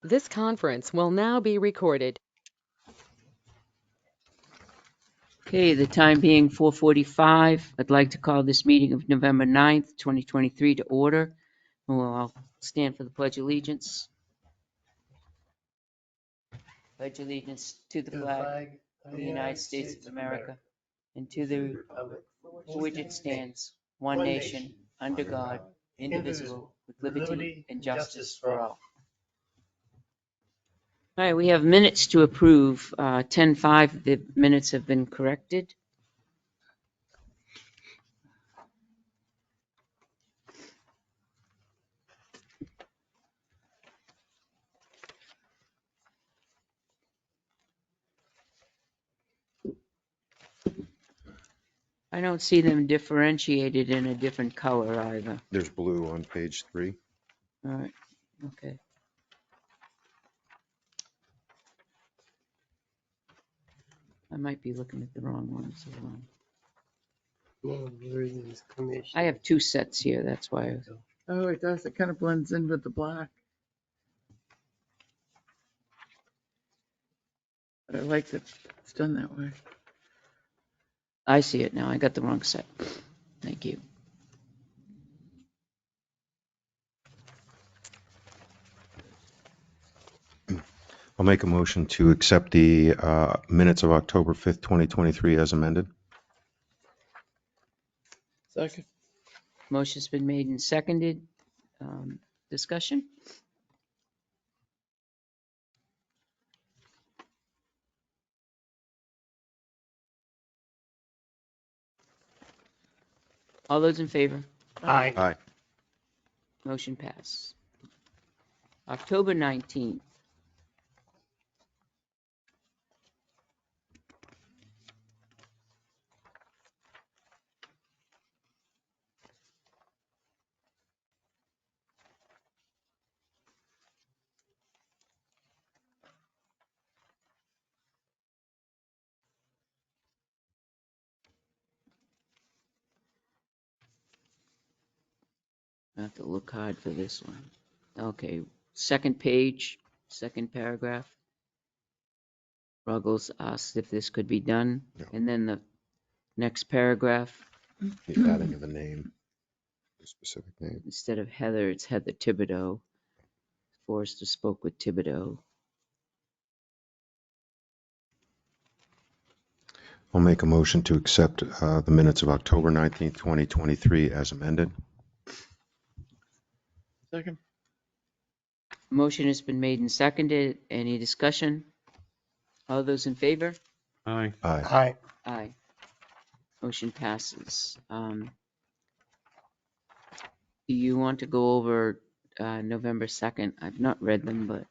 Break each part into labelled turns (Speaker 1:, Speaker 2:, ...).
Speaker 1: This conference will now be recorded.
Speaker 2: Okay, the time being 4:45, I'd like to call this meeting of November 9th, 2023 to order. I'll stand for the Pledge of Allegiance. Pledge allegiance to the flag of the United States of America and to the republic for which it stands, one nation, under God, indivisible, with liberty and justice for all. All right, we have minutes to approve. 10:05, the minutes have been corrected. I don't see them differentiated in a different color either.
Speaker 3: There's blue on page 3.
Speaker 2: All right, okay. I might be looking at the wrong ones. I have two sets here, that's why.
Speaker 4: Oh, it does. It kind of blends in with the black. But I like that it's done that way.
Speaker 2: I see it now. I got the wrong set. Thank you.
Speaker 3: I'll make a motion to accept the minutes of October 5th, 2023 as amended.
Speaker 4: Second.
Speaker 2: Motion's been made and seconded. Discussion? All those in favor?
Speaker 4: Aye.
Speaker 3: Aye.
Speaker 2: Motion passed. October 19th. I have to look hard for this one. Okay, second page, second paragraph. Ruggles asked if this could be done.
Speaker 3: No.
Speaker 2: And then the next paragraph,
Speaker 3: The adding of a name, a specific name.
Speaker 2: instead of Heather, it's Heather Thibodeau. Forrester spoke with Thibodeau.
Speaker 3: I'll make a motion to accept the minutes of October 19th, 2023 as amended.
Speaker 4: Second.
Speaker 2: Motion has been made and seconded. Any discussion? All those in favor?
Speaker 5: Aye.
Speaker 3: Aye.
Speaker 2: Aye. Motion passes. Do you want to go over November 2nd? I've not read them, but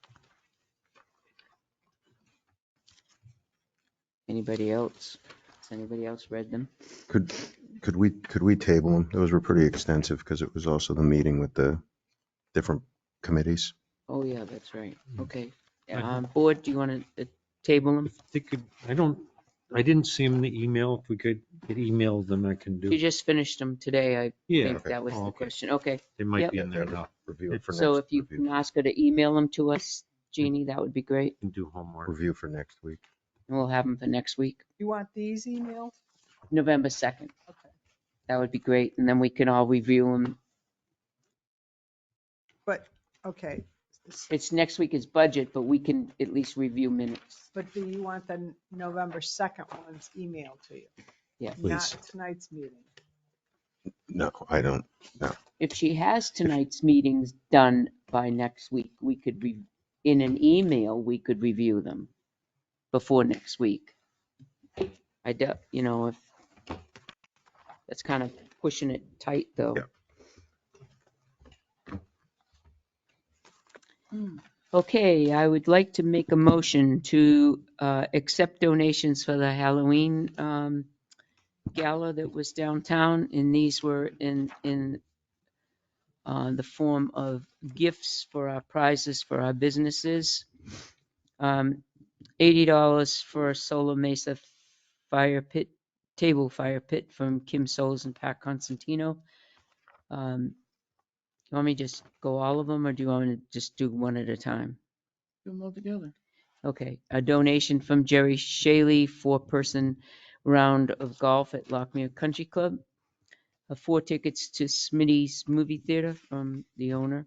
Speaker 2: anybody else? Has anybody else read them?
Speaker 3: Could we table them? Those were pretty extensive because it was also the meeting with the different committees.
Speaker 2: Oh, yeah, that's right. Okay.
Speaker 5: Uh-huh.
Speaker 2: Board, do you want to table them?
Speaker 5: If they could, I didn't see them in the email. If we could email them, I can
Speaker 2: You
Speaker 5: do.
Speaker 2: just finished them today. I
Speaker 5: Yeah,
Speaker 2: think that was
Speaker 5: Oh,
Speaker 2: the
Speaker 5: okay.
Speaker 2: question. Okay.
Speaker 5: They might
Speaker 2: Yep.
Speaker 5: be in there now.
Speaker 3: Review it for
Speaker 2: So
Speaker 3: next
Speaker 2: if you can ask her to email them to us, Jeannie, that would be great.
Speaker 5: Can do homework.
Speaker 3: review for next week.
Speaker 2: And we'll have them for next week,
Speaker 4: You want these emailed?
Speaker 2: November 2nd.
Speaker 4: Okay.
Speaker 2: That would be great. And then we can all review them.
Speaker 6: But, okay,
Speaker 2: It's next week is budget, but we can at least review minutes.
Speaker 6: but do you want the November 2nd ones emailed to you?
Speaker 2: Yeah.
Speaker 6: Not
Speaker 3: Please.
Speaker 6: tonight's meeting.
Speaker 3: No, I don't.
Speaker 2: If she has tonight's meetings done by next week, we could, in an email, we could review them before next week. I doubt, if, that's kind of pushing it tight, though.
Speaker 3: Yeah.
Speaker 2: Okay, I would like to make a motion to accept donations for the Halloween gala that was downtown, and these were in the form of gifts for our prizes for our businesses. $80 for a Solar Mesa table fire pit from Kim Souls and Pat Constantino. You want me to just go all of them, or do you want me to just do one at a time?
Speaker 4: Do them all together.
Speaker 2: Okay, a donation from Jerry Shaley, 4-person round of golf at Lockmere Country Club. 4 tickets to Smitty's Movie Theater from the owner.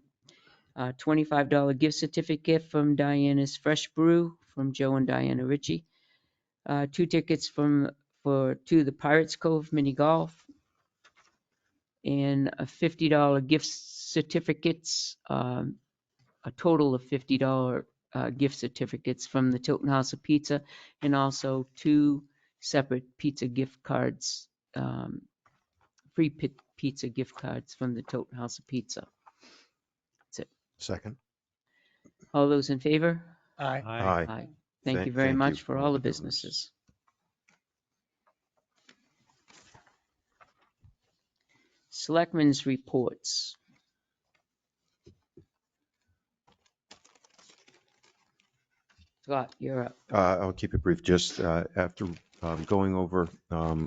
Speaker 2: $25 gift certificate from Diana's Fresh Brew from Joe and Diana Ritchie. 2 tickets to the Pirates Cove Mini Golf. And a $50 gift certificates, a total of $50 gift certificates from the Tilton House of Pizza, and also 2 separate pizza gift cards, free pizza gift cards from the Tilton House of Pizza. That's it.
Speaker 3: Second.
Speaker 2: All those in favor?
Speaker 5: Aye.
Speaker 2: Aye. Thank you very much for all the
Speaker 3: donors.
Speaker 2: businesses. Selectmen's reports. Scott, you're up.
Speaker 3: I'll keep it brief. Just after going over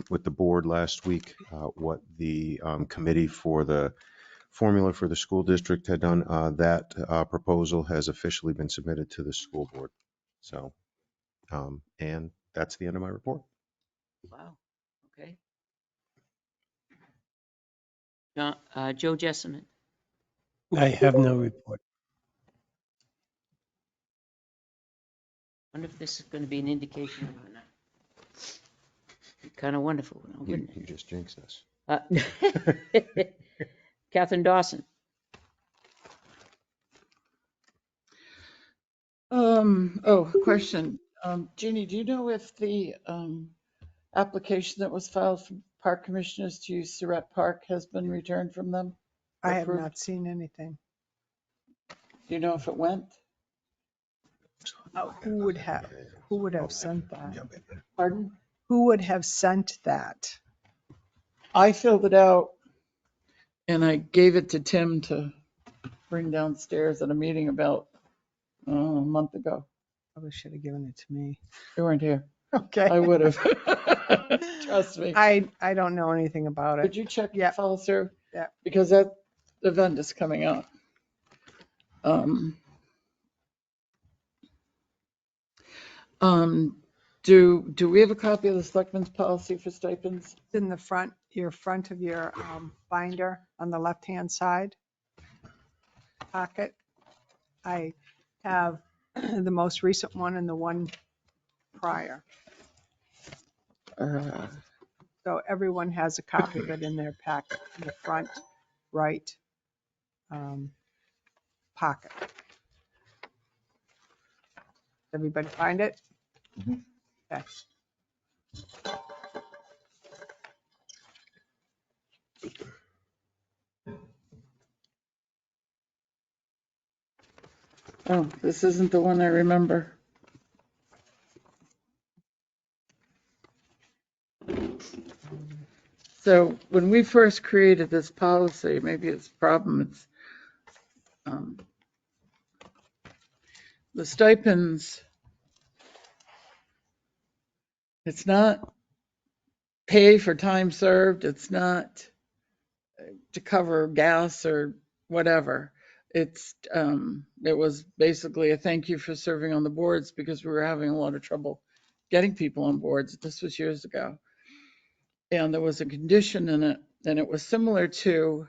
Speaker 3: with the board last week, what the committee for the formula for the school district had done, that proposal has officially been submitted to the school board. So, and that's the end of my report.
Speaker 2: Wow. Okay. Joe Jessamine.
Speaker 7: I have no report.
Speaker 2: Wonder if this is going to be an indication of it. Kind of wonderful, wouldn't
Speaker 3: You just jinxed us.
Speaker 2: it? Catherine Dawson.
Speaker 4: Question. Jeannie, do you know if the application that was filed from park commissioners to use Surratt Park has been returned from them?
Speaker 6: I have
Speaker 4: Approved?
Speaker 6: not seen anything.
Speaker 4: Do you know if it went?
Speaker 6: Who would have sent that?
Speaker 4: Pardon?
Speaker 6: Who would have sent that?
Speaker 4: I filled it out and I gave it to Tim to bring downstairs at a meeting about a month ago.
Speaker 6: Probably should have given it to me.
Speaker 4: You weren't here.
Speaker 6: Okay.
Speaker 4: I would have. Trust me.
Speaker 6: I don't know anything about
Speaker 4: Could
Speaker 6: it.
Speaker 4: you check
Speaker 6: Yeah.
Speaker 4: follow through?
Speaker 6: Yeah.
Speaker 4: Because that event is coming up. Do we have a copy of the selectmen's policy for stipends?
Speaker 6: It's in the front of your binder on the left-hand side pocket. I have the most recent one and the one prior. So everyone has a copy of it in their packet, in the front right pocket. Everybody find it?
Speaker 4: Mhm.
Speaker 6: Okay.
Speaker 4: Oh, this isn't the one I remember. So when we first created this policy, maybe it's a problem, it's the stipends. It's not pay for time served. It's not to cover gas or whatever. It was basically a thank you for serving on the boards because we were having a lot of trouble getting people on boards. This was years ago. And there was a condition in it, and it was similar to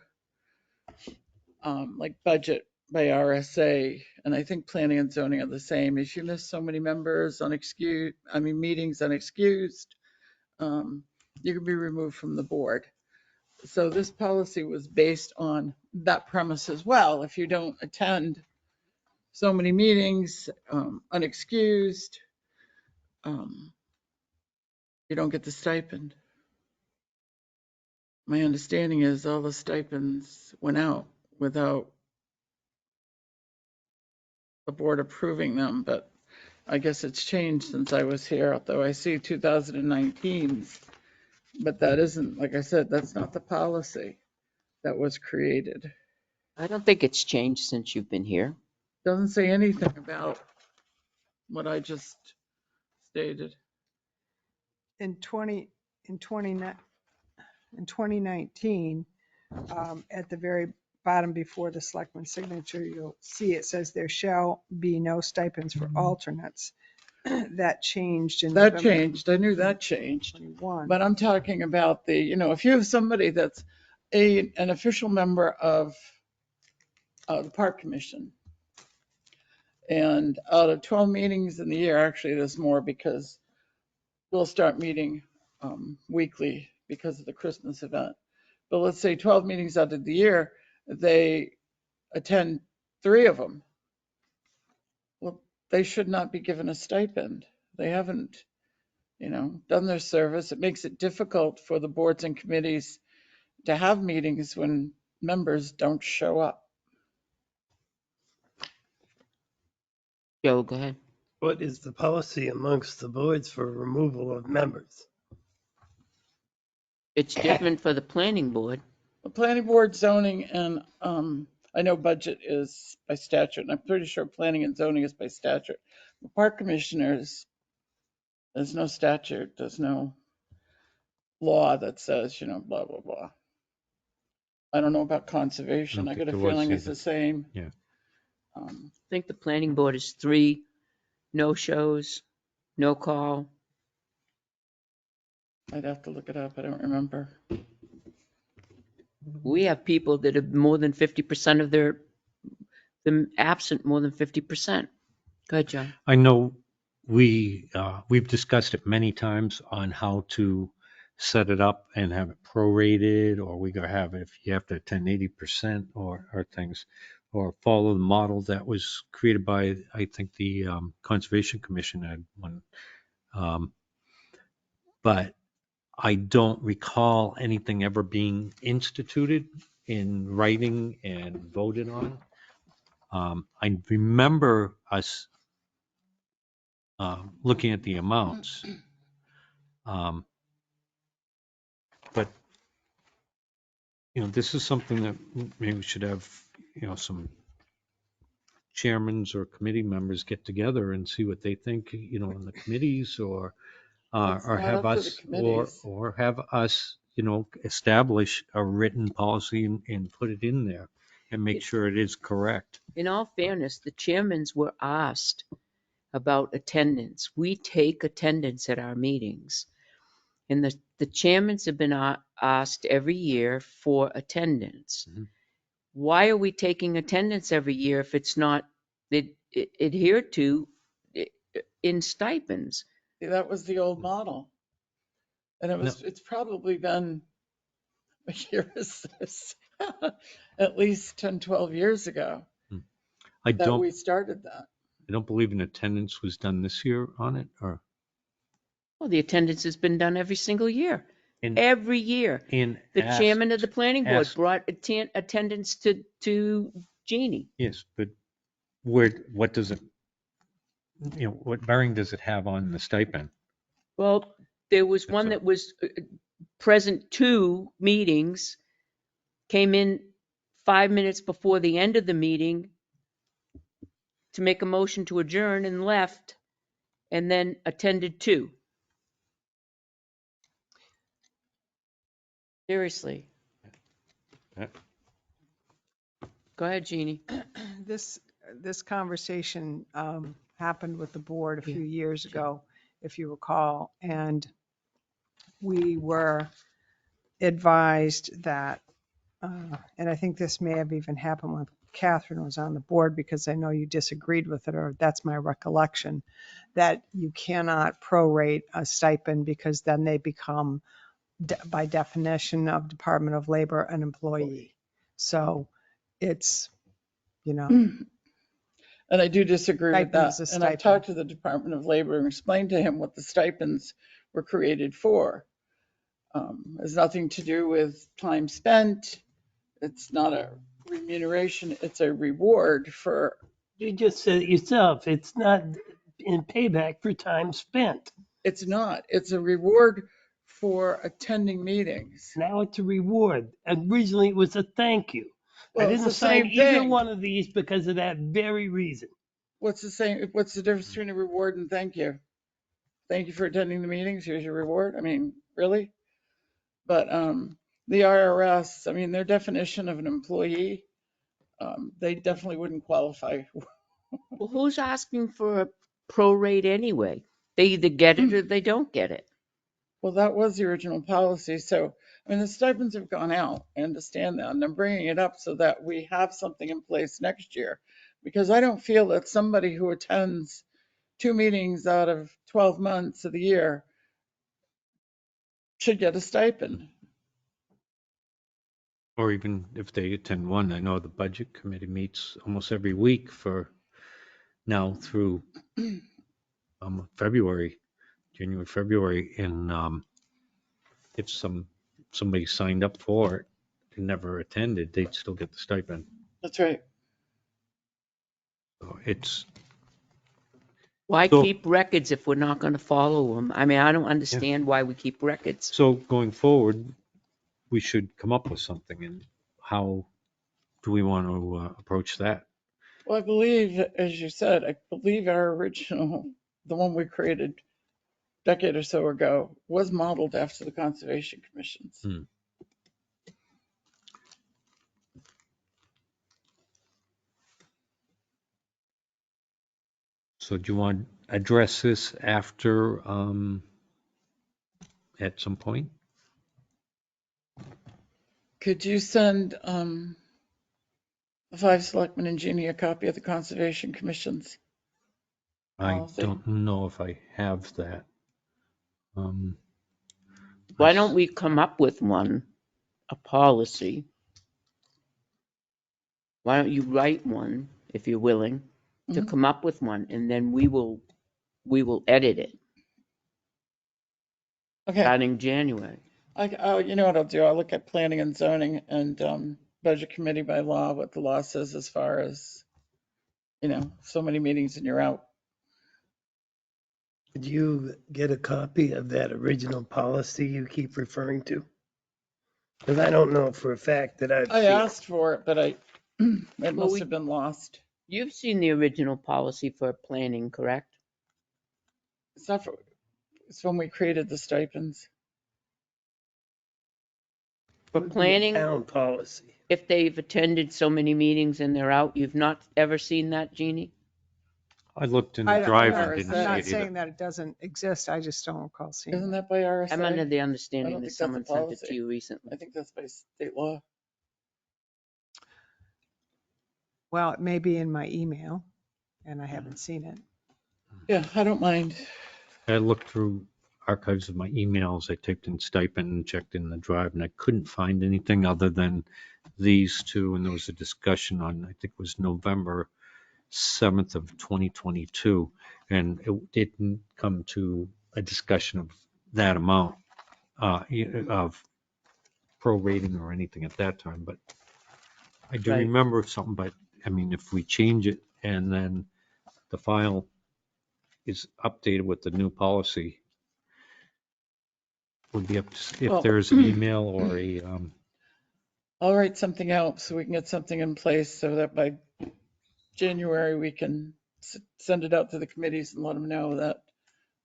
Speaker 4: like budget by RSA, and I think planning and zoning are the same. If you miss so many members meetings unexcused, you can be removed from the board. So this policy was based on that premise as well. If you don't attend so many meetings unexcused, you don't get the stipend. My understanding is all the stipends went out without the board approving them, but I guess it's changed since I was here, although I see 2019's. But that isn't, like I said, that's not the policy that was created.
Speaker 2: I don't think it's changed since you've been here.
Speaker 4: Doesn't say anything about what I just stated.
Speaker 6: In 2019, at the very bottom before the selectman's signature, you'll see it says there shall be no stipends for alternates. That changed in
Speaker 4: That
Speaker 6: November
Speaker 4: changed. I knew that changed.
Speaker 6: 21.
Speaker 4: But I'm talking about if you have somebody that's an official member of the park commission, and out of 12 meetings in the year, actually there's more because we'll start meeting weekly because of the Christmas event. But let's say 12 meetings out of the year, they attend 3 of them. Well, they should not be given a stipend. They haven't, done their service. It makes it difficult for the boards and committees to have meetings when members don't show up.
Speaker 2: Joe, go ahead.
Speaker 7: What is the policy amongst the boards for removal of members?
Speaker 2: It's different for the planning board.
Speaker 4: The planning board, zoning, and I know budget is by statute, and I'm pretty sure planning and zoning is by statute. The park commissioners, there's no statute, there's no law that says, blah, blah, blah. I don't know about conservation. I
Speaker 5: think
Speaker 4: got a
Speaker 5: there was
Speaker 4: feeling it's
Speaker 5: either.
Speaker 4: the same.
Speaker 5: Yeah.
Speaker 2: I think the planning board is 3 no-shows, no call.
Speaker 4: I'd have to look it up. I don't remember.
Speaker 2: We have people that are more than 50% of them absent more than 50%. Go ahead, John.
Speaker 5: I know we've discussed it many times on how to set it up and have it prorated, or we could have it if you have to attend 80% or things, or follow the model that was created by, I think, the Conservation Commission had one. But I don't recall anything ever being instituted in writing and voted on. I remember us looking at the amounts. But, this is something that maybe we should have, some chairmans or committee members get together and see what they think, in the committees, or
Speaker 4: It's not
Speaker 5: have
Speaker 4: up to the
Speaker 5: us,
Speaker 4: committees.
Speaker 5: or have us, establish a written policy and put it in there and make sure it is correct.
Speaker 2: In all fairness, the chairmans were asked about attendance. We take attendance at our meetings. And the chairmans have been asked every year for attendance.
Speaker 5: Mhm.
Speaker 2: Why are we taking attendance every year if it's not adhered to in stipends?
Speaker 4: See, that was the old model. And it's probably been a year is this, at least 10, 12 years ago
Speaker 5: I
Speaker 4: that
Speaker 5: don't,
Speaker 4: we started that.
Speaker 5: I don't believe an attendance was done this year on it, or
Speaker 2: Well, the attendance has been done every single year.
Speaker 5: in
Speaker 2: Every year. The chairman of the planning board
Speaker 5: asked-
Speaker 2: brought attendance to Jeannie.
Speaker 5: Yes, but what does it, what bearing does it have on the stipend?
Speaker 2: Well, there was
Speaker 5: That's
Speaker 2: one
Speaker 5: all.
Speaker 2: that was present 2 meetings, came in 5 minutes before the end of the meeting to make a motion to adjourn and left, and then attended 2. Seriously.
Speaker 5: Yeah.
Speaker 2: Go ahead, Jeannie.
Speaker 6: This conversation happened with the board a few years ago, if you recall, and we were advised that, and I think this may have even happened when Catherine was on the board, because I know you disagreed with it, or that's my recollection, that you cannot prorate a stipend because then they become, by definition of Department of Labor, an employee. So it's,
Speaker 4: And I do disagree with
Speaker 6: Stipend is
Speaker 4: that.
Speaker 6: a
Speaker 4: And I've
Speaker 6: stipend.
Speaker 4: talked to the Department of Labor and explained to him what the stipends were created for. Has nothing to do with time spent. It's not a remuneration, it's a reward for,
Speaker 7: You just said it yourself, it's not in payback for time spent.
Speaker 4: it's not, it's a reward for attending meetings.
Speaker 7: Now it's a reward. Originally, it was a thank you. I
Speaker 4: Well, it's
Speaker 7: didn't
Speaker 4: the
Speaker 7: sign
Speaker 4: same
Speaker 7: either
Speaker 4: thing.
Speaker 7: one of these because of that very reason.
Speaker 4: What's the difference between a reward and thank you? Thank you for attending the meetings, here's your reward. I mean, really? But the IRS, I mean, their definition of an employee they definitely wouldn't qualify.
Speaker 2: Well, who's asking for a prorate anyway? They either get it or they don't get it.
Speaker 4: Well, that was the original policy. So, I mean, the stipends have gone out. I understand that. And I'm bringing it up so that we have something in place next year. Because I don't feel that somebody who attends 2 meetings out of 12 months of the year should get a stipend.
Speaker 5: Or even if they attend one, I know the budget committee meets almost every week for now through February, January, February, and if somebody signed up for it and never attended, they'd still get the stipend.
Speaker 4: That's right.
Speaker 5: So it's,
Speaker 2: Why
Speaker 5: So-
Speaker 2: keep records if we're not going to follow them? I mean, I don't understand why we keep records.
Speaker 5: so going forward, we should come up with something, and how do we want to approach that?
Speaker 4: Well, I believe, as you said, I believe our original, the one we created a decade or so ago, was modeled after the Conservation Commission's.
Speaker 5: Hmm. So do you want to address this after, at some point?
Speaker 4: Could you send the 5 selectmen and Jeannie a copy of the Conservation Commission's?
Speaker 5: I
Speaker 4: Policy.
Speaker 5: don't know if I have that.
Speaker 2: Why don't we come up with one, a policy? Why don't you write one, if you're willing, to
Speaker 4: Mhm.
Speaker 2: come up with one, and then we will edit it
Speaker 4: Okay.
Speaker 2: starting January.
Speaker 4: You know what I'll do? I'll look at planning and zoning and budget committee by law, what the law says as far as, so many meetings and you're out.
Speaker 7: Did you get a copy of that original policy you keep referring to? Because I don't know for a fact that I've
Speaker 4: I
Speaker 7: seen.
Speaker 4: asked for it, but it must
Speaker 2: we-
Speaker 4: have been lost.
Speaker 2: You've seen the original policy for planning, correct?
Speaker 4: It's when we created the stipends.
Speaker 2: For
Speaker 7: It would be a
Speaker 2: planning,
Speaker 7: Town policy.
Speaker 2: if they've attended so many meetings and they're out, you've not ever seen that, Jeannie?
Speaker 5: I looked in
Speaker 6: I
Speaker 5: the
Speaker 6: don't-
Speaker 5: drive
Speaker 6: I'm
Speaker 5: and
Speaker 6: not-
Speaker 5: didn't
Speaker 6: I'm
Speaker 5: see
Speaker 6: not
Speaker 5: it
Speaker 6: saying
Speaker 5: either.
Speaker 6: that it doesn't exist. I just don't recall seeing
Speaker 4: Isn't
Speaker 6: it.
Speaker 4: that by RSA?
Speaker 2: I'm under the
Speaker 4: I
Speaker 2: understanding
Speaker 4: don't
Speaker 2: that
Speaker 4: think that's a
Speaker 2: someone sent it
Speaker 4: policy.
Speaker 2: to you recently.
Speaker 4: I think that's by state law.
Speaker 6: Well, it may be in my email and I haven't seen it.
Speaker 4: Yeah, I don't mind.
Speaker 5: I looked through archives of my emails. I typed in stipend and checked in the drive, and I couldn't find anything other than these two. And there was a discussion on, I think it was November 7th of 2022, and it didn't come to a discussion of that amount of prorating or anything at that time. But I do
Speaker 2: Right.
Speaker 5: remember something. But I mean, if we change it and then the file is updated with the new policy, would be up to, if
Speaker 4: Well-
Speaker 5: there's an email or a,
Speaker 4: I'll write something out so we can get something in place so that by January we can send it out to the committees and let them know that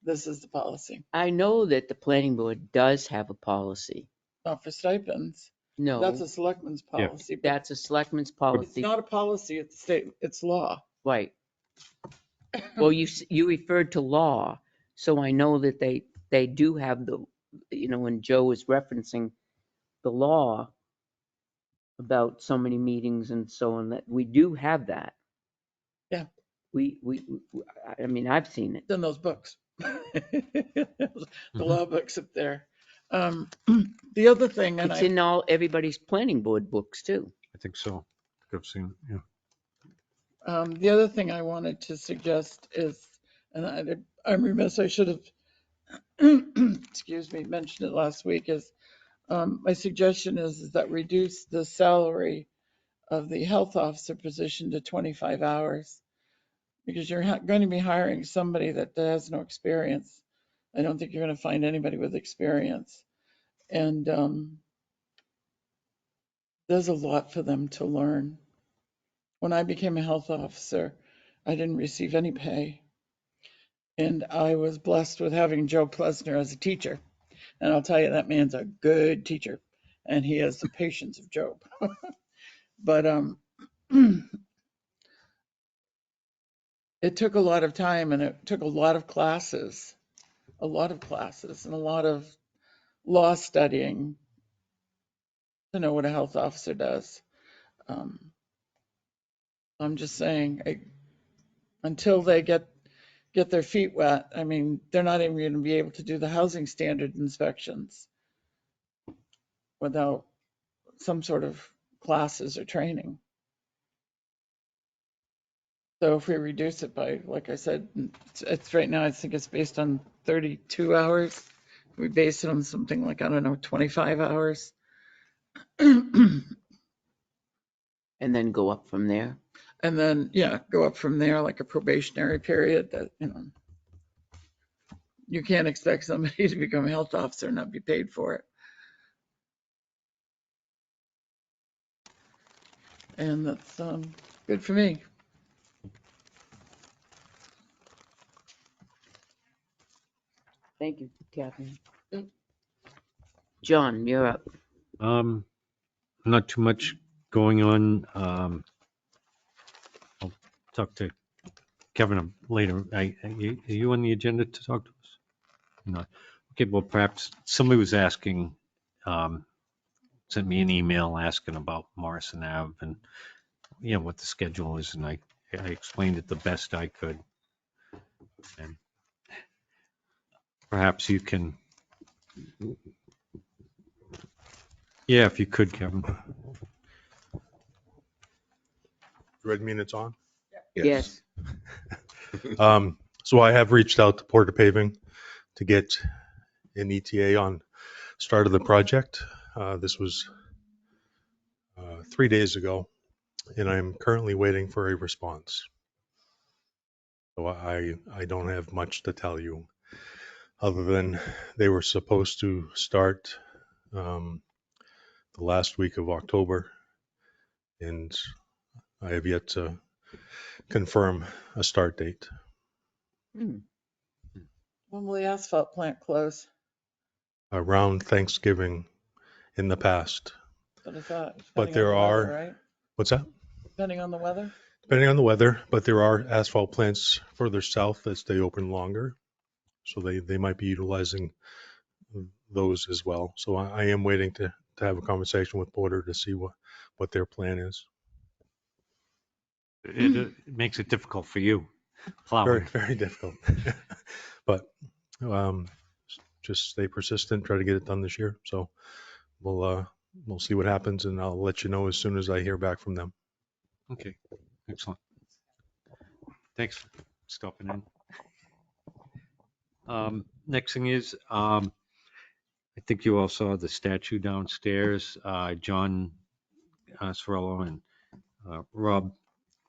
Speaker 4: this is the policy.
Speaker 2: I know that the planning board does have a policy.
Speaker 4: Not for stipends.
Speaker 2: No,
Speaker 4: That's a selectman's
Speaker 5: Yeah.
Speaker 4: policy. But
Speaker 2: that's a selectman's
Speaker 4: it's
Speaker 2: policy,
Speaker 4: not a policy, it's state, it's law.
Speaker 2: right? Well, you referred to law, so I know that they do have the, when Joe is referencing the law about so many meetings and so on, that we do have that.
Speaker 4: Yeah.
Speaker 2: I mean, I've seen it.
Speaker 4: It's in those books. The law books up there. The other thing, and
Speaker 2: It's in everybody's planning board books too.
Speaker 5: I think so. I think I've seen, yeah.
Speaker 4: The other thing I wanted to suggest is, and I'm remiss, I should have, excuse me, mentioned it last week, is my suggestion is that reduce the salary of the health officer position to 25 hours. Because you're going to be hiring somebody that has no experience. I don't think you're going to find anybody with experience. And there's a lot for them to learn. When I became a health officer, I didn't receive any pay. And I was blessed with having Joe Plesner as a teacher. And I'll tell you, that man's a good teacher. And he has the patience of Job. But it took a lot of time and it took a lot of classes and a lot of law studying to know what a health officer does. I'm just saying, until they get their feet wet, I mean, they're not even going to be able to do the housing standard inspections without some sort of classes or training. So if we reduce it by, like I said, it's right now, I think it's based on 32 hours. We base it on something like, I don't know, 25 hours.
Speaker 2: And then go up from there.
Speaker 4: And then, yeah, go up from there, like a probationary period that, you know, you can't expect somebody to become a health officer and not be paid for it. And that's good for me.
Speaker 2: Thank you, Catherine.
Speaker 4: Yep.
Speaker 2: John, you're up.
Speaker 5: Not too much going on. I'll talk to Kevin later. Are you on the agenda to talk to us? No. Okay, well, perhaps somebody was asking, sent me an email asking about Morrison Ave and, you know, what the schedule is, and I explained it the best I could. And perhaps you can, yeah, if you could, Kevin.
Speaker 8: Red mean it's on?
Speaker 2: Yes.
Speaker 8: So I have reached out to Porter Paving to get an ETA on start of the project. This was 3 days ago, and I'm currently waiting for a response. So I don't have much to tell you other than they were supposed to start the last week of October, and I have yet to confirm a start date.
Speaker 2: Hmm.
Speaker 4: When will the asphalt plant close?
Speaker 8: Around Thanksgiving in the past.
Speaker 4: But I thought,
Speaker 8: But
Speaker 4: depending on
Speaker 8: there
Speaker 4: the
Speaker 8: are,
Speaker 4: weather, right?
Speaker 8: what's that?
Speaker 4: Depending on the weather?
Speaker 8: Depending on the weather, but there are asphalt plants further south that stay open longer. So they might be utilizing those as well. So I am waiting to have a conversation with Porter to see what their plan is.
Speaker 5: It makes it difficult for you,
Speaker 8: Very,
Speaker 5: plowing.
Speaker 8: very difficult. But just stay persistent, try to get it done this year. So we'll see what happens, and I'll let you know as soon as I hear back from them.
Speaker 5: Okay, excellent. Thanks for stopping in. Next thing is, I think you all saw the statue downstairs. John Sorello and Rob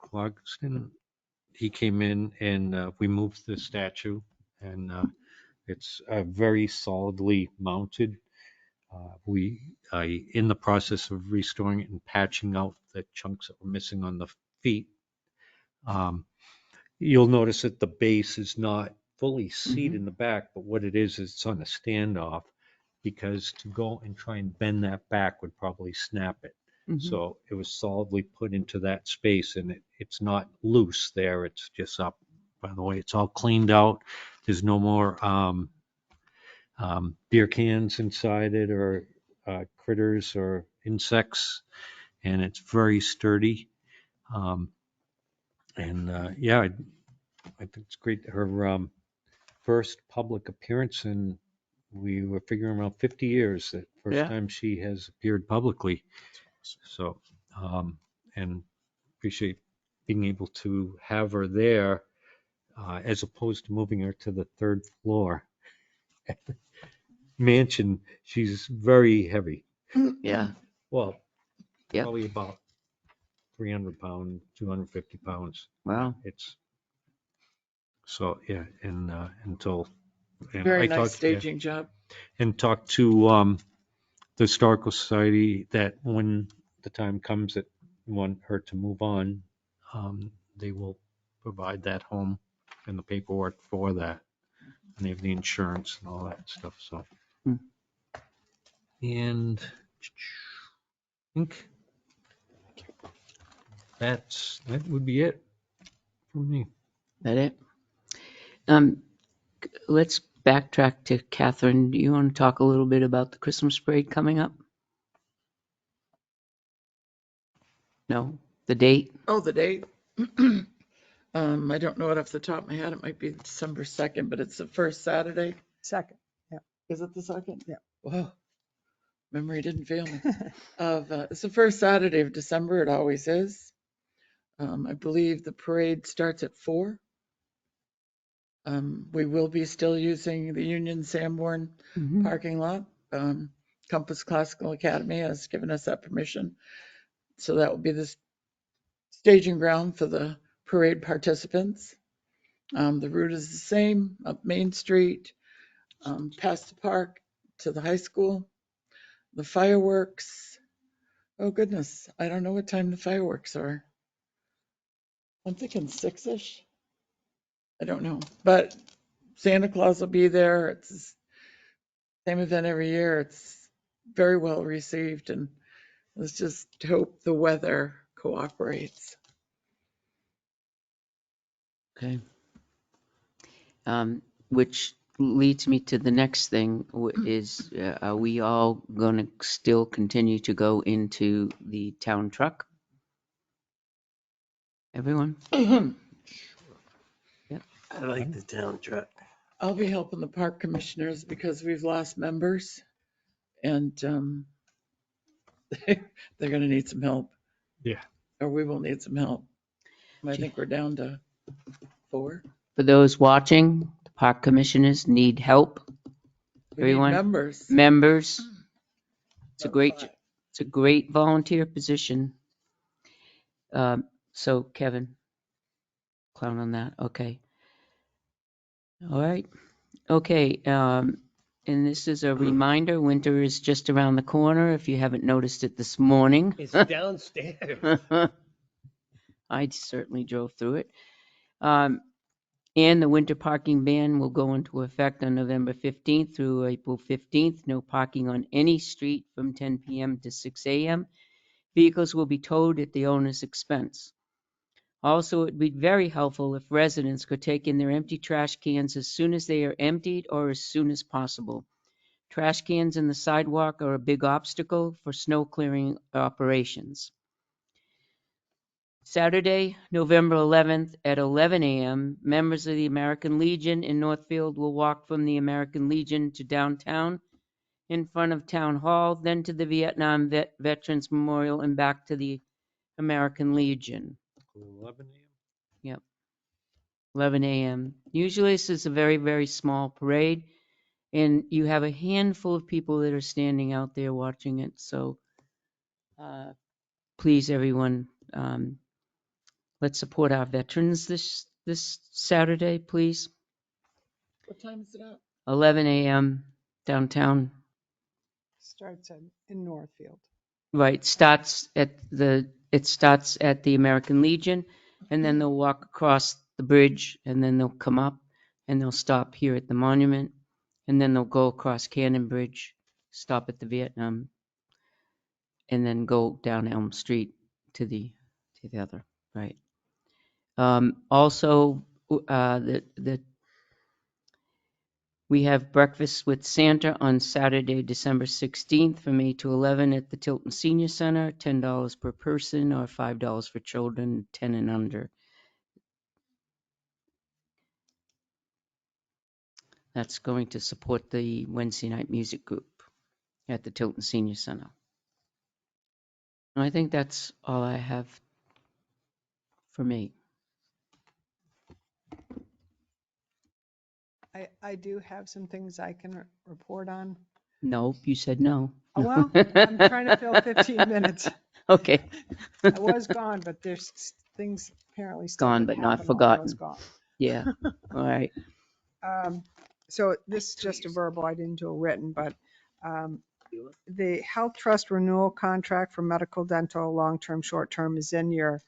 Speaker 5: Clarkston, he came in and we moved the statue, and it's very solidly mounted. We are in the process of restoring it and patching out the chunks that were missing on the feet. You'll notice that the base is not fully seated in the back, but what it is it's on a standoff, because to go and try and bend that back would probably snap it. So it was solidly put into that space, and it's not loose there. It's just up. By the way, it's all cleaned out. There's no more beer cans inside it, or critters or insects, and it's very sturdy. Yeah, I think it's great. Her first public appearance, and we were figuring around 50 years, that first
Speaker 2: Yeah.
Speaker 5: time she has appeared publicly. So, and appreciate being able to have her there, as opposed to moving her to the third floor mansion. She's very heavy.
Speaker 2: Yeah.
Speaker 5: Well,
Speaker 2: Yep.
Speaker 5: probably about 300 pounds, 250 pounds.
Speaker 2: Wow.
Speaker 5: It's so, yeah. And
Speaker 4: Very
Speaker 5: I
Speaker 4: nice
Speaker 5: talked, yeah,
Speaker 4: staging job.
Speaker 5: and talked to the Historical Society that when the time comes that you want her to move on, they will provide that home and the paperwork for that. And they have the insurance and all that stuff. So,
Speaker 2: Hmm.
Speaker 5: and I think That would be it for me.
Speaker 2: That it? Let's backtrack to Catherine. Do you want to talk a little bit about the Christmas parade coming up? No? The date?
Speaker 4: Oh, the date? I don't know it off the top of my head. It might be December 2nd, but it's the first Saturday.
Speaker 6: Second.
Speaker 4: Is it the 2nd?
Speaker 6: Yeah.
Speaker 4: Whoa, memory didn't fail me. It's the first Saturday of December. It always is. I believe the parade starts at 4. We will be still using the Union Sanborn
Speaker 2: Mhm.
Speaker 4: parking lot. Compass Classical Academy has given us that permission. So that will be the staging ground for the parade participants. The route is the same, up Main Street, past the park to the high school. The fireworks, oh goodness, I don't know what time the fireworks are. I'm thinking 6-ish. I don't know, but Santa Claus will be there. It's the same event every year. It's very well received, and let's just hope the weather cooperates.
Speaker 2: Okay. Which leads me to the next thing is, are we all going to still continue to go into the town truck? Everyone?
Speaker 7: I like the town truck.
Speaker 4: I'll be helping the park commissioners because we've lost members, and they're going to need some help.
Speaker 5: Yeah.
Speaker 4: Or we will need some help. I think we're down to 4.
Speaker 2: For those watching, the park commissioners need help.
Speaker 4: We need
Speaker 2: Everyone?
Speaker 4: members.
Speaker 2: Members. It's a
Speaker 4: Not
Speaker 2: great,
Speaker 4: 5.
Speaker 2: it's a great volunteer position. So Kevin, clown on that. Okay. All right. Okay. And this is a reminder, winter is just around the corner if you haven't noticed it this morning.
Speaker 7: It's downstairs.
Speaker 2: I certainly drove through it. And the winter parking ban will go into effect on November 15th through April 15th. No parking on any street from 10 p.m. to 6 a.m. Vehicles will be towed at the owner's expense. Also, it would be very helpful if residents could take in their empty trash cans as soon as they are emptied or as soon as possible. Trash cans in the sidewalk are a big obstacle for snow clearing operations. Saturday, November 11th at 11 a.m., members of the American Legion in Northfield will walk from the American Legion to downtown in front of Town Hall, then to the Vietnam Veterans Memorial and back to the American Legion.
Speaker 5: 11 a.m.
Speaker 2: Yep. 11 a.m. Usually this is a very, very small parade, and you have a handful of people that are standing out there watching it. So please, everyone, let's support our veterans this Saturday, please.
Speaker 4: What time is it at?
Speaker 2: 11 a.m. downtown.
Speaker 6: Starts in Northfield.
Speaker 2: Right, starts at the American Legion, and then they'll walk across the bridge, and then they'll come up, and they'll stop here at the monument, and then they'll go across Cannon Bridge, stop at the Vietnam, and then go down Elm Street to the other, right. Also, we have breakfast with Santa on Saturday, December 16th from 8 to 11 at the Tilton Senior Center, $10 per person or $5 for children 10 and under. That's going to support the Wednesday night music group at the Tilton Senior Center. And I think that's all I have for me.
Speaker 6: I do have some things I can report on.
Speaker 2: Nope, you said no.
Speaker 6: Oh, well, I'm trying to fill 15 minutes.
Speaker 2: Okay.
Speaker 6: I was gone, but there's things apparently still
Speaker 2: Gone,
Speaker 6: that
Speaker 2: but not
Speaker 6: happened while I was
Speaker 2: forgotten.
Speaker 6: gone.
Speaker 2: Yeah. All right.
Speaker 6: So this is just a verbal, I didn't do a written, but the health trust renewal contract for medical, dental, long-term, short-term is in your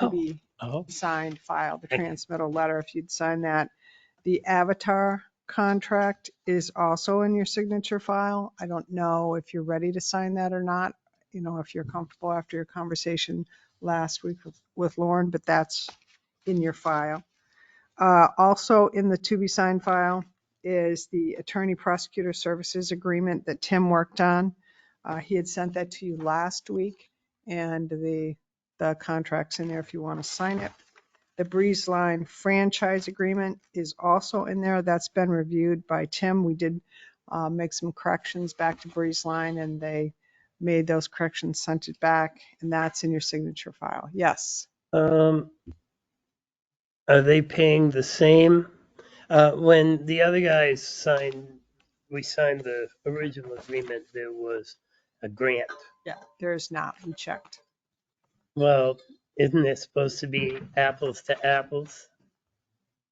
Speaker 6: to be signed file, the transmittal letter, if you'd sign that. The Avatar contract is also in your signature file. I don't know if you're ready to sign that or not, if you're comfortable after your conversation last week with Lauren, but that's in your file. Also in the to be signed file is the attorney prosecutor services agreement that Tim worked on. He had sent that to you last week, and the contract's in there if you want to sign it. The Breeze Line franchise agreement is also in there. That's been reviewed by Tim. We did make some corrections back to Breeze Line, and they made those corrections, sent it back, and that's in your signature file. Yes.
Speaker 7: Are they paying the same? When the other guys we signed the original agreement, there was a grant.
Speaker 6: Yeah, there's not. We checked.
Speaker 7: Well, isn't it supposed to be apples to apples?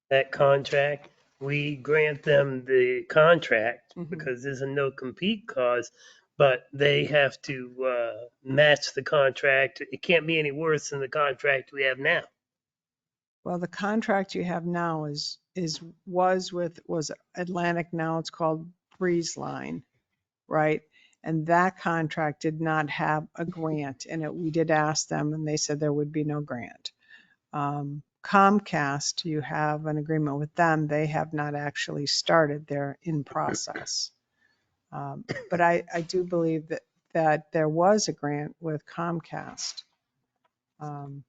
Speaker 7: That contract, we grant them the contract
Speaker 6: Mhm.
Speaker 7: because there's a no compete clause, but they have to match the contract. It can't be any worse than the contract we have now.
Speaker 6: Well, the contract you have now was Atlantic. Now it's called Breeze Line, right? And that contract did not have a grant in it. We did ask them, and they said there would be no grant. Comcast, you have an agreement with them. They have not actually started. They're in process. But I do believe that there was a grant with Comcast.
Speaker 7: Mhm.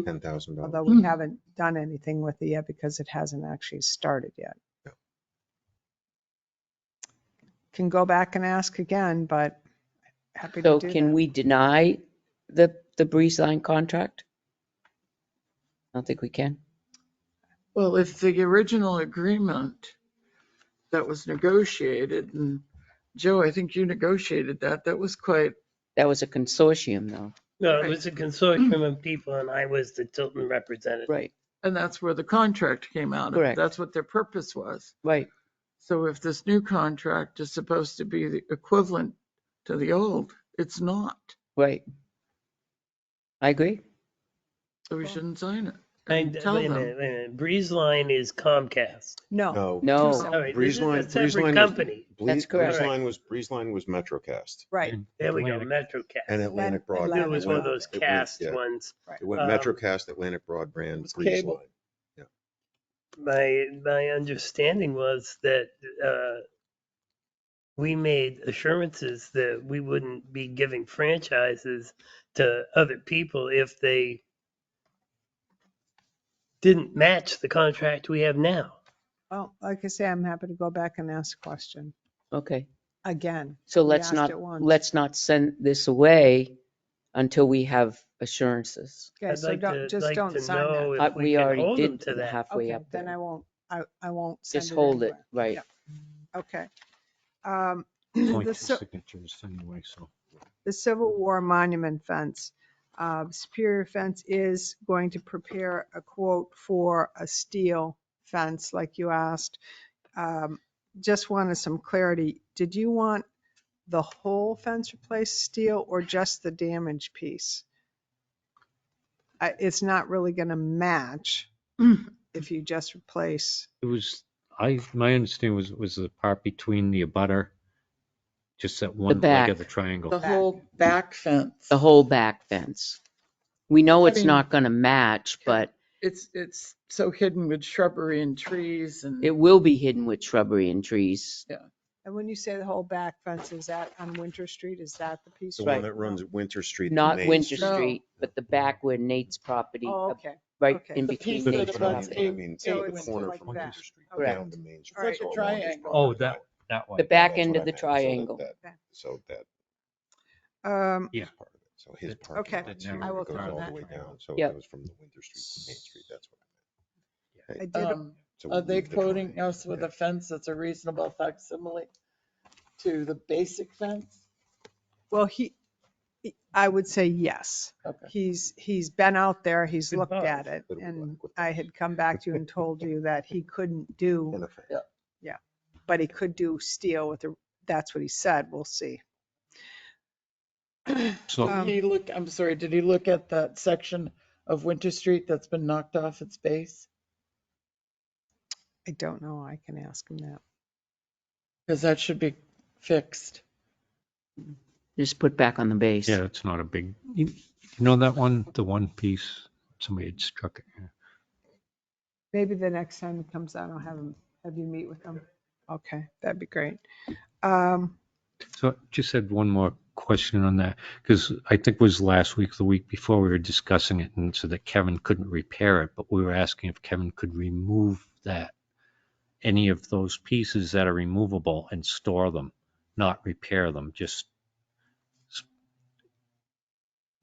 Speaker 3: $10,000.
Speaker 6: Although we haven't done anything with it yet because it hasn't actually started yet.
Speaker 3: Yeah.
Speaker 6: Can go back and ask again, but happy to
Speaker 2: So
Speaker 6: do
Speaker 2: can
Speaker 6: that.
Speaker 2: we deny the Breeze Line contract? I don't think we can.
Speaker 4: Well, if the original agreement that was negotiated, and Joe, I think you negotiated that, that was quite,
Speaker 2: That was a consortium though.
Speaker 7: No, it was a consortium of people and I was the Tilton representative.
Speaker 2: Right,
Speaker 4: and that's where the contract came out of.
Speaker 2: Correct.
Speaker 4: That's what their purpose was.
Speaker 2: right.
Speaker 4: So if this new contract is supposed to be the equivalent to the old, it's not.
Speaker 2: Right. I agree.
Speaker 4: So we shouldn't sign it.
Speaker 7: And,
Speaker 4: And tell
Speaker 7: wait a
Speaker 4: them.
Speaker 7: minute, wait a minute. Breeze Line is Comcast.
Speaker 6: No.
Speaker 3: No.
Speaker 2: No.
Speaker 6: Two
Speaker 7: All right,
Speaker 3: Breeze
Speaker 7: this is
Speaker 3: Line-
Speaker 7: a
Speaker 3: Breeze
Speaker 7: separate
Speaker 3: Line was-
Speaker 7: company.
Speaker 2: That's correct.
Speaker 3: Breeze Line was MetroCast,
Speaker 6: Right.
Speaker 5: And
Speaker 7: There we go,
Speaker 5: Atlantic.
Speaker 7: MetroCast.
Speaker 3: and Atlantic
Speaker 6: Atlantic
Speaker 3: Broadband.
Speaker 7: It was one of those
Speaker 3: It went-
Speaker 7: cast
Speaker 3: yeah.
Speaker 7: ones.
Speaker 3: It went
Speaker 7: Um,
Speaker 3: MetroCast, Atlantic Broadband,
Speaker 4: was
Speaker 3: Breeze
Speaker 4: cable.
Speaker 3: Line.
Speaker 7: My understanding was that we made assurances that we wouldn't be giving franchises to other people if they didn't match the contract we have now.
Speaker 6: Well, like I say, I'm happy to go back and ask a question
Speaker 2: Okay.
Speaker 6: again.
Speaker 2: So
Speaker 6: We
Speaker 2: let's
Speaker 6: asked it once.
Speaker 2: not send this away until we have assurances.
Speaker 6: Okay,
Speaker 7: I'd
Speaker 6: so
Speaker 7: like to,
Speaker 6: just
Speaker 7: like
Speaker 6: don't
Speaker 7: to
Speaker 6: sign
Speaker 7: know
Speaker 6: that.
Speaker 7: if we
Speaker 2: We
Speaker 7: can
Speaker 2: already
Speaker 7: hold them
Speaker 2: did
Speaker 7: to
Speaker 2: the
Speaker 7: that.
Speaker 2: halfway
Speaker 6: Okay,
Speaker 2: up
Speaker 6: then
Speaker 2: there.
Speaker 6: I won't send
Speaker 2: Just
Speaker 6: it
Speaker 2: hold it,
Speaker 6: anywhere.
Speaker 2: right.
Speaker 6: Yeah. Okay.
Speaker 5: It's only
Speaker 6: The
Speaker 5: two
Speaker 6: ci-
Speaker 5: signatures anyway, so.
Speaker 6: the Civil War Monument Fence. Superior Fence is going to prepare a quote for a steel fence like you asked. Just wanted some clarity. Did you want the whole fence replaced steel or just the damaged piece? It's not really going to match if you just replace.
Speaker 5: It was, my understanding was the part between the abutter, just that one leg
Speaker 2: back.
Speaker 5: of the triangle.
Speaker 4: The whole back fence.
Speaker 2: The whole back fence. We know
Speaker 4: I
Speaker 2: it's
Speaker 4: mean-
Speaker 2: not going to match, but
Speaker 4: It's so hidden with shrubbery and trees and.
Speaker 2: it will be hidden with shrubbery and trees.
Speaker 6: And when you say the whole back fence, is that on Winter Street? Is that the piece?
Speaker 3: The
Speaker 2: Right.
Speaker 3: one that runs at Winter Street. to
Speaker 2: Not
Speaker 3: Main
Speaker 2: Winter
Speaker 3: Street.
Speaker 4: No.
Speaker 2: Street, but the back where Nate's property,
Speaker 6: Oh, okay.
Speaker 2: right
Speaker 6: okay.
Speaker 2: in
Speaker 4: The
Speaker 2: between
Speaker 4: piece
Speaker 3: But
Speaker 4: that
Speaker 2: Nate's
Speaker 3: but I
Speaker 4: abuts
Speaker 2: property.
Speaker 3: mean,
Speaker 4: eight-
Speaker 3: take
Speaker 6: So
Speaker 3: the
Speaker 6: it's
Speaker 3: corner
Speaker 6: like
Speaker 3: from
Speaker 6: that.
Speaker 3: Winter Street
Speaker 6: Okay.
Speaker 3: down to Main Street.
Speaker 4: It's like a
Speaker 3: all
Speaker 4: triangle.
Speaker 5: Oh, that way.
Speaker 2: The back
Speaker 3: That's
Speaker 2: end
Speaker 3: what
Speaker 2: of
Speaker 3: I
Speaker 2: the
Speaker 3: meant.
Speaker 2: triangle.
Speaker 3: So that
Speaker 5: Yeah.
Speaker 3: is part of it. So his
Speaker 6: Okay.
Speaker 3: parking
Speaker 6: Okay.
Speaker 3: lot's here,
Speaker 6: I will
Speaker 3: it goes
Speaker 6: turn
Speaker 3: all
Speaker 6: that
Speaker 3: the way
Speaker 6: way.
Speaker 3: down. So
Speaker 2: Yep.
Speaker 3: it goes from the Winter Street to Main Street. That's what I meant.
Speaker 6: I did,
Speaker 3: So
Speaker 4: Are
Speaker 3: we
Speaker 4: they
Speaker 3: moved the
Speaker 4: quoting
Speaker 3: triangle.
Speaker 4: us with a fence that's a reasonable facsimile to the basic fence?
Speaker 6: well, I would say yes.
Speaker 4: Okay.
Speaker 6: He's been out there, he's
Speaker 7: Good
Speaker 6: looked
Speaker 7: call.
Speaker 6: at it,
Speaker 3: Little
Speaker 6: and
Speaker 3: black with
Speaker 6: I
Speaker 3: those.
Speaker 6: had come back to you and told you that he couldn't do,
Speaker 3: In a fence.
Speaker 6: but he could do steel with that's what he said. We'll see.
Speaker 5: So
Speaker 4: Did he look, I'm sorry, did he look at that section of Winter Street that's been knocked off its base?
Speaker 6: I don't know. I can ask him that.
Speaker 4: Because that should be fixed.
Speaker 2: just put back on the base.
Speaker 5: Yeah, it's not a big, you know that one, the one piece, somebody had struck it. Yeah.
Speaker 6: Maybe the next time he comes down, I'll have you meet with him. Okay, that'd be great. Um,
Speaker 5: So just had one more question on that, because I think it was last week, the week before, we were discussing it, and so that Kevin couldn't repair it, but we were asking if Kevin could remove that, any of those pieces that are removable and store them, not repair them, just,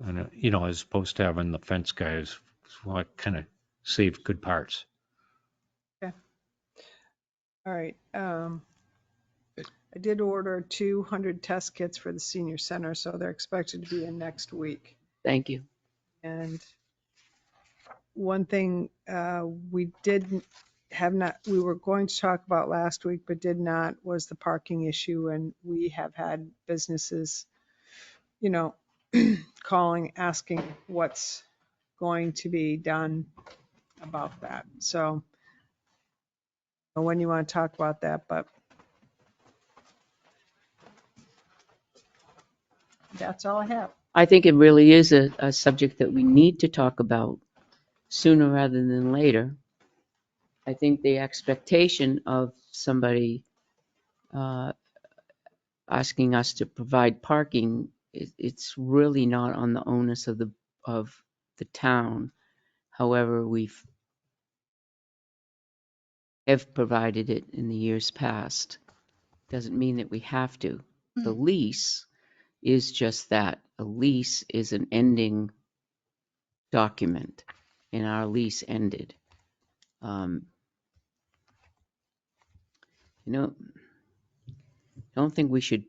Speaker 5: and, you know, as opposed to having the fence guys kind of save good parts.
Speaker 6: all right. I did order 200 test kits for the senior center, so they're expected to be in next week.
Speaker 2: Thank you.
Speaker 6: And one thing we were going to talk about last week, but did not, was the parking issue. And we have had businesses, you know, calling, asking what's going to be done about that. So when you want to talk about that, but that's all I have.
Speaker 2: I think it really is a subject that we need to talk about sooner rather than later. I think the expectation of somebody asking us to provide parking, it's really not on the onus of the town. However, have provided it in the years past. Doesn't mean that we have to. The lease is just that. A lease is an ending document, and our lease ended. You know, I don't think we should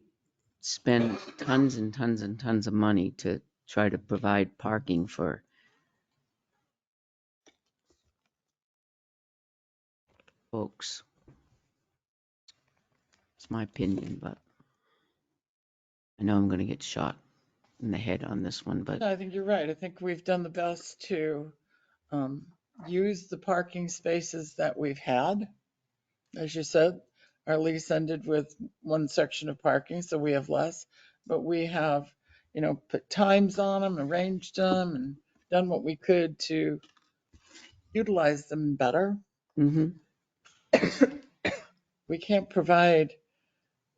Speaker 2: spend tons and tons and tons of money to try to provide parking for folks. It's my opinion, but I know I'm going to get shot in the head on this one, but
Speaker 4: No, I think you're right. I think we've done the best to use the parking spaces that we've had. As you said, our lease ended with one section of parking, so we have less, but we have, put times on them, arranged them, and done what we could to utilize them better.
Speaker 2: mhm,
Speaker 4: We can't provide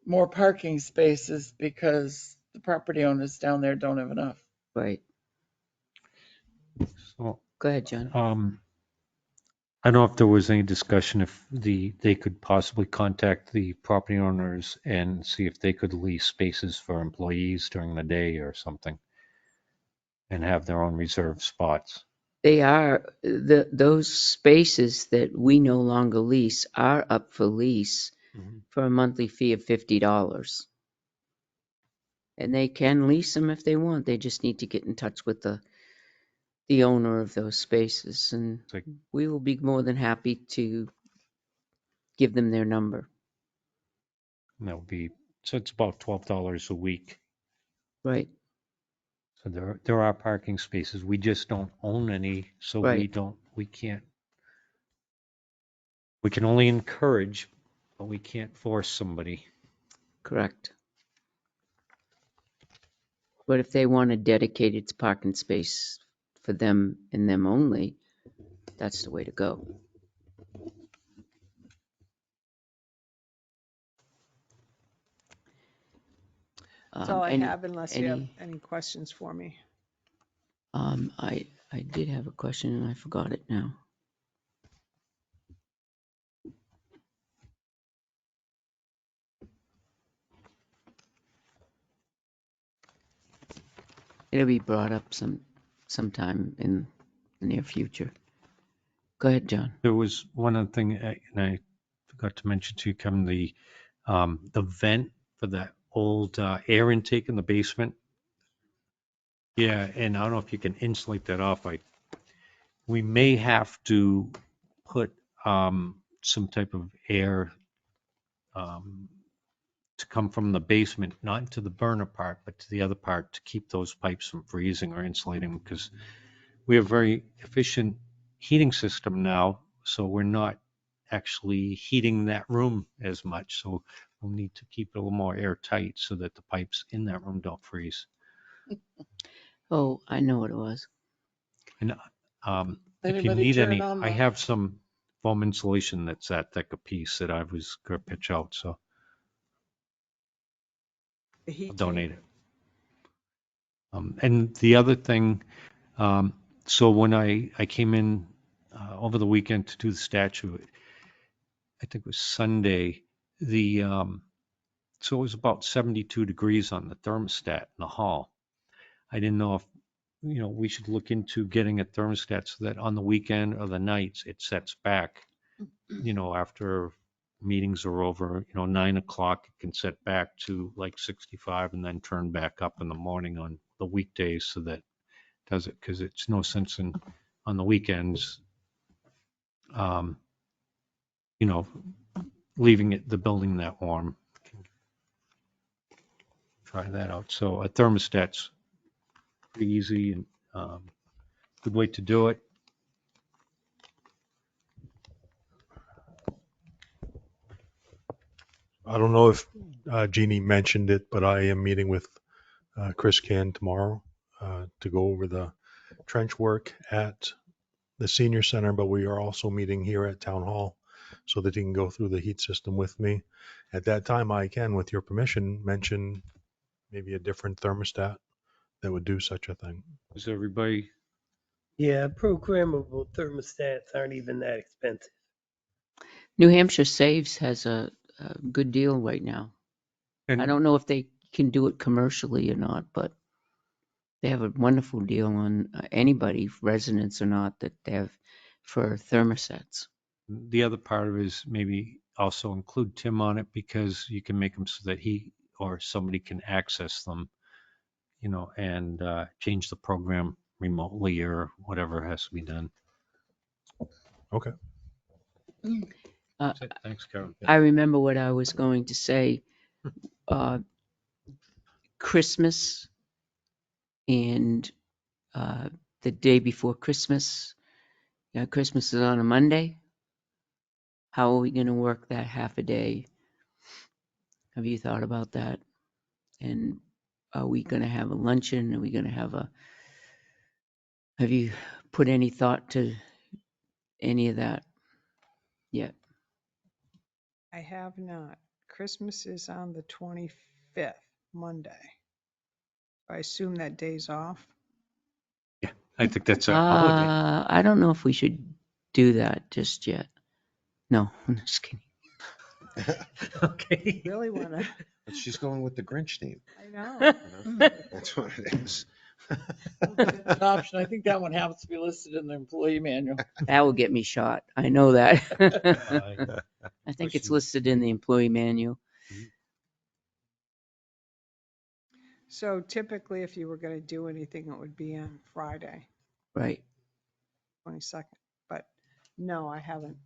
Speaker 4: more parking spaces because the property owners down there don't have enough.
Speaker 2: right.
Speaker 5: So,
Speaker 2: Go ahead, John.
Speaker 5: I don't know if there was any discussion if they could possibly contact the property owners and see if they could lease spaces for employees during the day or something and have their own reserved spots.
Speaker 2: They are, those spaces that we no longer lease are up for lease for a monthly fee of $50. And they can lease them if they want. They just need to get in touch with the owner of those spaces, and
Speaker 5: It's like,
Speaker 2: we will be more than happy to give them their number.
Speaker 5: that would be, so it's about $12 a week.
Speaker 2: Right,
Speaker 5: So there are parking spaces. We just don't own any, so
Speaker 2: right.
Speaker 5: we can only encourage, but we can't force somebody.
Speaker 2: Correct. But if they want a dedicated parking space for them and them only, that's the way to go.
Speaker 6: That's all I
Speaker 2: Any-
Speaker 6: have, unless you have any questions for me.
Speaker 2: I did have a question and I forgot it now. It'll be brought up sometime in the near future. Go ahead, John.
Speaker 5: There was one other thing, and I forgot to mention to you, Kevin, the vent for that old air intake in the basement. Yeah, and I don't know if you can insulate that off. We may have to put some type of air to come from the basement, not into the burner part, but to the other part to keep those pipes from freezing or insulating, because we have very efficient heating system now, so we're not actually heating that room as much. So we'll need to keep it a little more airtight so that the pipes in that room don't freeze.
Speaker 2: Oh, I know what it was.
Speaker 5: And if you
Speaker 4: Anybody
Speaker 5: need
Speaker 4: turn
Speaker 5: any,
Speaker 4: on
Speaker 5: I
Speaker 4: the-
Speaker 5: have some foam insulation that's that thick a piece that I was gonna pitch out, so
Speaker 6: The
Speaker 5: I'll
Speaker 6: heat
Speaker 5: donate
Speaker 6: tape.
Speaker 5: it. And the other thing, so when I came in over the weekend to do the statue, I think it was Sunday, so it was about 72 degrees on the thermostat in the hall. I didn't know if, we should look into getting a thermostat so that on the weekend or the nights, it sets back, after meetings are over, 9 o'clock, it can set back to like 65 and then turn back up in the morning on the weekdays so that does it, because it's no sense in, on the weekends, um, leaving the building that warm. Try that out. So a thermostat's pretty easy and good way to do it.
Speaker 8: I don't know if Jeannie mentioned it, but I am meeting with Chris Can tomorrow to go over the trench work at the senior center, but we are also meeting here at Town Hall so that he can go through the heat system with me. At that time, I can, with your permission, mention maybe a different thermostat that would do such a thing.
Speaker 5: Is everybody,
Speaker 7: Yeah, programmable thermostats aren't even that expensive.
Speaker 2: New Hampshire Saves has a good deal right now. I
Speaker 5: and
Speaker 2: don't know if they can do it commercially or not, but they have a wonderful deal on anybody, residents or not, that they have for thermostats.
Speaker 5: the other part of it is maybe also include Tim on it because you can make them so that he or somebody can access them, and change the program remotely or whatever has to be done.
Speaker 8: Okay.
Speaker 5: That's it. Thanks, Karen.
Speaker 2: I remember what I was going to say. Christmas and the day before Christmas. Christmas is on a Monday. How are we going to work that half a day? Have you thought about that? And are we going to have a luncheon? Are we going to have you put any thought to any of that yet?
Speaker 6: I have not. Christmas is on the 25th, Monday. I assume that day's off.
Speaker 5: Yeah, I think that's a holiday.
Speaker 2: I don't know if we should do that just yet. No, I'm just kidding.
Speaker 5: Okay.
Speaker 6: Really want to,
Speaker 3: But she's going with the Grinch theme.
Speaker 6: I know.
Speaker 3: You know? That's what it is.
Speaker 4: An option. I think that one happens to be listed in the employee manual.
Speaker 2: That will get me shot. I know that.
Speaker 5: Uh,
Speaker 2: I think it's listed in the employee manual.
Speaker 6: So typically, if you were going to do anything, it would be on Friday,
Speaker 2: Right.
Speaker 6: 22nd. But no, I haven't.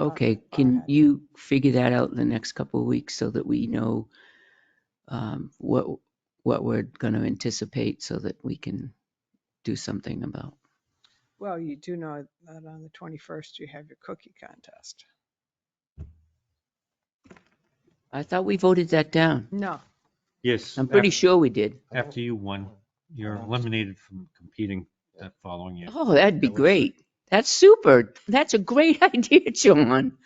Speaker 2: Okay,
Speaker 6: far
Speaker 2: can
Speaker 6: ahead.
Speaker 2: you figure that out in the next couple of weeks so that we know what we're going to anticipate so that we can do something about?
Speaker 6: Well, you do know that on the 21st, you have your cookie contest.
Speaker 2: I thought we voted that down.
Speaker 6: No,
Speaker 5: Yes.
Speaker 2: I'm pretty sure we did.
Speaker 5: After you won, you're eliminated from competing that following year.
Speaker 2: Oh, that'd be
Speaker 3: That was
Speaker 2: great. That's super. That's a great idea, John.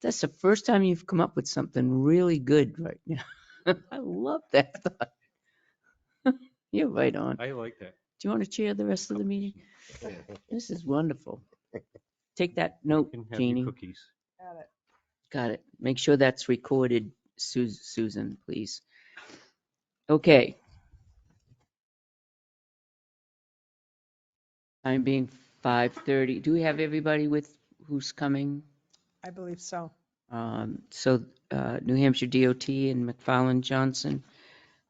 Speaker 2: That's the first time you've come up with something really good right now. I love that thought. You're right on.
Speaker 5: I like that.
Speaker 2: Do you want to chair the rest of the meeting? This is wonderful. Take that note,
Speaker 5: You can have
Speaker 2: Jeannie.
Speaker 5: your cookies.
Speaker 6: got it.
Speaker 2: Got it. Make sure that's recorded, Susan, please. Okay. Time being 5:30. Do we have everybody with who's coming?
Speaker 6: I believe so.
Speaker 2: So New Hampshire DOT and McFarland Johnson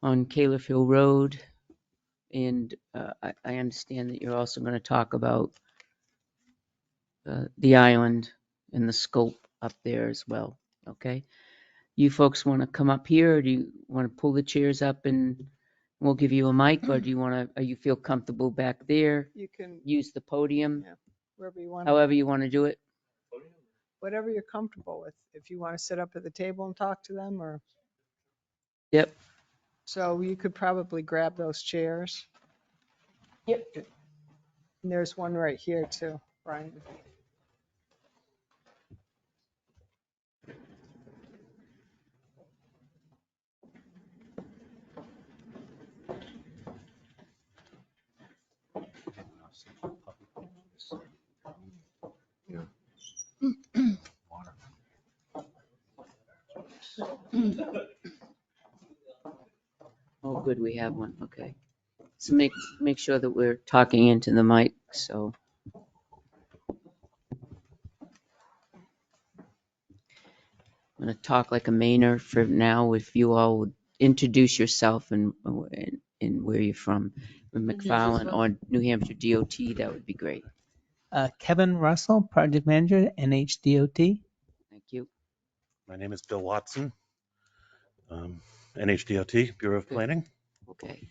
Speaker 2: on Califf Hill Road. And I understand that you're also going to talk about the island and the scope up there as well. Okay. You folks want to come up here, or do you want to pull the chairs up and we'll give you a mic, or do you want to, you feel comfortable back there?
Speaker 6: You can,
Speaker 2: Use the podium,
Speaker 6: wherever you want.
Speaker 2: however you want to do it.
Speaker 6: whatever you're comfortable with. If you want to sit up at the table and talk to them, or,
Speaker 2: Yep.
Speaker 6: so you could probably grab those chairs.
Speaker 2: Yep.
Speaker 6: And there's one right here too, Brian.
Speaker 2: Oh, good, we have one, okay. So make sure that we're talking into the mic, so. I'm gonna talk like a Mainer for now. If you all would introduce yourself and where you're from, from McFarland or New Hampshire DOT, that would be great.
Speaker 9: Kevin Russell, Project Manager, NHDOT.
Speaker 2: Thank you.
Speaker 10: My name is Bill Watson, NHDOT, Bureau of
Speaker 2: Good.
Speaker 10: Planning.
Speaker 2: Okay,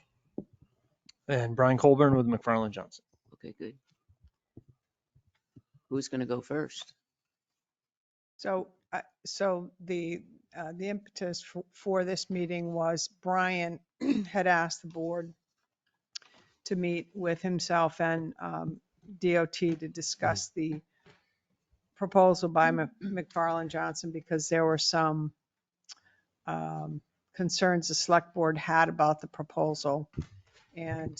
Speaker 11: And Brian Colburn with McFarland Johnson.
Speaker 2: okay, good. Who's gonna go first?
Speaker 6: So, so the impetus for this meeting was Brian had asked the board to meet with himself and DOT to discuss the proposal by McFarland Johnson, because there were some concerns the select board had about the proposal. And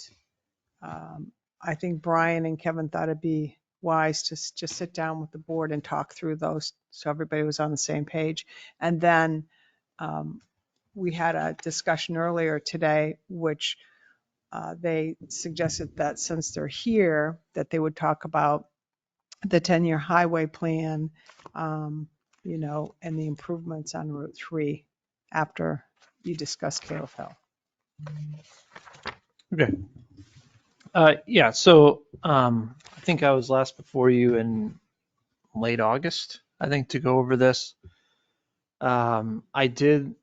Speaker 6: I think Brian and Kevin thought it'd be wise to just sit down with the board and talk through those so everybody was on the same page. And then we had a discussion earlier today, which they suggested that since they're here, that they would talk about the 10-year highway plan, and the improvements on Route 3 after you discuss Cave Hill.
Speaker 11: Okay. Yeah, so I think I was last before you in late August, I think, to go over this. I did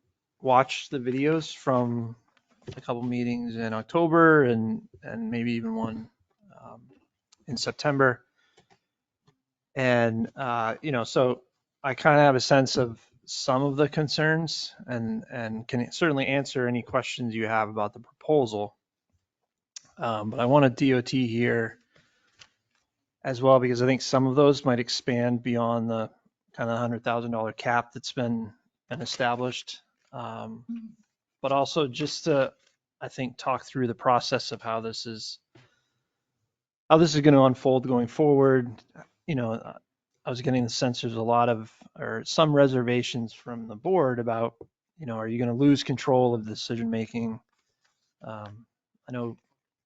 Speaker 11: watch the videos from a couple meetings in October and maybe even one in September. And, so I kind of have a sense of some of the concerns and can certainly answer any questions you have about the proposal. But I want a DOT here as well, because I think some of those might expand beyond the kind of $100,000 cap that's been established. But also just to, I think, talk through the process of how this is going to unfold going forward. I was getting the sense there's a lot of, or some reservations from the board about, are you going to lose control of the decision making? I know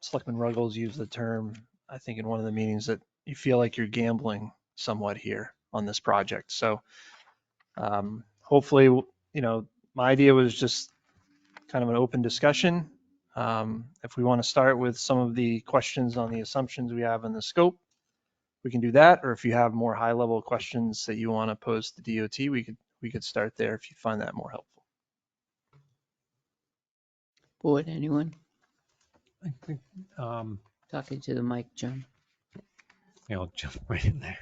Speaker 11: Selectman Ruggles used the term, I think in one of the meetings, that you feel like you're gambling somewhat here on this project. So hopefully, my idea was just kind of an open discussion. If we want to start with some of the questions on the assumptions we have in the scope, we can do that. Or if you have more high level questions that you want to pose to DOT, we could start there if you find that more helpful.
Speaker 2: Board, anyone?
Speaker 5: I think,
Speaker 2: Talking to the mic, John.
Speaker 5: I'll jump right in there.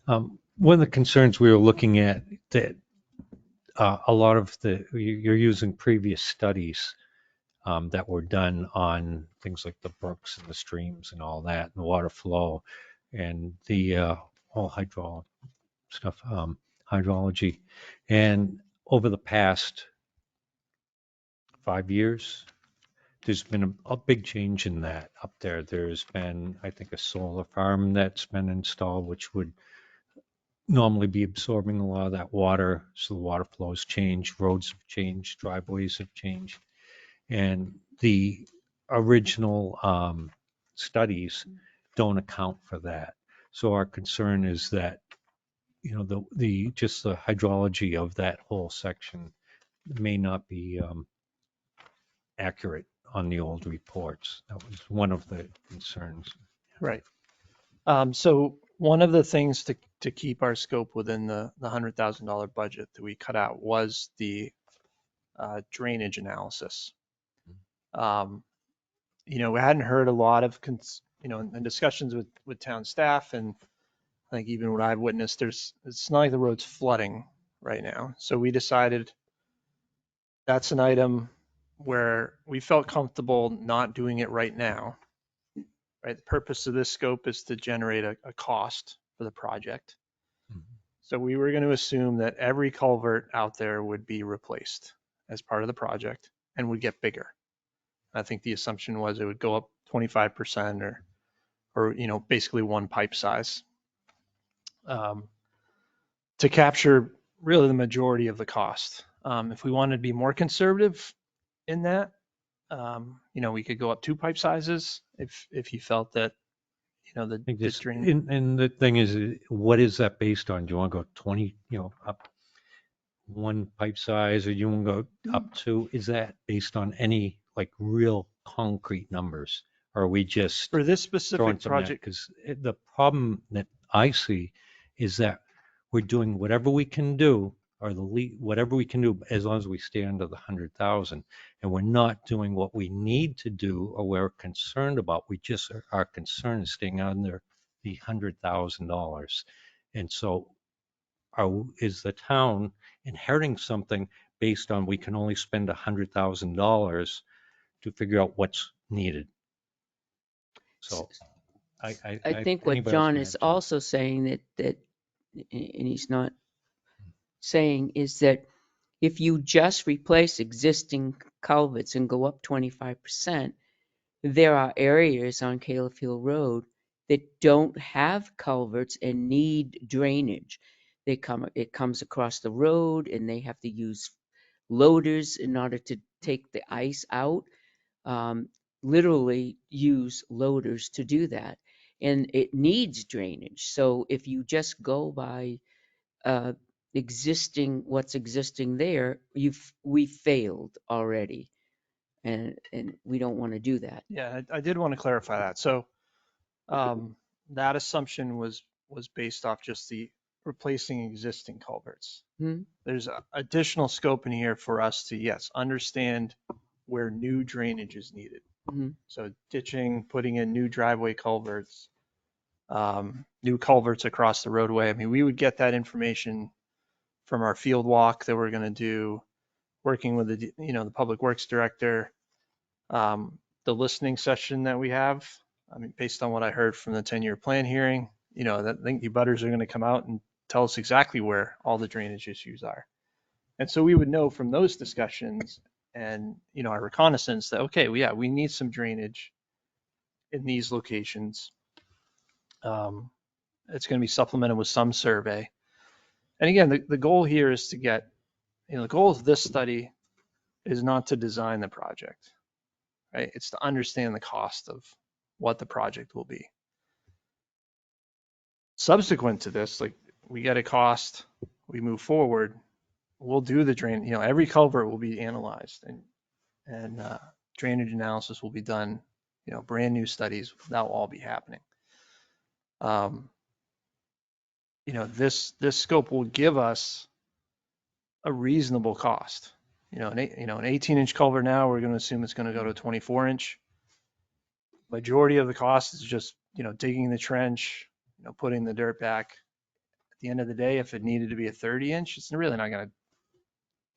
Speaker 5: One of the concerns we were looking at that a lot of you're using previous studies that were done on things like the brooks and the streams and all that, and the water flow and the whole hydraulic stuff, hydrology. And over the past 5 years, there's been a big change in that up there. There's been, I think, a solar farm that's been installed, which would normally be absorbing a lot of that water. So the water flows change, roads have changed, driveways have changed. And the original studies don't account for that. So our concern is that, just the hydrology of that whole section may not be accurate on the old reports. That was one of the concerns.
Speaker 11: Right. So one of the things to keep our scope within the $100,000 budget that we cut out was the drainage analysis. We hadn't heard a lot of, in discussions with town staff and I think even what I've witnessed, it's not like the road's flooding right now. So we decided that's an item where we felt comfortable not doing it right now. Right. The purpose of this scope is to generate a cost for the project. So we were going to assume that every culvert out there would be replaced as part of the project and would get bigger. I think the assumption was it would go up 25% or basically one pipe size, to capture really the majority of the cost. If we wanted to be more conservative in that, we could go up 2 pipe sizes if you felt that, the drain.
Speaker 5: And the thing is, what is that based on? Do you want to go 20, up one pipe size, or you want to go up to? Is that based on any like real concrete numbers? Or are we just
Speaker 11: For this
Speaker 5: throwing
Speaker 11: specific
Speaker 5: some at?
Speaker 11: project,
Speaker 5: Because the problem that I see is that we're doing whatever we can do, or whatever we can do, as long as we stay under the 100,000, and we're not doing what we need to do or we're concerned about. We just are concerned staying under the $100,000, and so is the town inheriting something based on we can only spend $100,000 to figure out what's needed? So
Speaker 2: I think what
Speaker 5: anybody else
Speaker 2: John
Speaker 5: can
Speaker 2: is
Speaker 5: answer.
Speaker 2: also saying that, and he's not saying, is that if you just replace existing culverts and go up 25%, there are areas on Calefield Road that don't have culverts and need drainage. It comes across the road and they have to use loaders in order to take the ice out. Literally use loaders to do that. And it needs drainage. So if you just go by what's existing there, we failed already. And we don't want to do that.
Speaker 11: yeah, I did want to clarify that. So that assumption was based off just the replacing existing culverts.
Speaker 2: Hmm?
Speaker 11: There's additional scope in here for us to, yes, understand where new drainage is needed.
Speaker 2: Mhm.
Speaker 11: So ditching, putting in new driveway culverts, new culverts across the roadway. I mean, we would get that information from our field walk that we're going to do, working with the public works director, the listening session that we have. I mean, based on what I heard from the 10-year plan hearing, I think the butters are going to come out and tell us exactly where all the drainage issues are. And so we would know from those discussions and, our reconnaissance that, okay, we need some drainage in these locations. It's going to be supplemented with some survey. And again, the goal here is to get, the goal of this study is not to design the project, right? It's to understand the cost of what the project will be. Subsequent to this, like we get a cost, we move forward, we'll do the drain, every culvert will be analyzed and drainage analysis will be done, brand new studies, that will all be happening. This scope will give us a reasonable cost. An 18-inch culvert now, we're going to assume it's going to go to 24-inch. Majority of the cost is just, digging the trench, putting the dirt back. At the end of the day, if it needed to be a 30-inch, it's really not going to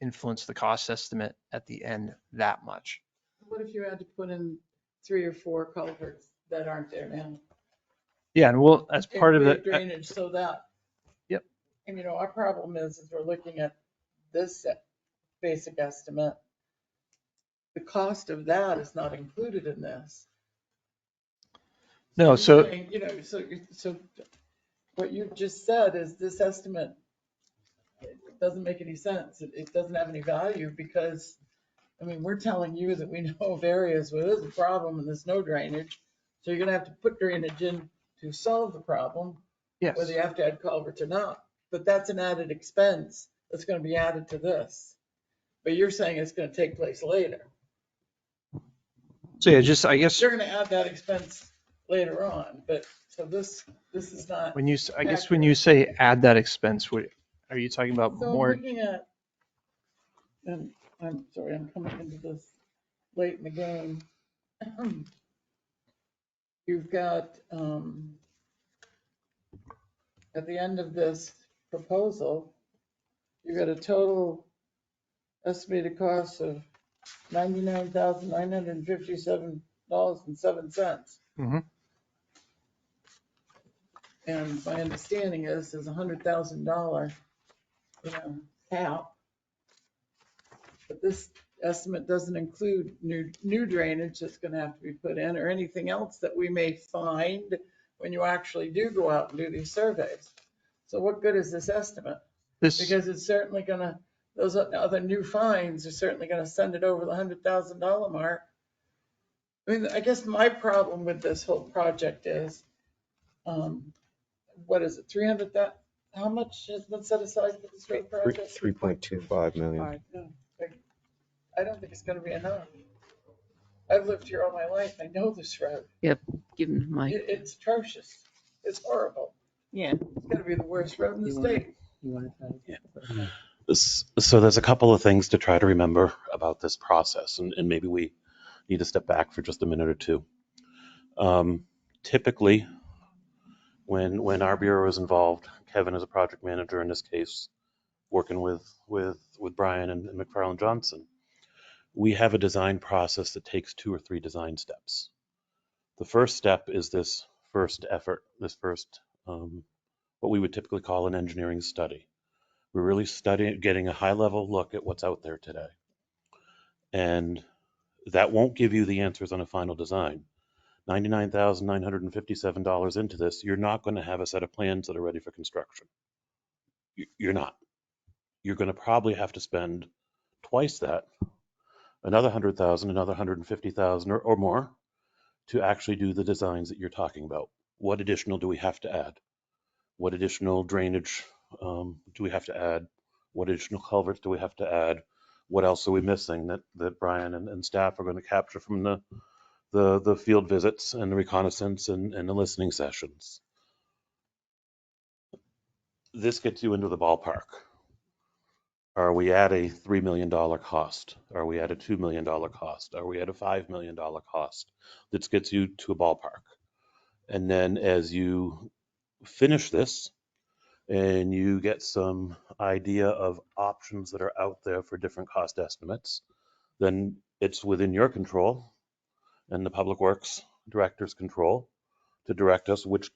Speaker 11: influence the cost estimate at the end that much.
Speaker 4: What if you had to put in 3 or 4 culverts that aren't there now?
Speaker 11: Yeah, and we'll, as part of
Speaker 4: And
Speaker 11: the
Speaker 4: drainage, so that.
Speaker 11: Yep.
Speaker 4: And our problem is we're looking at this basic estimate. The cost of that is not included in this.
Speaker 11: No,
Speaker 4: You're
Speaker 11: so
Speaker 4: saying, so what you just said is this estimate, it doesn't make any sense. It doesn't have any value because, we're telling you that we know of areas where there's a problem and there's no drainage. So you're gonna have to put drainage in to solve the problem,
Speaker 11: yes,
Speaker 4: whether you have to add culverts or not. But that's an added expense that's gonna be added to this. But you're saying it's gonna take place later.
Speaker 11: so yeah, just I guess
Speaker 4: You're gonna add that expense later on, but so this is not.
Speaker 11: when you say add that expense, what are you talking about?
Speaker 4: So
Speaker 11: More?
Speaker 4: I'm looking at, and I'm sorry, I'm coming into this late in the game. You've got at the end of this proposal, you got a total estimated cost of $99,957.07.
Speaker 11: Mhm.
Speaker 4: And my understanding is there's $100,000, cap. But this estimate doesn't include new drainage that's gonna have to be put in or anything else that we may find when you actually do go out and do these surveys. So what good is this estimate?
Speaker 11: This,
Speaker 4: Because it's certainly gonna, those other new finds are certainly gonna send it over the $100,000 mark. I mean, I guess my problem with this whole project is, what is it, 300, how much has been set aside for this road project?
Speaker 3: 3.25 million.
Speaker 6: Five.
Speaker 4: I don't think it's gonna be enough. I've lived here all my life, I know this road.
Speaker 2: Yep, given my,
Speaker 4: It's atrocious, it's horrible.
Speaker 2: yeah.
Speaker 4: It's gonna be the worst road in the state.
Speaker 10: So there's a couple of things to try to remember about this process, and maybe we need to step back for just a minute or two. Typically, when our bureau is involved, Kevin is a project manager in this case, working with Brian and McFarland Johnson, we have a design process that takes 2 or 3 design steps. The first step is this first effort, what we would typically call an engineering study. We're really getting a high level look at what's out there today. And that won't give you the answers on a final design. $99,957 into this, you're not going to have a set of plans that are ready for construction. You're not. You're going to probably have to spend twice that, another 100,000, another 150,000 or more to actually do the designs that you're talking about. What additional do we have to add? What additional drainage do we have to add? What additional culverts do we have to add? What else are we missing that Brian and staff are going to capture from the field visits and the reconnaissance and the listening sessions? This gets you into the ballpark. Are we at a $3 million cost? Are we at a $2 million cost? Are we at a $5 million cost? This gets you to a ballpark. And then as you finish this and you get some idea of options that are out there for different cost estimates, then it's within your control and the Public Works Director's control to direct us which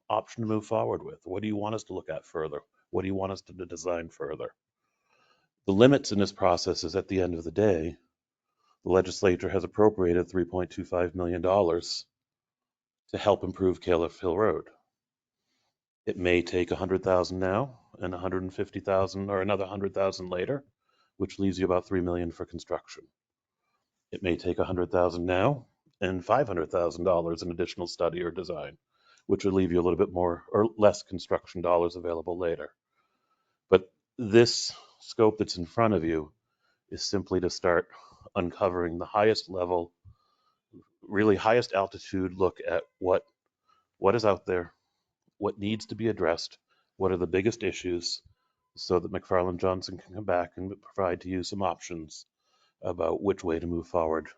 Speaker 10: option to move forward with. What do you want us to look at further? What do you want us to design further? The limits in this process is at the end of the day, the legislature has appropriated $3.25 million to help improve Caleb Hill Road. It may take 100,000 now and 150,000 or another 100,000 later, which leaves you about 3 million for construction. It may take 100,000 now and $500,000 in additional study or design, which would leave you a little bit more or less construction dollars available later. But this scope that's in front of you is simply to start uncovering the highest level, really highest altitude look at what is out there, what needs to be addressed, what are the biggest issues, so that McFarland Johnson can come back and provide to you some options about which way to move forward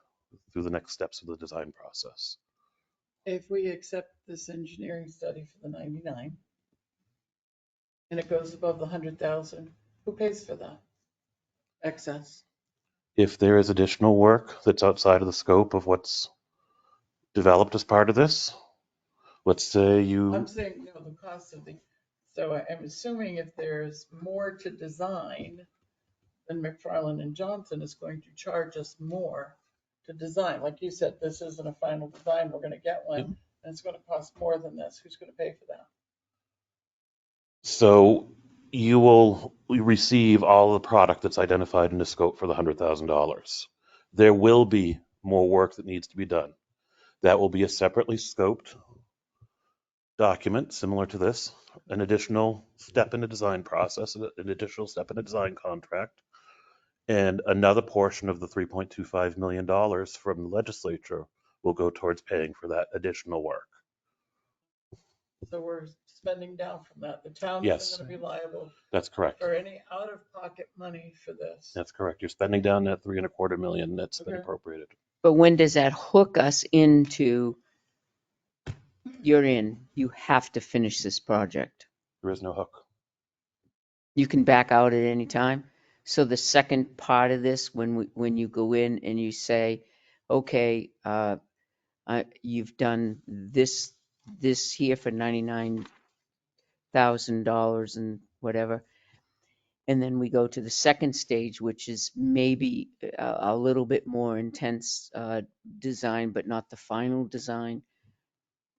Speaker 10: through the next steps of the design process.
Speaker 4: If we accept this engineering study for the 99 and it goes above the 100,000, who pays for that excess?
Speaker 10: If there is additional work that's outside of the scope of what's developed as part of this, let's say
Speaker 4: I'm saying, no, the cost of so I'm assuming if there's more to design, then McFarland and Johnson is going to charge us more to design. Like you said, this isn't a final design, we're gonna get one, and it's gonna cost more than this. Who's gonna pay for that?
Speaker 10: So you will receive all the product that's identified in the scope for the $100,000. There will be more work that needs to be done. That will be a separately scoped document similar to this, an additional step in the design process, an additional step in the design contract, and another portion of the $3.25 million from the legislature will go towards paying for that additional work.
Speaker 4: So we're spending down from that. The town
Speaker 10: Yes.
Speaker 4: isn't gonna be liable
Speaker 10: That's correct.
Speaker 4: for any out-of-pocket money for this.
Speaker 10: That's correct. You're spending down that $3.25 million that's been
Speaker 4: Okay.
Speaker 10: appropriated.
Speaker 2: But when does that hook us into you're in. You have to finish this project.
Speaker 10: There is no hook.
Speaker 2: You can back out at any time. So the second part of this, when you go in and you say, okay, you've done this here for $99,000 and whatever, and then we go to the second stage, which is maybe a little bit more intense design, but not the final design.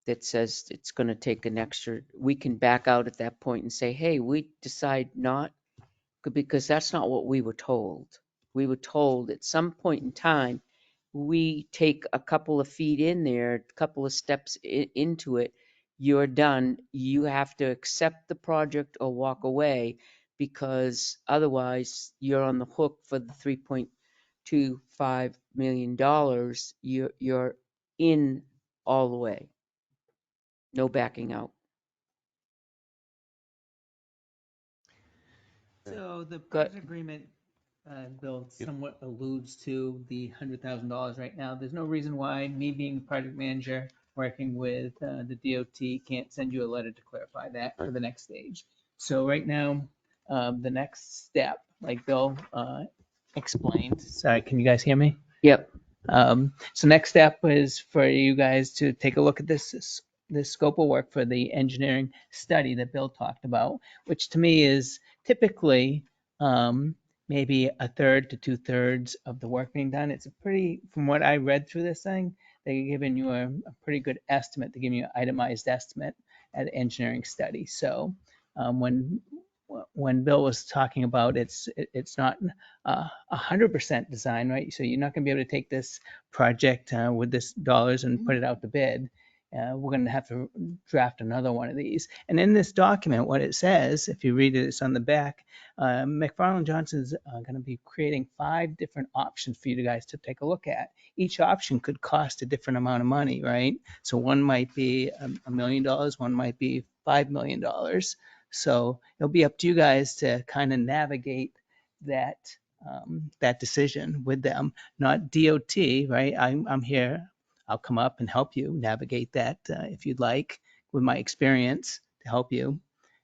Speaker 2: That says it's going to take an extra. We can back out at that point and say, hey, we decide not, because that's not what we were told. We were told at some point in time, we take a couple of feet in there, a couple of steps into it, you're done. You have to accept the project or walk away, because otherwise you're on the hook for the $3.25 million. You're in all the way. No backing out.
Speaker 9: So the
Speaker 2: Go ahead.
Speaker 9: project agreement, Bill, somewhat alludes to the $100,000 right now. There's no reason why me being the project manager, working with the DOT, can't send you a letter to clarify that for the next stage. So right now, the next step, like Bill explained. Sorry, can you guys hear me?
Speaker 2: Yep.
Speaker 9: So next step is for you guys to take a look at this scope of work for the engineering study that Bill talked about, which to me is typically maybe a third to 2/3 of the work being done. It's a pretty, from what I read through this thing, they're giving you a pretty good estimate. They're giving you an itemized estimate at engineering study. So when Bill was talking about it's not 100% design, right? So you're not going to be able to take this project with this dollars and put it out to bid. We're going to have to draft another one of these. And in this document, what it says, if you read it, it's on the back. McFarland Johnson's going to be creating 5 different options for you guys to take a look at. Each option could cost a different amount of money, right? So one might be $1 million, one might be $5 million. So it'll be up to you guys to kind of navigate that that decision with them, not DOT, right? I'm here. I'll come up and help you navigate that if you'd like, with my experience to help you.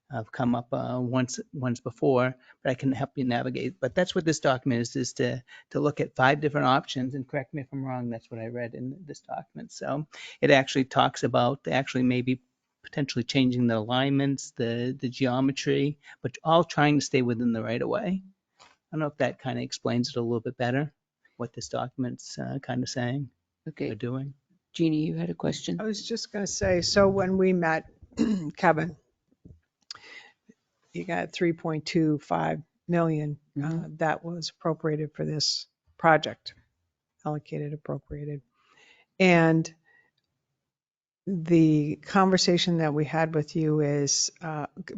Speaker 9: I've come up once before, but I can help you navigate. But that's what this document is to look at 5 different options. And correct me if I'm wrong, that's what I read in this document. So it actually talks about actually maybe potentially changing the alignments, the geometry, but all trying to stay within the right of way. I don't know if that kind of explains it a little bit better, what this document's kind of saying
Speaker 2: Okay.
Speaker 9: they're doing.
Speaker 2: Jeannie, you had a question?
Speaker 6: I was just going to say, so when we met, Kevin, you got 3.25 million that was appropriated for this project, allocated, appropriated. And the conversation that we had with you is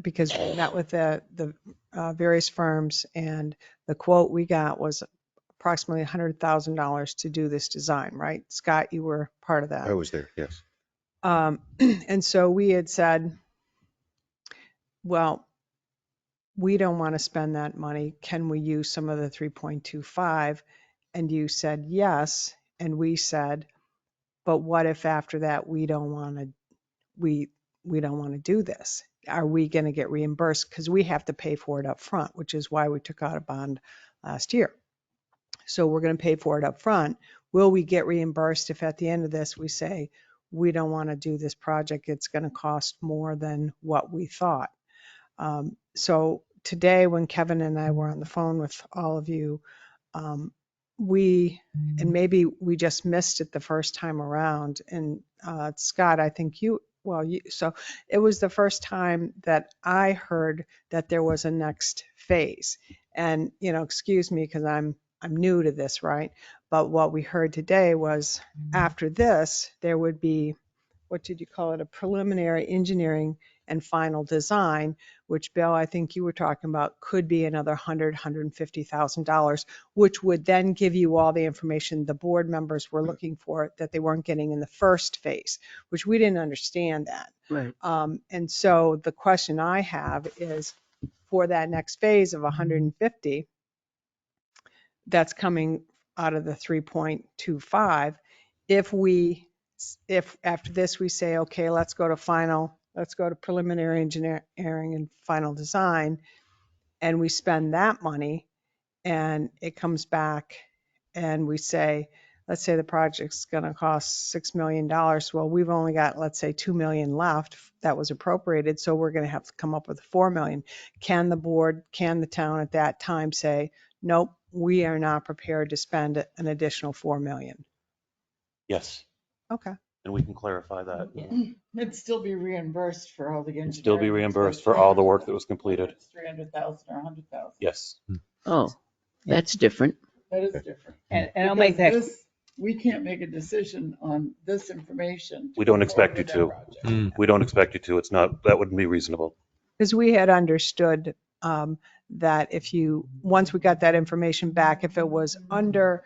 Speaker 6: because we met with the various firms, and the quote we got was approximately $100,000 to do this design, right? Scott, you were part of that.
Speaker 3: I was there, yes.
Speaker 6: And so we had said, well, we don't want to spend that money. Can we use some of the 3.25? And you said yes. And we said, but what if after that we don't want to do this? Are we going to get reimbursed? Because we have to pay for it up front, which is why we took out a bond last year. So we're going to pay for it up front. Will we get reimbursed if at the end of this we say, we don't want to do this project, it's going to cost more than what we thought? So today when Kevin and I were on the phone with all of you, and maybe we just missed it the first time around. And Scott, I think so it was the first time that I heard that there was a next phase. And, excuse me, because I'm new to this, right? But what we heard today was after this, there would be, what did you call it? A preliminary engineering and final design, which Bill, I think you were talking about, could be another $150,000, which would then give you all the information the board members were looking for that they weren't getting in the first phase, which we didn't understand that.
Speaker 2: Right.
Speaker 6: And so the question I have is, for that next phase of 150, that's coming out of the 3.25, if we if after this we say, okay, let's go to preliminary engineering and final design, and we spend that money and it comes back and we say, let's say the project's going to cost $6 million. Well, we've only got, let's say, 2 million left that was appropriated. So we're going to have to come up with 4 million. Can the town at that time say, nope, we are not prepared to spend an additional 4 million?
Speaker 10: Yes,
Speaker 6: Okay.
Speaker 10: and we can clarify that.
Speaker 4: It'd still be reimbursed for all the engineering.
Speaker 10: It'd still be reimbursed for all the work that was completed.
Speaker 4: 300,000 or 100,000.
Speaker 10: Yes.
Speaker 2: Oh, that's different.
Speaker 4: That is different.
Speaker 9: And I'll make that,
Speaker 4: Because we can't make a decision on this information.
Speaker 10: We don't expect you
Speaker 4: Forward
Speaker 10: to.
Speaker 4: that project.
Speaker 10: We don't expect you to. It's not, that wouldn't be reasonable.
Speaker 6: Because we had understood that once we got that information back, if it was under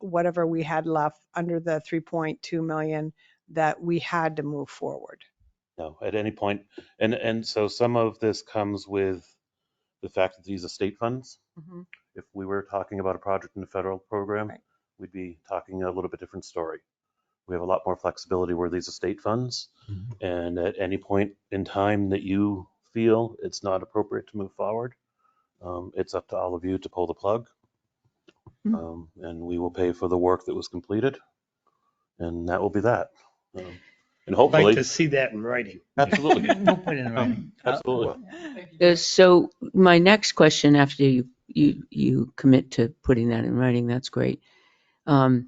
Speaker 6: whatever we had left, under the 3.2 million, that we had to move forward.
Speaker 10: No, at any point. And so some of this comes with the fact that these are state funds.
Speaker 6: Mhm.
Speaker 10: If we were talking about a project in the federal program,
Speaker 6: Right.
Speaker 10: we'd be talking a little bit different story. We have a lot more flexibility where these are state funds. And at any point in time that you feel it's not appropriate to move forward, it's up to all of you to pull the plug. And we will pay for the work that was completed. And that will be that. And
Speaker 7: I'd like
Speaker 10: hopefully,
Speaker 7: to see that in writing.
Speaker 10: absolutely,
Speaker 9: we'll put it in writing.
Speaker 10: absolutely.
Speaker 2: So my next question after you commit to putting that in writing, that's great. What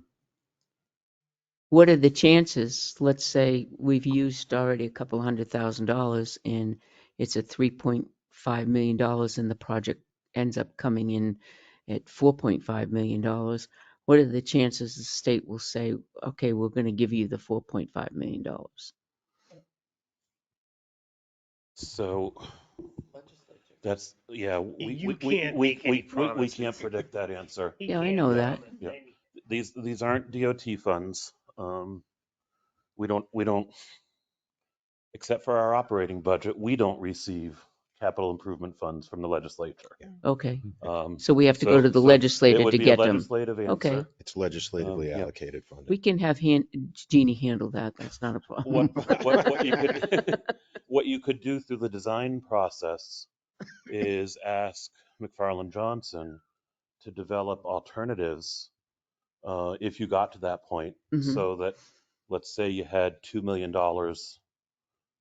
Speaker 2: are the chances, let's say we've used already a couple $100,000 and it's a $3.5 million and the project ends up coming in at $4.5 million. What are the chances the state will say, okay, we're going to give you the $4.5 million?
Speaker 10: So that's, yeah,
Speaker 7: You can't make any
Speaker 10: we
Speaker 7: promises.
Speaker 10: can't predict that answer.
Speaker 7: He
Speaker 2: Yeah, I
Speaker 7: can't
Speaker 2: know
Speaker 10: Yeah.
Speaker 2: that.
Speaker 7: promise
Speaker 10: Yeah.
Speaker 7: anything.
Speaker 10: These aren't DOT funds. We don't, except for our operating budget, we don't receive capital improvement funds from the legislature.
Speaker 2: Okay.
Speaker 10: Um,
Speaker 2: So we have to go to the
Speaker 10: it
Speaker 2: legislator
Speaker 10: would
Speaker 2: to
Speaker 10: be a
Speaker 2: get them.
Speaker 10: legislative
Speaker 2: Okay.
Speaker 10: answer.
Speaker 3: It's legislatively
Speaker 10: Yeah.
Speaker 3: allocated funding.
Speaker 2: We can have Jeannie handle that. That's not a problem.
Speaker 10: What you could what you could do through the design process is ask McFarland Johnson to develop alternatives if you got to that point,
Speaker 2: Mhm.
Speaker 10: so that, let's say you had $2 million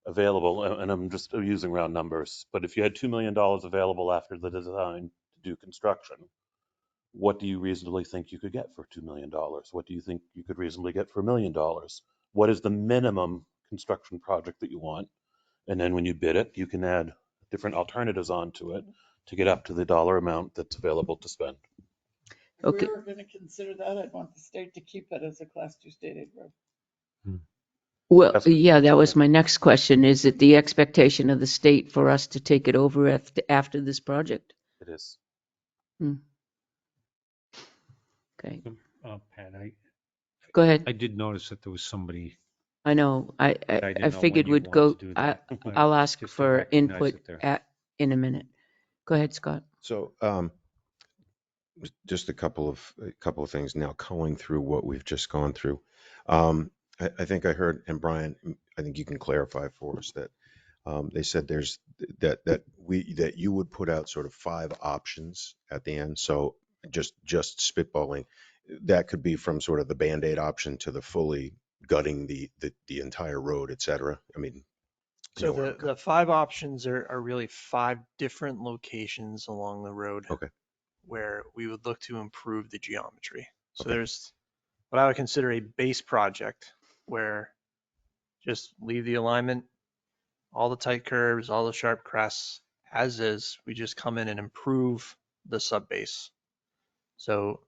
Speaker 10: available, and I'm just using round numbers, but if you had $2 million available after the design to do construction, what do you reasonably think you could get for $2 million? What do you think you could reasonably get for $1 million? What is the minimum construction project that you want? And then when you bid it, you can add different alternatives onto it to get up to the dollar amount that's available to spend.
Speaker 4: If
Speaker 2: Okay.
Speaker 4: we were going to consider that, I'd want the state to keep it as a Class 2 state aid road.
Speaker 2: Well,
Speaker 10: That's-
Speaker 2: yeah, that was my next question. Is it the expectation of the state for us to take it over after this project?
Speaker 10: It is.
Speaker 2: Okay,
Speaker 5: Pat,
Speaker 2: go ahead.
Speaker 5: I did notice that there was somebody,
Speaker 2: I know,
Speaker 5: I didn't
Speaker 2: I
Speaker 5: know when
Speaker 2: figured
Speaker 5: you
Speaker 2: we'd
Speaker 5: wanted
Speaker 2: go,
Speaker 5: to do that.
Speaker 2: I'll ask
Speaker 5: Just to
Speaker 2: for
Speaker 5: recognize
Speaker 2: input
Speaker 5: that they're-
Speaker 2: in a minute. Go ahead, Scott.
Speaker 3: So just a couple of things now going through what we've just gone through. I think I heard, and Brian, I think you can clarify for us that they said there's that you would put out sort of 5 options at the end. So just spitballing, that could be from sort of the Band-Aid option to the fully gutting the entire road, et cetera. I mean,
Speaker 11: So
Speaker 3: you know,
Speaker 11: the 5 options are really 5 different locations along the road.
Speaker 3: Okay.
Speaker 11: Where we would look to improve the geometry. So
Speaker 3: Okay.
Speaker 11: there's what I would consider a base project where just leave the alignment, all the tight curves, all the sharp crests as is. We just come in and improve the sub base. So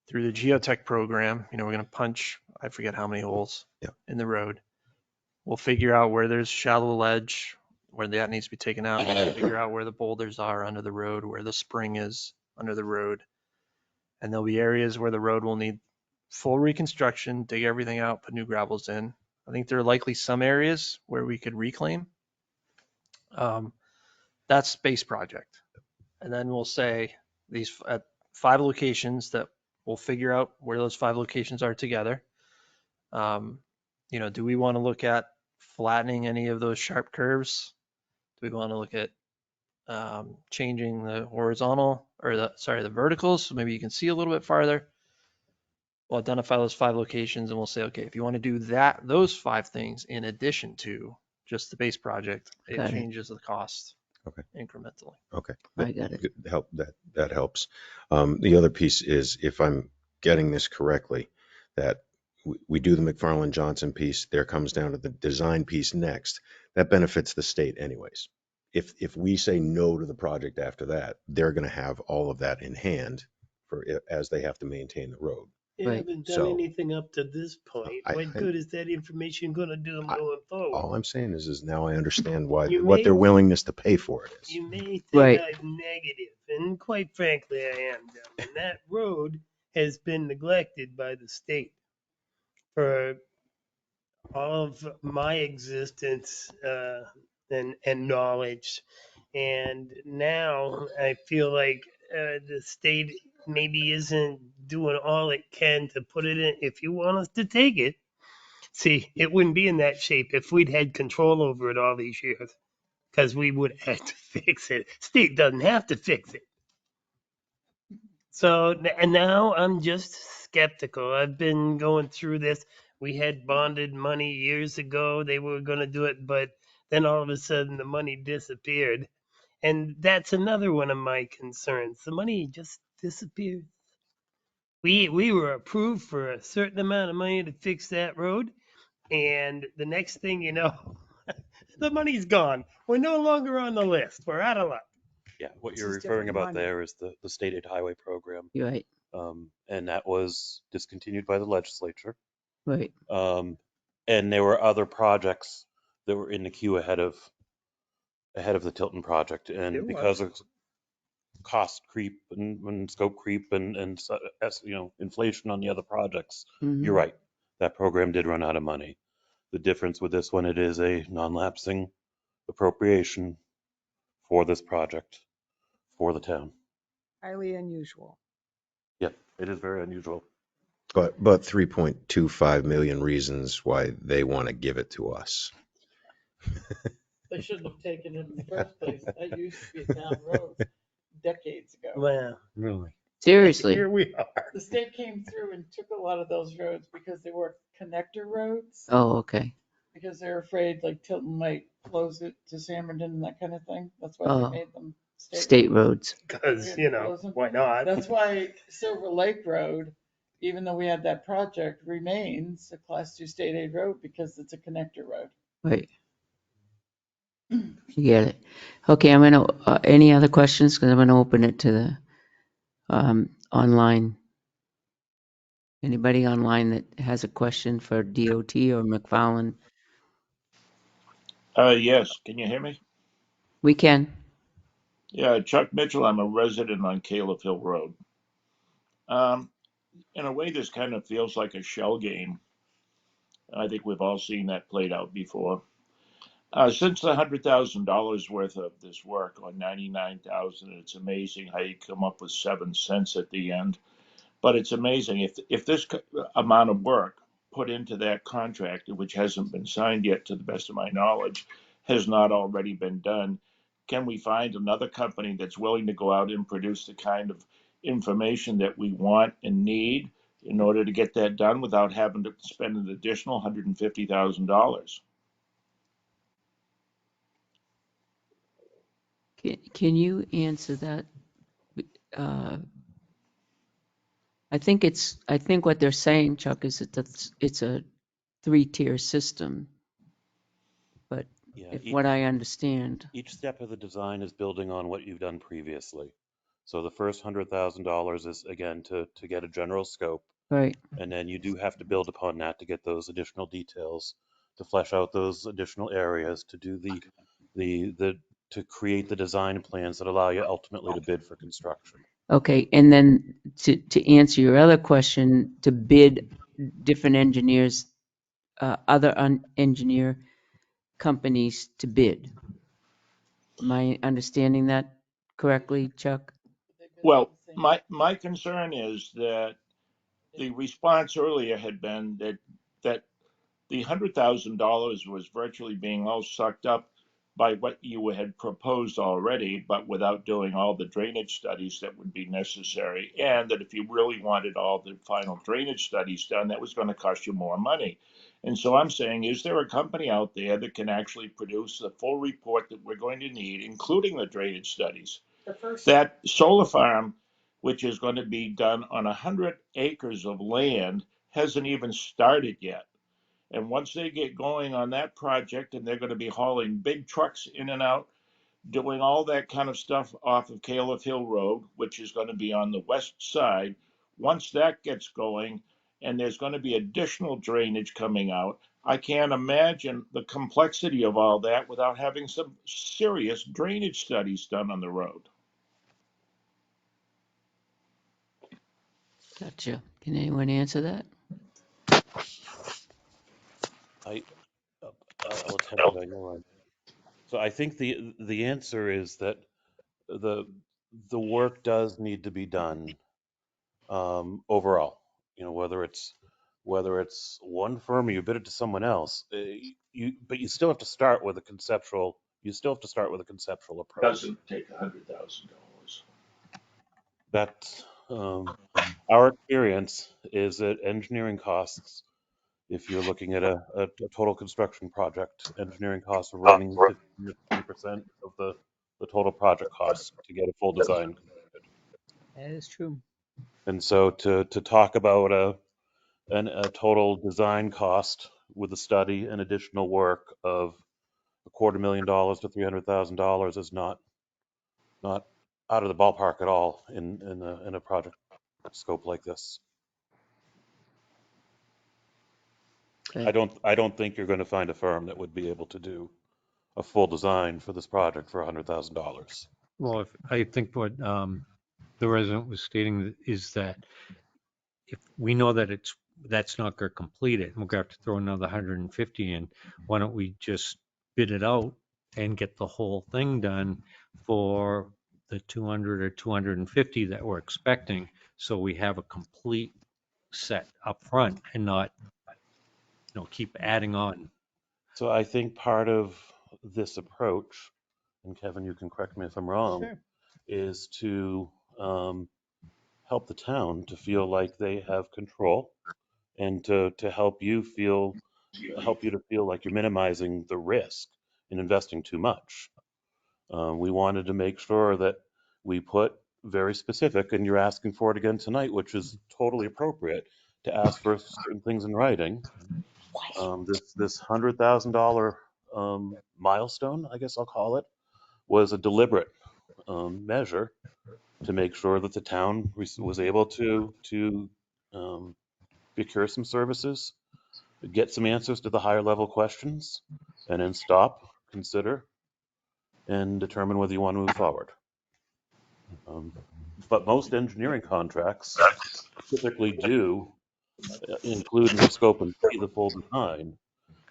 Speaker 11: through the geotech program, we're going to punch, I forget how many holes in the road. We'll figure out where there's shallow ledge, where that needs to be taken out. We'll figure out where the boulders are under the road, where the spring is under the road. And there'll be areas where the road will need full reconstruction, dig everything out, put new gravels in. I think there are likely some areas where we could reclaim. That's base project. And then we'll say these at 5 locations that we'll figure out where those 5 locations are together. Do we want to look at flattening any of those sharp curves? Do we want to look at changing the horizontal or the verticals, so maybe you can see a little bit farther? We'll identify those 5 locations and we'll say, okay, if you want to do those 5 things in addition to just the base project, it
Speaker 1: Got it.
Speaker 11: changes the cost
Speaker 3: Okay.
Speaker 11: incrementally.
Speaker 3: Okay.
Speaker 1: I got it.
Speaker 3: That helps. The other piece is, if I'm getting this correctly, that we do the McFarland Johnson piece, there comes down to the design piece next. That benefits the state anyways. If we say no to the project after that, they're going to have all of that in hand as they have to maintain the road.
Speaker 7: They
Speaker 1: Right.
Speaker 7: haven't done
Speaker 3: So,
Speaker 7: anything up to this point. What good is that information going to do them going forward?
Speaker 3: All I'm saying is now I understand why
Speaker 7: You
Speaker 3: what
Speaker 7: may-
Speaker 3: their willingness to pay for it is.
Speaker 7: You may think
Speaker 1: Right.
Speaker 7: I'm negative, and quite frankly, I am. And that road has been neglected by the state for all of my existence and knowledge. And now I feel like the state maybe isn't doing all it can to put it in. If you want us to take it, see, it wouldn't be in that shape if we'd had control over it all these years, because we would have had to fix it. State doesn't have to fix it. So, and now I'm just skeptical. I've been going through this. We had bonded money years ago. They were going to do it, but then all of a sudden the money disappeared. And that's another one of my concerns. The money just disappeared. We were approved for a certain amount of money to fix that road. And the next thing you know, the money's gone. We're no longer on the list. We're out of luck.
Speaker 10: Yeah, what
Speaker 6: It's
Speaker 10: you're
Speaker 6: just
Speaker 10: referring
Speaker 6: different
Speaker 10: about
Speaker 6: money.
Speaker 10: there is the state aid highway program.
Speaker 1: You're right.
Speaker 10: And that was discontinued by the legislature.
Speaker 1: Right.
Speaker 10: And there were other projects that were in the queue ahead of the Tilton project.
Speaker 7: There
Speaker 10: And
Speaker 7: was.
Speaker 10: because of cost creep and scope creep and inflation on the other projects,
Speaker 1: Mhm.
Speaker 10: you're right. That program did run out of money. The difference with this one, it is a non-lapsing appropriation for this project for the town.
Speaker 6: Highly unusual.
Speaker 10: Yep, it is very unusual.
Speaker 3: But 3.25 million reasons why they want to give it to us.
Speaker 4: They shouldn't have taken it in the first place. That used to be a town road decades ago.
Speaker 7: Well,
Speaker 5: Really?
Speaker 1: Seriously.
Speaker 7: here we are.
Speaker 4: The state came through and took a lot of those roads because they were connector roads.
Speaker 1: Oh, okay.
Speaker 4: Because they're afraid like Tilton might close it to Sammerton and that kind of thing. That's why
Speaker 1: Oh.
Speaker 4: they made them
Speaker 1: State roads.
Speaker 7: Because, why not?
Speaker 4: That's why Silver Lake Road, even though we had that project, remains a Class 2 state aid road because it's a connector road.
Speaker 1: Right. You get it. Okay, I'm gonna, any other questions? Because I'm gonna open it to the online. Anybody online that has a question for DOT or McFarland?
Speaker 12: Yes, can you hear me?
Speaker 1: We can.
Speaker 12: Yeah, Chuck Mitchell, I'm a resident on Caleb Hill Road. In a way, this kind of feels like a shell game. I think we've all seen that played out before. Since the $100,000 worth of this work on 99,000, it's amazing how you come up with 7 cents at the end. But it's amazing if this amount of work put into that contract, which hasn't been signed yet, to the best of my knowledge, has not already been done. Can we find another company that's willing to go out and produce the kind of information that we want and need in order to get that done without having to spend an additional $150,000?
Speaker 1: Can you answer that? I think what they're saying, Chuck, is that it's a 3-tier system. But
Speaker 10: Yeah,
Speaker 1: if what I understand,
Speaker 10: each step of the design is building on what you've done previously. So the first $100,000 is, again, to get a general scope.
Speaker 1: right?
Speaker 10: And then you do have to build upon that to get those additional details, to flesh out those additional areas, to do to create the design plans that allow you ultimately to bid for construction.
Speaker 1: Okay, and then to answer your other question, to bid different engineers, other engineer companies to bid. Am I understanding that correctly, Chuck?
Speaker 12: Well, my concern is that the response earlier had been that that the $100,000 was virtually being all sucked up by what you had proposed already, but without doing all the drainage studies that would be necessary. And that if you really wanted all the final drainage studies done, that was going to cost you more money. And so I'm saying, is there a company out there that can actually produce the full report that we're going to need, including the drainage studies? That solar farm, which is going to be done on 100 acres of land, hasn't even started yet. And once they get going on that project, and they're going to be hauling big trucks in and out, doing all that kind of stuff off of Caleb Hill Road, which is going to be on the west side, once that gets going, and there's going to be additional drainage coming out, I can't imagine the complexity of all that without having some serious drainage studies done on the road.
Speaker 2: Gotcha. Can anyone answer that?
Speaker 10: I'll attempt it on your line. So I think the answer is that the the work does need to be done overall. You know, whether it's one firm or you bid it to someone else, but you still have to start with a conceptual. You still have to start with a conceptual approach.
Speaker 12: Doesn't take $100,000.
Speaker 10: That our experience is that engineering costs, if you're looking at a total construction project, engineering costs are running 15 to 20% of the total project costs to get a full design completed.
Speaker 9: That is true.
Speaker 10: And so to talk about a total design cost with a study and additional work of $250,000 to $300,000 is not out of the ballpark at all in a project scope like this.
Speaker 2: Okay.
Speaker 10: I don't think you're going to find a firm that would be able to do a full design for this project for $100,000.
Speaker 5: Well, I think what the resident was stating is that if we know that that's not going to complete it, and we're going to have to throw another 150 in, why don't we just bid it out and get the whole thing done for the 200 or 250 that we're expecting, so we have a complete set up front and not, keep adding on.
Speaker 10: So I think part of this approach, and Kevin, you can correct me if I'm wrong,
Speaker 9: Sure.
Speaker 10: is to help the town to feel like they have control and to help you to feel like you're minimizing the risk in investing too much. We wanted to make sure that we put very specific, and you're asking for it again tonight, which is totally appropriate to ask for certain things in writing. This $100,000 milestone, I guess I'll call it, was a deliberate measure to make sure that the town was able to procure some services, get some answers to the higher level questions, and then stop, consider, and determine whether you want to move forward. But most engineering contracts typically do include in their scope and fee the full design,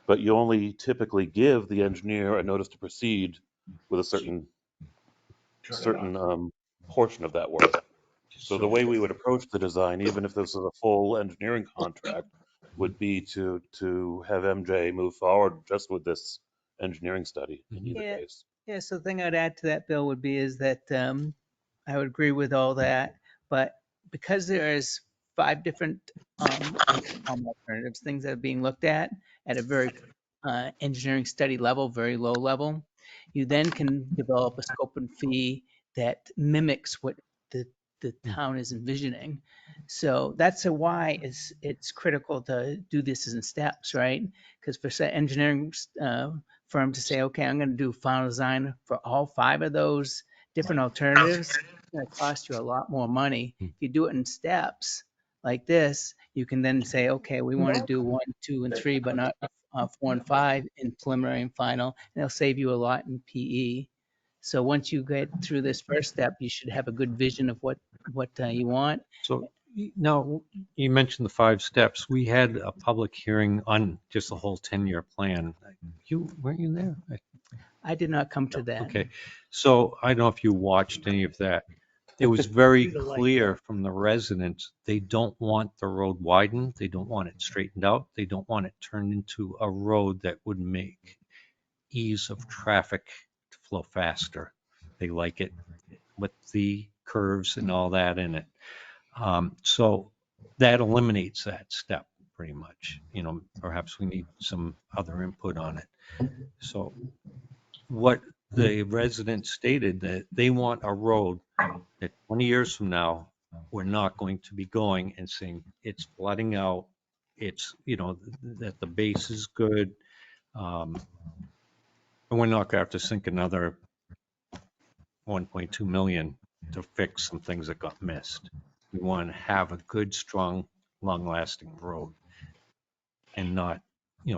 Speaker 10: but you only typically give the engineer a notice to proceed with a certain portion of that work. So the way we would approach the design, even if this is a full engineering contract, would be to have MJ move forward just with this engineering study in either
Speaker 9: Yeah.
Speaker 10: case.
Speaker 9: Yeah. So the thing I'd add to that, Bill, would be is that I would agree with all that, but because there's 5 different alternatives, things that are being looked at a very engineering study level, very low level, you then can develop a scope and fee that mimics what the town is envisioning. So that's why it's critical to do this in steps, right? Because for engineering firm to say, okay, I'm going to do final design for all 5 of those different alternatives, it's going to cost you a lot more money. If you do it in steps like this, you can then say, okay, we want to do 1, 2, and 3, but not 4 and 5 in preliminary and final, and it'll save you a lot in PE. So once you get through this first step, you should have a good vision of what you want.
Speaker 5: So now you mentioned the 5 steps. We had a public hearing on just the whole 10-year plan. Weren't you there?
Speaker 9: I did not come to that.
Speaker 5: Okay. So I don't know if you watched any of that. it was very
Speaker 7: You'd like
Speaker 5: clear from the residents, they don't want the road widened, they don't want it straightened out, they don't want it turned into a road that would make ease of traffic to flow faster. They like it with the curves and all that in it. So that eliminates that step pretty much. Perhaps we need some other input on it. So what the residents stated, that they want a road that 20 years from now, we're not going to be going and saying it's flooding out, that the base is good. And we're not going to have to sink another 1.2 million to fix some things that got missed. We want to have a good, strong, long-lasting road and not,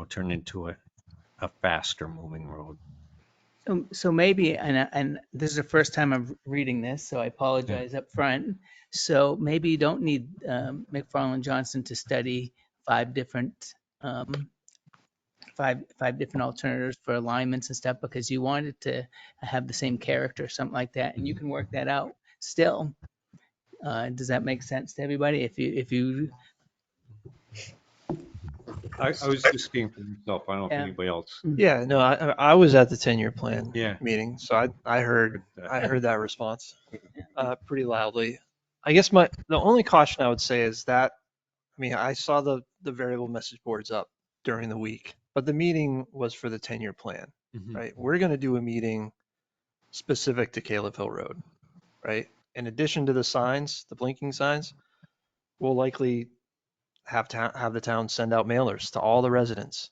Speaker 5: turn into a faster moving road.
Speaker 9: So maybe, and this is the first time I'm reading this, so I apologize up front. So maybe you don't need McFarland Johnson to study five different five different alternatives for alignments and stuff, because you want it to have the same character or something like that, and you can work that out still. Does that make sense to everybody? If you
Speaker 5: I was just speaking for myself. I don't know if
Speaker 9: Yeah.
Speaker 5: anybody else.
Speaker 11: Yeah, no, I was at the 10-year plan
Speaker 5: Yeah.
Speaker 11: meeting, so I heard
Speaker 5: But,
Speaker 11: that response pretty loudly. I guess the only caution I would say is that, I mean, I saw the variable message boards up during the week, but the meeting was for the 10-year plan,
Speaker 5: Mhm.
Speaker 11: right? We're going to do a meeting specific to Caleb Hill Road, right? In addition to the signs, the blinking signs, we'll likely have the town send out mailers to all the residents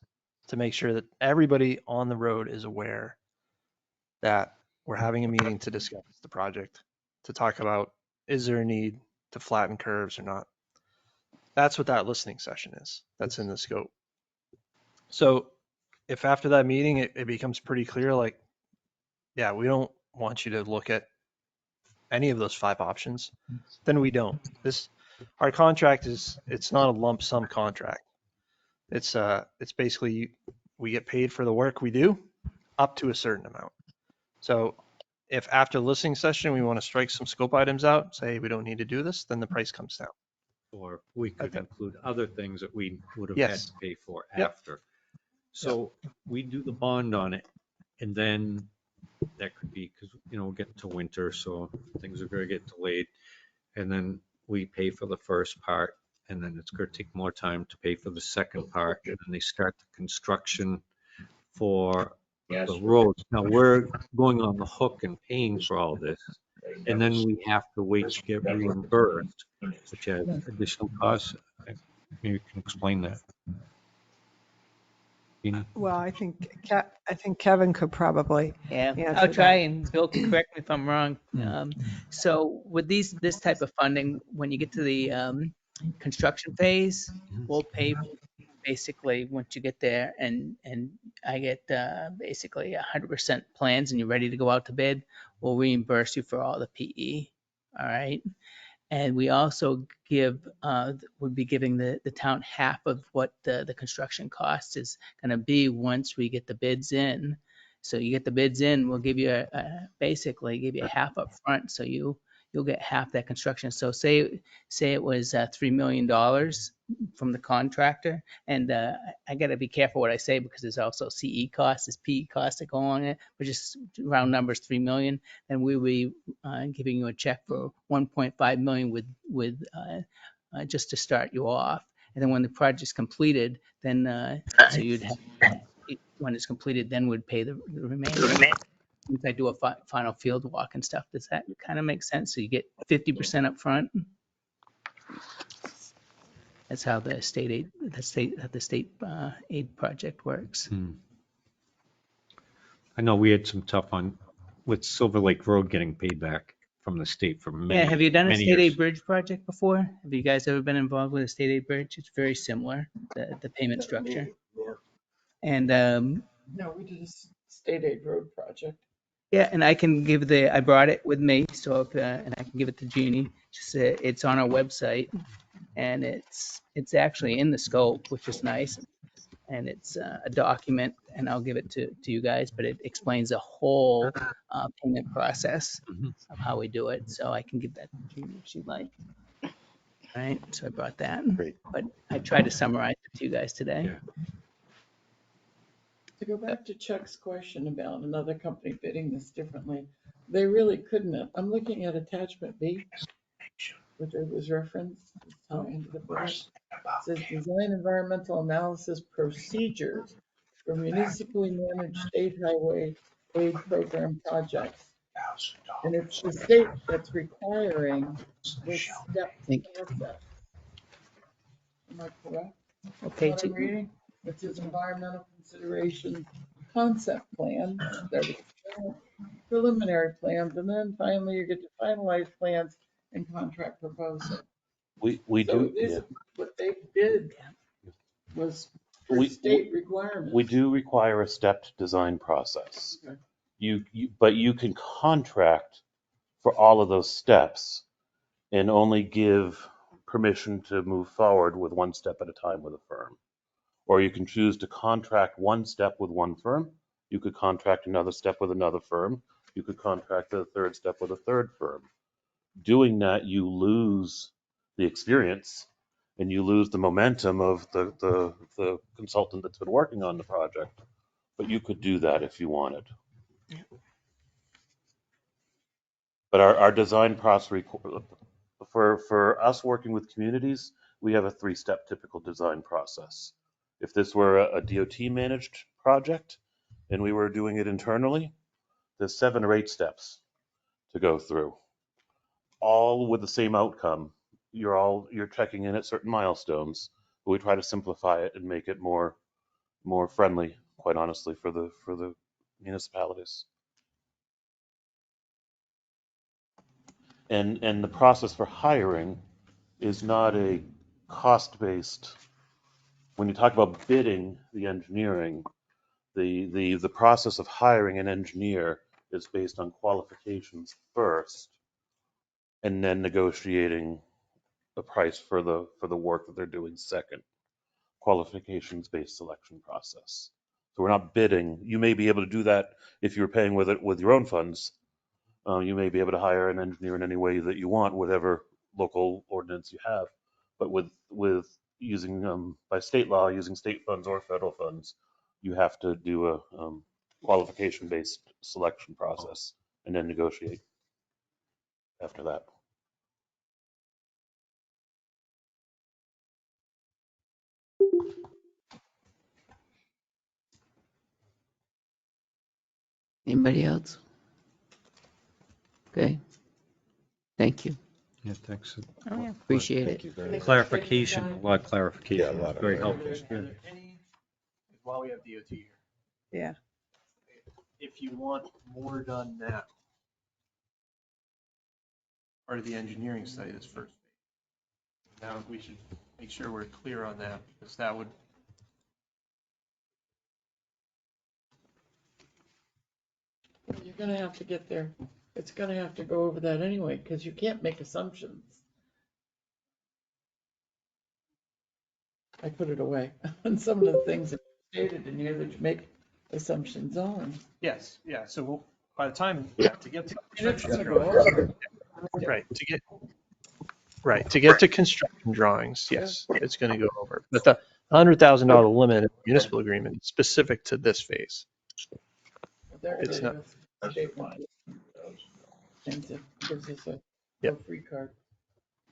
Speaker 11: to make sure that everybody on the road is aware that we're having a meeting to discuss the project, to talk about, is there a need to flatten curves or not? That's what that listening session is. That's in the scope. So if after that meeting, it becomes pretty clear, like, yeah, we don't want you to look at any of those five options, then we don't. Our contract it's not a lump sum contract. It's basically, we get paid for the work we do up to a certain amount. So if after the listening session, we want to strike some scope items out, say we don't need to do this, then the price comes down.
Speaker 5: Or we could
Speaker 11: Okay.
Speaker 5: include other things that we would have had
Speaker 11: Yes.
Speaker 5: to pay for
Speaker 11: Yep.
Speaker 5: after. So we do the bond on it, and then that could be, because, we're getting to winter, so things are going to get delayed. And then we pay for the first part, and then it's going to take more time to pay for the second part, and then they start the construction for the roads. Now, we're going on the hook and paying for all this, and then we have to wait to get reimbursed, which has additional costs. Maybe you can explain that. Jeannie?
Speaker 6: Well, I think Kevin could probably
Speaker 9: Yeah,
Speaker 6: answer
Speaker 9: I'll try,
Speaker 6: that.
Speaker 9: and Bill can correct me if I'm wrong. So with this type of funding, when you get to the construction phase, we'll pay basically once you get there, and I get basically 100% plans, and you're ready to go out to bid. We'll reimburse you for all the PE. All right. And we also would be giving the town half of what the construction cost is going to be once we get the bids in. So you get the bids in, we'll give you basically give you half up front. So you'll get half that construction. So say it was $3 million from the contractor. And I got to be careful what I say, because there's also CE costs, there's PE costs that go on it, but just round numbers, 3 million. Then we will be giving you a check for 1.5 million with just to start you off. And then when the project's completed, then so you'd have, when it's completed, then would pay the remainder. Once I do a final field walk and stuff, does that kind of make sense? So you get 50% up front. That's how the state aid project works.
Speaker 5: I know we had some tough on with Silver Lake Road getting paid back from the state for many,
Speaker 9: Yeah, have you done a
Speaker 5: many
Speaker 9: state
Speaker 5: years.
Speaker 9: aid bridge project before? Have you guys ever been involved with a state aid bridge? It's very similar, the payment structure. And
Speaker 4: No, we did a state aid road project.
Speaker 9: yeah, and I can I brought it with me, so and I can give it to Jeannie. It's on our website, and it's actually in the scope, which is nice. and it's a document, and I'll give it to you guys, but it explains the whole payment process
Speaker 5: Mhm.
Speaker 9: of how we do it. So I can give that to you if you'd like. All right, so I brought that,
Speaker 3: Great.
Speaker 9: but I tried to summarize it to you guys today.
Speaker 5: Yeah.
Speaker 4: To go back to Chuck's question about another company bidding this differently, they really couldn't have. I'm looking at attachment B, which was referenced as tying to the bid. It says design environmental analysis procedures for municipally managed state highway aid program projects. And it's the state that's requiring this step
Speaker 9: Thank you.
Speaker 4: process. Am I correct?
Speaker 9: What
Speaker 4: That's what
Speaker 9: page?
Speaker 4: I'm reading. It says environmental consideration concept plans, starting with preliminary plans, and then finally you get to finalized plans and contract proposal.
Speaker 10: We
Speaker 4: So
Speaker 10: do,
Speaker 4: this,
Speaker 10: yeah.
Speaker 4: what they did was for
Speaker 10: We,
Speaker 4: state
Speaker 10: we
Speaker 4: requirements.
Speaker 10: do require a stepped design process.
Speaker 4: Okay.
Speaker 10: But you can contract for all of those steps and only give permission to move forward with one step at a time with a firm. Or you can choose to contract one step with one firm. You could contract another step with another firm. You could contract the third step with a third firm. Doing that, you lose the experience and you lose the momentum of the consultant that's been working on the project. But you could do that if you wanted. But our design process, for us working with communities, we have a 3-step typical design process. If this were a DOT managed project and we were doing it internally, there's 7 or 8 steps to go through, all with the same outcome. You're checking in at certain milestones, but we try to simplify it and make it more friendly, quite honestly, for the municipalities. And the process for hiring is not a cost-based. When you talk about bidding the engineering, the process of hiring an engineer is based on qualifications first, and then negotiating a price for the work that they're doing second. Qualifications-based selection process. So we're not bidding. You may be able to do that if you're paying with it with your own funds. You may be able to hire an engineer in any way that you want, whatever local ordinance you have. But with using by state law, using state funds or federal funds, you have to do a qualification-based selection process and then negotiate after that.
Speaker 2: Anybody else? Okay. Thank you.
Speaker 5: Yeah, thanks.
Speaker 9: Oh, yeah.
Speaker 2: Appreciate
Speaker 3: Thank
Speaker 2: it.
Speaker 3: you very much.
Speaker 5: Clarification, a lot of
Speaker 3: Yeah,
Speaker 5: clarification.
Speaker 3: a lot of
Speaker 5: Very
Speaker 3: clarification.
Speaker 5: helpful.
Speaker 11: While we have DOT here,
Speaker 6: Yeah.
Speaker 11: if you want more done now, part of the engineering study this first phase. Now we should make sure we're clear on that, because that would,
Speaker 4: You're gonna have to get there. It's gonna have to go over that anyway, because you can't make assumptions. I put it away on some of the things that you stated in here that you make assumptions on.
Speaker 11: yes, yeah, so by the time, to get to
Speaker 4: And it's
Speaker 11: construction
Speaker 4: gonna go
Speaker 11: drawings,
Speaker 4: over.
Speaker 11: to get to construction drawings, yes, it's gonna go over. But the $100,000 limit in the municipal agreement is specific to this phase.
Speaker 4: They're
Speaker 11: It's
Speaker 4: gonna
Speaker 11: not,
Speaker 4: go state line. And it gives us a
Speaker 11: Yeah.
Speaker 4: no free card.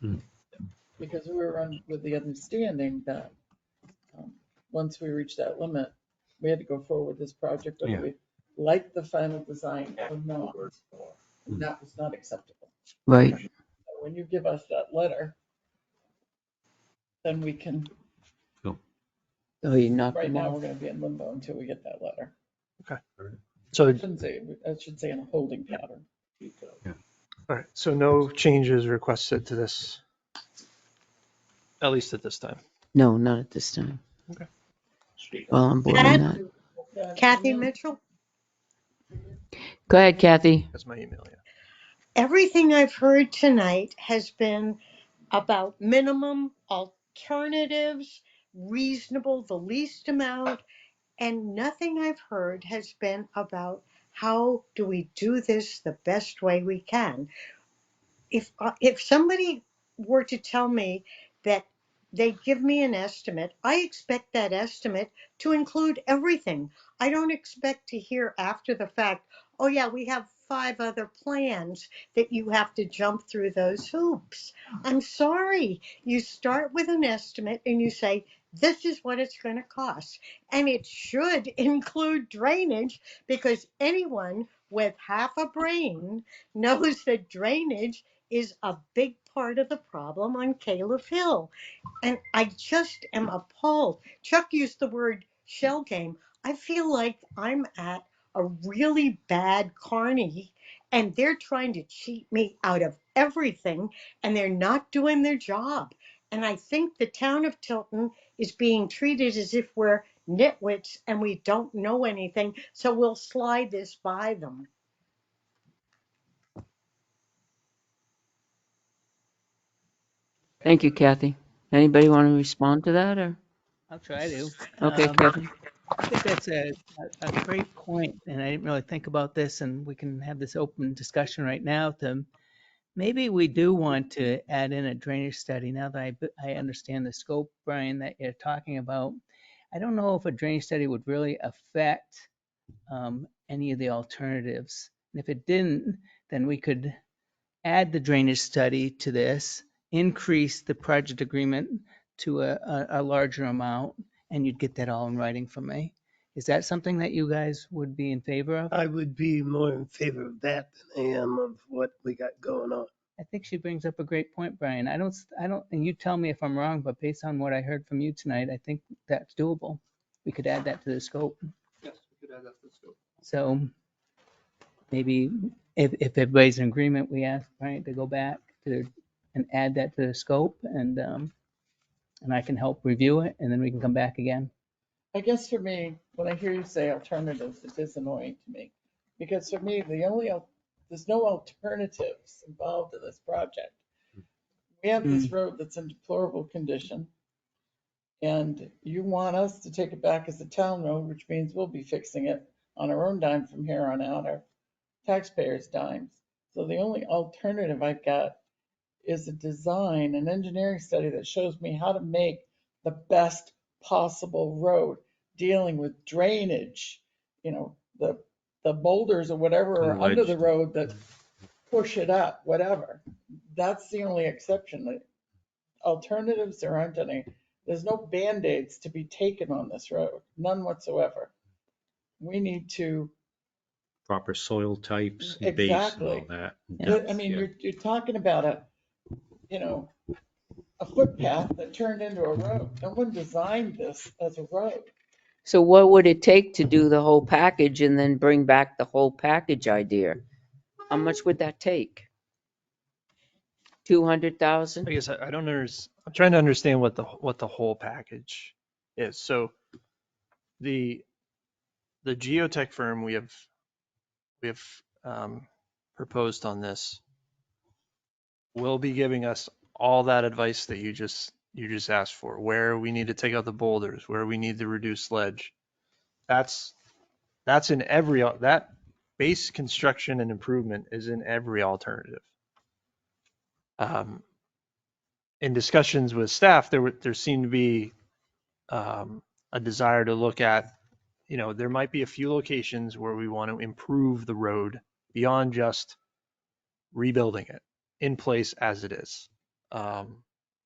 Speaker 5: Hmm.
Speaker 4: Because we were on with the understanding that, once we reach that limit, we had to go forward with this project,
Speaker 5: Yeah.
Speaker 4: whether we liked the final design or not. And that was not acceptable.
Speaker 2: Right.
Speaker 4: So when you give us that letter, then we can,
Speaker 2: So you knocked
Speaker 4: right
Speaker 2: them
Speaker 4: now,
Speaker 2: off?
Speaker 4: we're gonna be in limbo until we get that letter.
Speaker 11: so,
Speaker 4: I should say in a holding pattern.
Speaker 11: all right, so no changes requested to this, at least at this time.
Speaker 2: No, not at this time.
Speaker 11: Okay.
Speaker 2: Well, I'm board on that.
Speaker 13: Kathy Mitchell,
Speaker 2: Go ahead, Kathy.
Speaker 11: That's my email, yeah.
Speaker 13: everything I've heard tonight has been about minimum alternatives reasonable, the least amount, and nothing I've heard has been about how do we do this the best way we can. If somebody were to tell me that they give me an estimate, I expect that estimate to include everything. I don't expect to hear after the fact, oh yeah, we have 5 other plans that you have to jump through those hoops. I'm sorry. You start with an estimate and you say, this is what it's going to cost. And it should include drainage, because anyone with half a brain knows that drainage is a big part of the problem on Caleb Hill. And I just am appalled. Chuck used the word shell game. I feel like I'm at a really bad carny and they're trying to cheat me out of everything and they're not doing their job. And I think the town of Tilton is being treated as if we're nitwits and we don't know anything, so we'll slide this by them.
Speaker 1: Thank you, Kathy. Anybody want to respond to that, or?
Speaker 9: I'll try to.
Speaker 1: Okay, Kevin.
Speaker 9: I think that's a great point, and I didn't really think about this, and we can have this open discussion right now. Maybe we do want to add in a drainage study now that I understand the scope, Brian, that you're talking about. I don't know if a drainage study would really affect any of the alternatives. And if it didn't, then we could add the drainage study to this, increase the project agreement to a larger amount, and you'd get that all in writing from me. Is that something that you guys would be in favor of?
Speaker 7: I would be more in favor of that than I am of what we got going on.
Speaker 9: I think she brings up a great point, Brian. I don't, and you tell me if I'm wrong, but based on what I heard from you tonight, I think that's doable. We could add that to the scope.
Speaker 11: Yes, we could add that to the scope.
Speaker 9: So maybe if everybody's in agreement, we ask Brian to go back to and add that to the scope, and I can help review it, and then we can come back again.
Speaker 4: I guess for me, when I hear you say alternatives, it is annoying to me. Because for me, there's no alternatives involved in this project. We have this road that's in deplorable condition. And you want us to take it back as a town road, which means we'll be fixing it on our own dime from here on out, our taxpayers' dimes. So the only alternative I've got is a design, an engineering study that shows me how to make the best possible road, dealing with drainage, the boulders or whatever are under the road that push it up, whatever. That's the only exception. The alternatives, there aren't any. There's no Band-Aids to be taken on this road, none whatsoever. We need to.
Speaker 5: Proper soil types, and base and all
Speaker 4: Exactly.
Speaker 5: that.
Speaker 4: I mean, you're talking about a footpath that turned into a road. No one designed this as a road.
Speaker 1: So what would it take to do the whole package and then bring back the whole package idea? How much would that take? 200,000?
Speaker 11: I guess I don't understand. I'm trying to understand what the whole package is. So the geotech firm we have proposed on this will be giving us all that advice that you just asked for, where we need to take out the boulders, where we need to reduce ledge. That's in that base construction and improvement is in every alternative. In discussions with staff, there seemed to be a desire to look at, there might be a few locations where we want to improve the road beyond just rebuilding it in place as it is.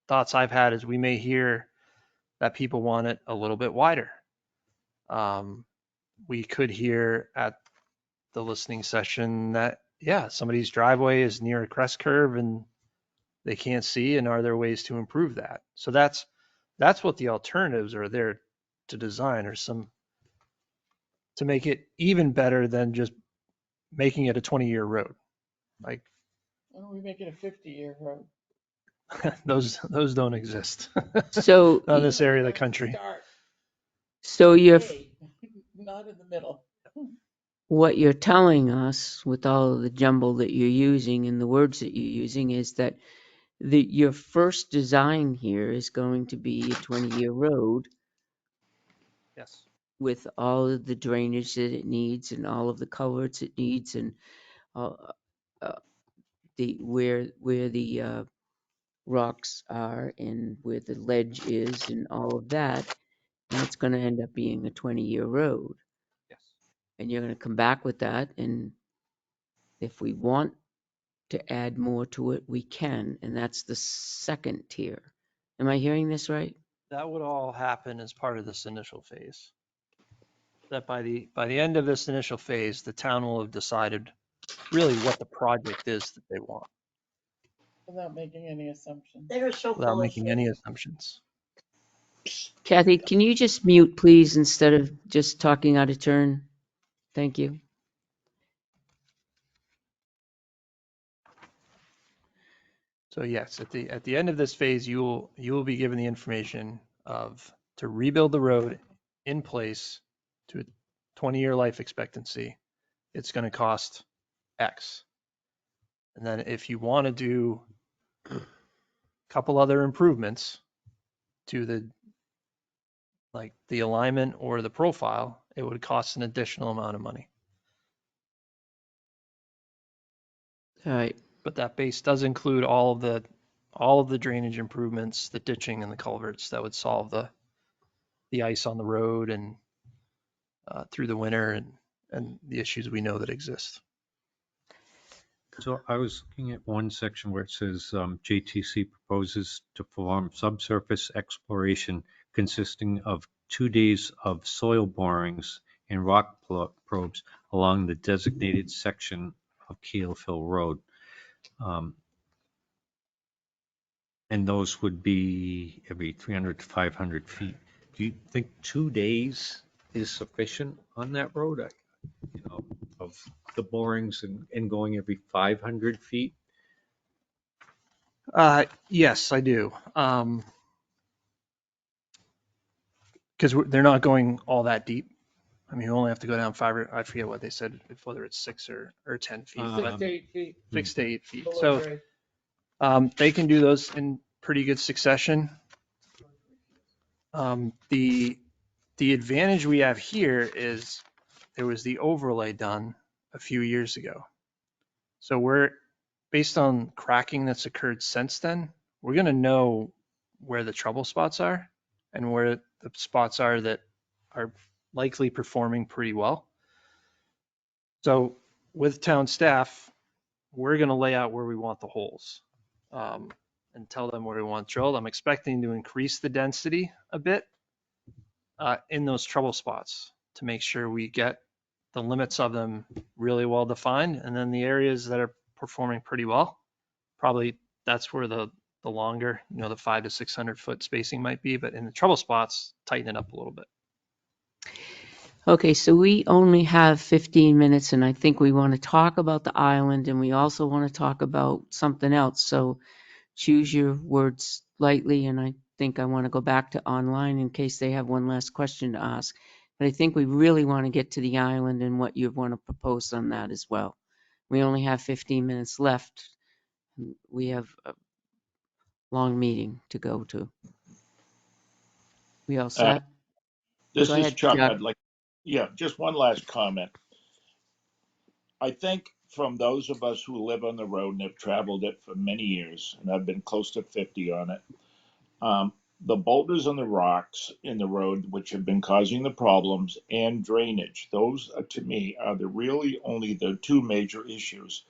Speaker 11: Thoughts I've had is we may hear that people want it a little bit wider. We could hear at the listening session that, yeah, somebody's driveway is near a crest curve and they can't see, and are there ways to improve that? So that's what the alternatives are there to design, or to make it even better than just making it a 20-year road. Like,
Speaker 4: Why don't we make it a 50-year road?
Speaker 11: those don't exist.
Speaker 1: So,
Speaker 11: Not in this area of the country.
Speaker 1: so you're,
Speaker 4: Not in the middle.
Speaker 1: what you're telling us with all of the jumble that you're using and the words that you're using is that
Speaker 2: your first design here is going to be a 20-year road
Speaker 11: Yes.
Speaker 2: with all of the drainage that it needs and all of the culverts it needs and uh, uh, where the rocks are and where the ledge is and all of that. And it's going to end up being a 20-year road.
Speaker 11: Yes.
Speaker 2: And you're going to come back with that. And if we want to add more to it, we can. And that's the second tier. Am I hearing this right?
Speaker 11: That would all happen as part of this initial phase. That by the end of this initial phase, the town will have decided really what the project is that they want
Speaker 4: Without making any assumptions.
Speaker 13: They're so
Speaker 11: without
Speaker 13: full of
Speaker 11: making
Speaker 13: shit.
Speaker 11: any assumptions.
Speaker 2: Kathy, can you just mute, please, instead of just talking out of turn? Thank you.
Speaker 11: So yes, at the end of this phase, you will be given the information of to rebuild the road in place to a 20-year life expectancy. It's going to cost X. And then if you want to do a couple other improvements to the alignment or the profile, it would cost an additional amount of money.
Speaker 2: All right.
Speaker 11: But that base does include all of the drainage improvements, the ditching and the culverts that would solve the ice on the road and through the winter and the issues we know that exist.
Speaker 5: So I was looking at one section where it says JTC proposes to perform subsurface exploration consisting of 2 days of soil borings and rock probes along the designated section of Cave Hill Road. And those would be every 300 to 500 feet. Do you think 2 days is sufficient on that road? Of the borings and going every 500 feet?
Speaker 11: Yes, I do. Because they're not going all that deep. I mean, you only have to go down I forget what they said, whether it's 6 or 10 feet.
Speaker 4: 6 to 8 feet
Speaker 11: 6 to 8 feet.
Speaker 4: below
Speaker 11: So
Speaker 4: grade.
Speaker 11: they can do those in pretty good succession. The advantage we have here is there was the overlay done a few years ago. So we're based on cracking that's occurred since then, we're going to know where the trouble spots are and where the spots are that are likely performing pretty well. So with town staff, we're going to lay out where we want the holes and tell them where we want drilled. I'm expecting to increase the density a bit in those trouble spots to make sure we get the limits of them really well defined. And then the areas that are performing pretty well, probably that's where the longer, the 500 to 600 foot spacing might be. But in the trouble spots, tighten it up a little bit.
Speaker 2: Okay, so we only have 15 minutes, and I think we want to talk about the island, and we also want to talk about something else. So choose your words lightly, and I think I want to go back to online in case they have one last question to ask. But I think we really want to get to the island and what you want to propose on that as well. We only have 15 minutes left. We have a long meeting to go to. We all set? Go
Speaker 12: This is
Speaker 2: ahead,
Speaker 12: Chuck.
Speaker 2: Chuck.
Speaker 12: Just one last comment. I think from those of us who live on the road and have traveled it for many years, and I've been close to 50 on it, the boulders and the rocks in the road, which have been causing the problems, and drainage, those to me are the really only the two major issues.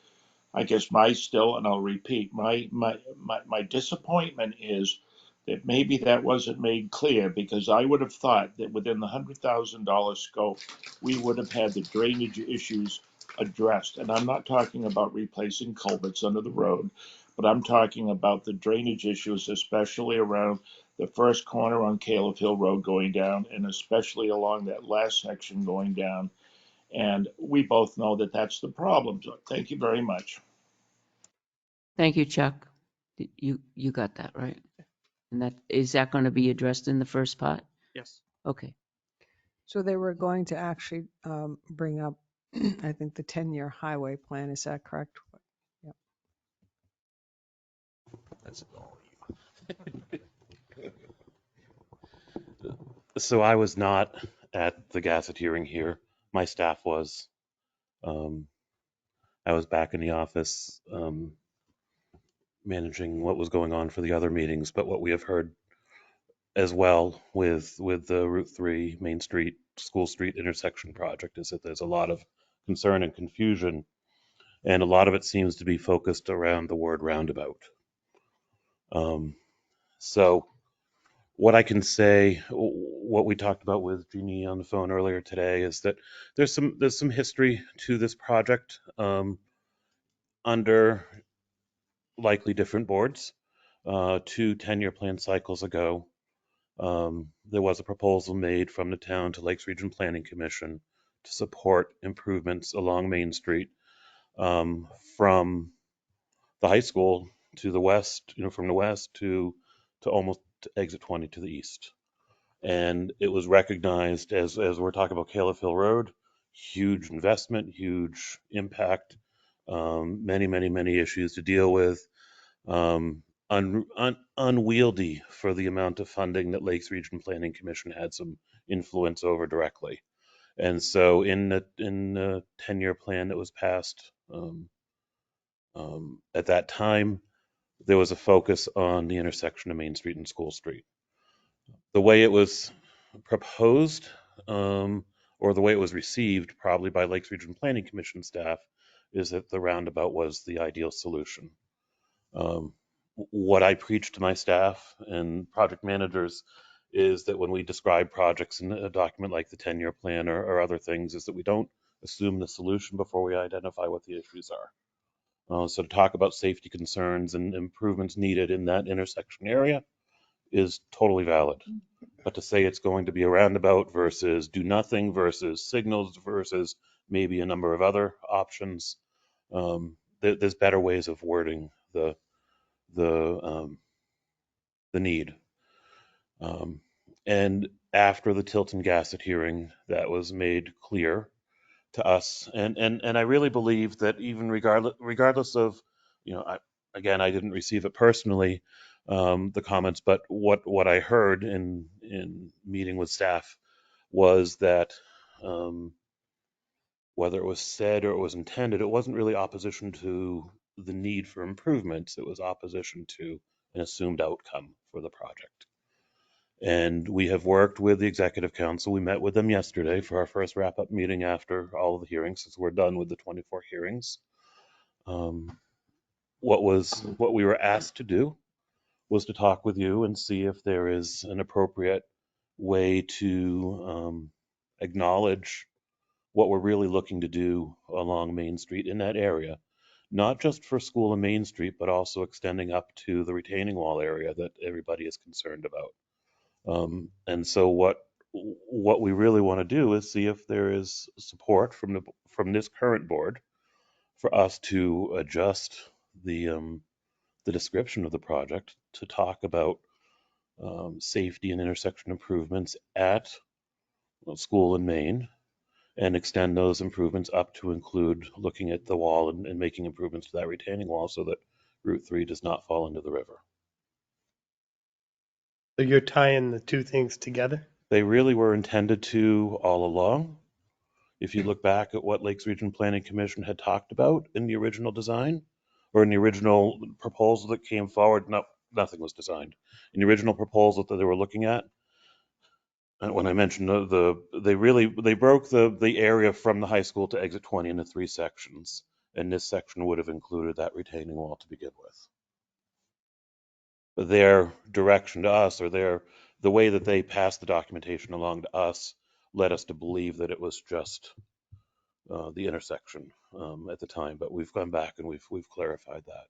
Speaker 12: I guess and I'll repeat, my disappointment is that maybe that wasn't made clear because I would have thought that within the $100,000 scope, we would have had the drainage issues addressed. And I'm not talking about replacing culverts under the road, but I'm talking about the drainage issues, especially around the first corner on Caleb Hill Road going down, and especially along that last section going down. And we both know that that's the problem. So thank you very much.
Speaker 2: Thank you, Chuck. You got that, right? And that going to be addressed in the first part?
Speaker 11: Yes.
Speaker 2: Okay.
Speaker 6: So they were going to actually bring up, I think, the 10-year highway plan. Is that correct? Yep.
Speaker 5: That's all
Speaker 10: So I was not at the Gazette hearing here. My staff was. Um, I was back in the office managing what was going on for the other meetings, but what we have heard as well with the Route 3 Main Street School Street intersection project is that there's a lot of concern and confusion, and a lot of it seems to be focused around the word roundabout. So what I can say, what we talked about with Jeannie on the phone earlier today, is that there's some history to this project under likely different boards. 2 10-year plan cycles ago, there was a proposal made from the town to Lakes Region Planning Commission to support improvements along Main Street from the high school to the west, from the west to almost to exit 20 to the east. And it was recognized as we're talking about Caleb Hill Road, huge investment, huge impact, many issues to deal with, unwieldy for the amount of funding that Lakes Region Planning Commission had some influence over directly. And so in the 10-year plan that was passed at that time, there was a focus on the intersection of Main Street and School Street. The way it was proposed, or the way it was received, probably by Lakes Region Planning Commission staff, is that the roundabout was the ideal solution. What I preach to my staff and project managers is that when we describe projects in a document like the 10-year plan or other things, is that we don't assume the solution before we identify what the issues are. So to talk about safety concerns and improvements needed in that intersection area is totally valid. But to say it's going to be a roundabout versus do nothing versus signals versus maybe a number of other options, there's better ways of wording the need. And after the Tilton Gassett hearing, that was made clear to us. And I really believe that even regardless of, I didn't receive it personally, the comments, but what I heard in meeting with staff was that whether it was said or it was intended, it wasn't really opposition to the need for improvements. It was opposition to an assumed outcome for the project. And we have worked with the executive council. We met with them yesterday for our first wrap-up meeting after all of the hearings, since we're done with the 24 hearings. What we were asked to do was to talk with you and see if there is an appropriate way to acknowledge what we're really looking to do along Main Street in that area, not just for School and Main Street, but also extending up to the retaining wall area that everybody is concerned about. And so what we really want to do is see if there is support from this current board for us to adjust the description of the project to talk about safety and intersection improvements at School and Main, and extend those improvements up to include looking at the wall and making improvements to that retaining wall so that Route 3 does not fall into the river.
Speaker 7: So you're tying the two things together?
Speaker 10: They really were intended to all along. If you look back at what Lakes Region Planning Commission had talked about in the original design, or in the original proposal that came forward, nothing was designed. In the original proposal that they were looking at, and when I mentioned they broke the area from the high school to exit 20 into 3 sections, and this section would have included that retaining wall to begin with. But their direction to us, or the way that they passed the documentation along to us, led us to believe that it was just the intersection at the time. But we've gone back and we've clarified that.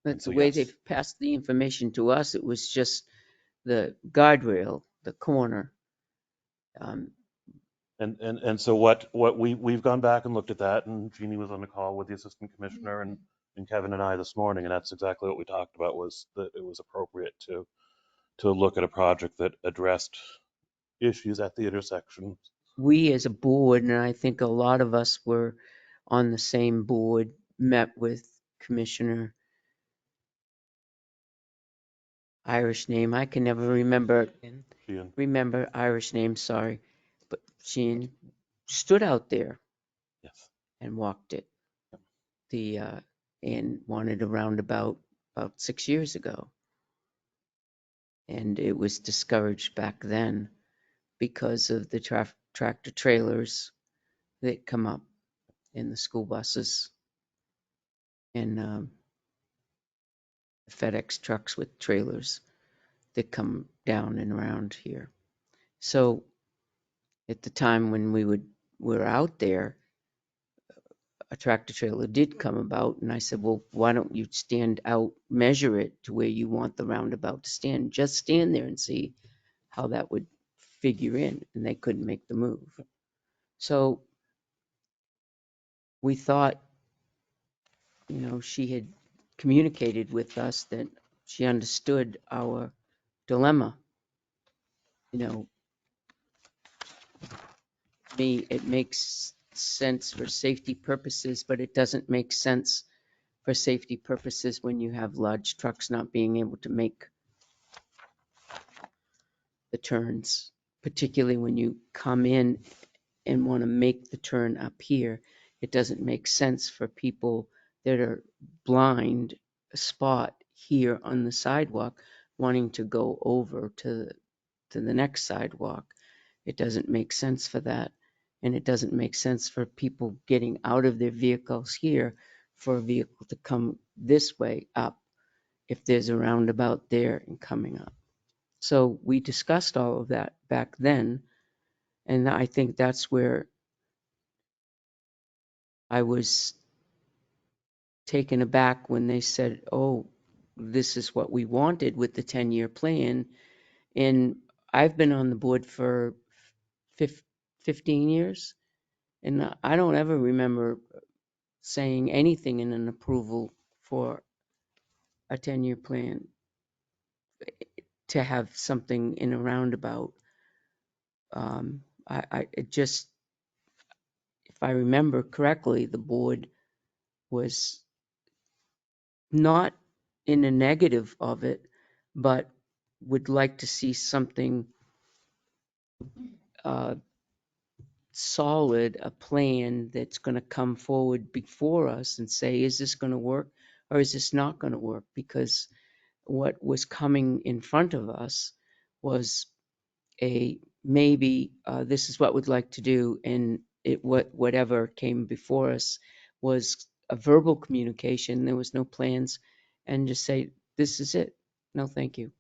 Speaker 2: But
Speaker 10: So
Speaker 2: the way
Speaker 10: yes,
Speaker 2: they've passed the information to us, it was just the guardrail, the corner.
Speaker 10: and so what we've gone back and looked at that, and Jeannie was on the call with the assistant commissioner and Kevin and I this morning, and that's exactly what we talked about, was that it was appropriate to look at a project that addressed issues at the intersection.
Speaker 2: We as a board, and I think a lot of us were on the same board, met with Commissioner Irish name. I can never remember
Speaker 10: Sheehan.
Speaker 2: Irish name, sorry. But she stood out there
Speaker 10: Yes.
Speaker 2: and walked it. And wanted a roundabout about 6 years ago. And it was discouraged back then because of the tractor trailers that come up and the school buses and the FedEx trucks with trailers that come down and around here. So at the time when were out there, a tractor trailer did come about, and I said, well, why don't you stand out, measure it to where you want the roundabout to stand? Just stand there and see how that would figure in, and they couldn't make the move. So we thought, she had communicated with us that she understood our dilemma. Me, it makes sense for safety purposes, but it doesn't make sense for safety purposes when you have large trucks not being able to make the turns, particularly when you come in and want to make the turn up here. It doesn't make sense for people that are blind spot here on the sidewalk wanting to go over to the next sidewalk. It doesn't make sense for that. And it doesn't make sense for people getting out of their vehicles here for a vehicle to come this way up if there's a roundabout there and coming up. So we discussed all of that back then. And I think that's where I was taken aback when they said, oh, this is what we wanted with the 10-year plan. And I've been on the board for 15 years, and I don't ever remember saying anything in an approval for a 10-year plan to have something in a roundabout. It just, if I remember correctly, the board was not in a negative of it, but would like to see something solid, a plan that's going to come forward before us and say, is this going to work or is this not going to work? Because what was coming in front of us was maybe this is what we'd like to do, and whatever came before us was a verbal communication. There was no plans, and just say, this is it. No, thank you.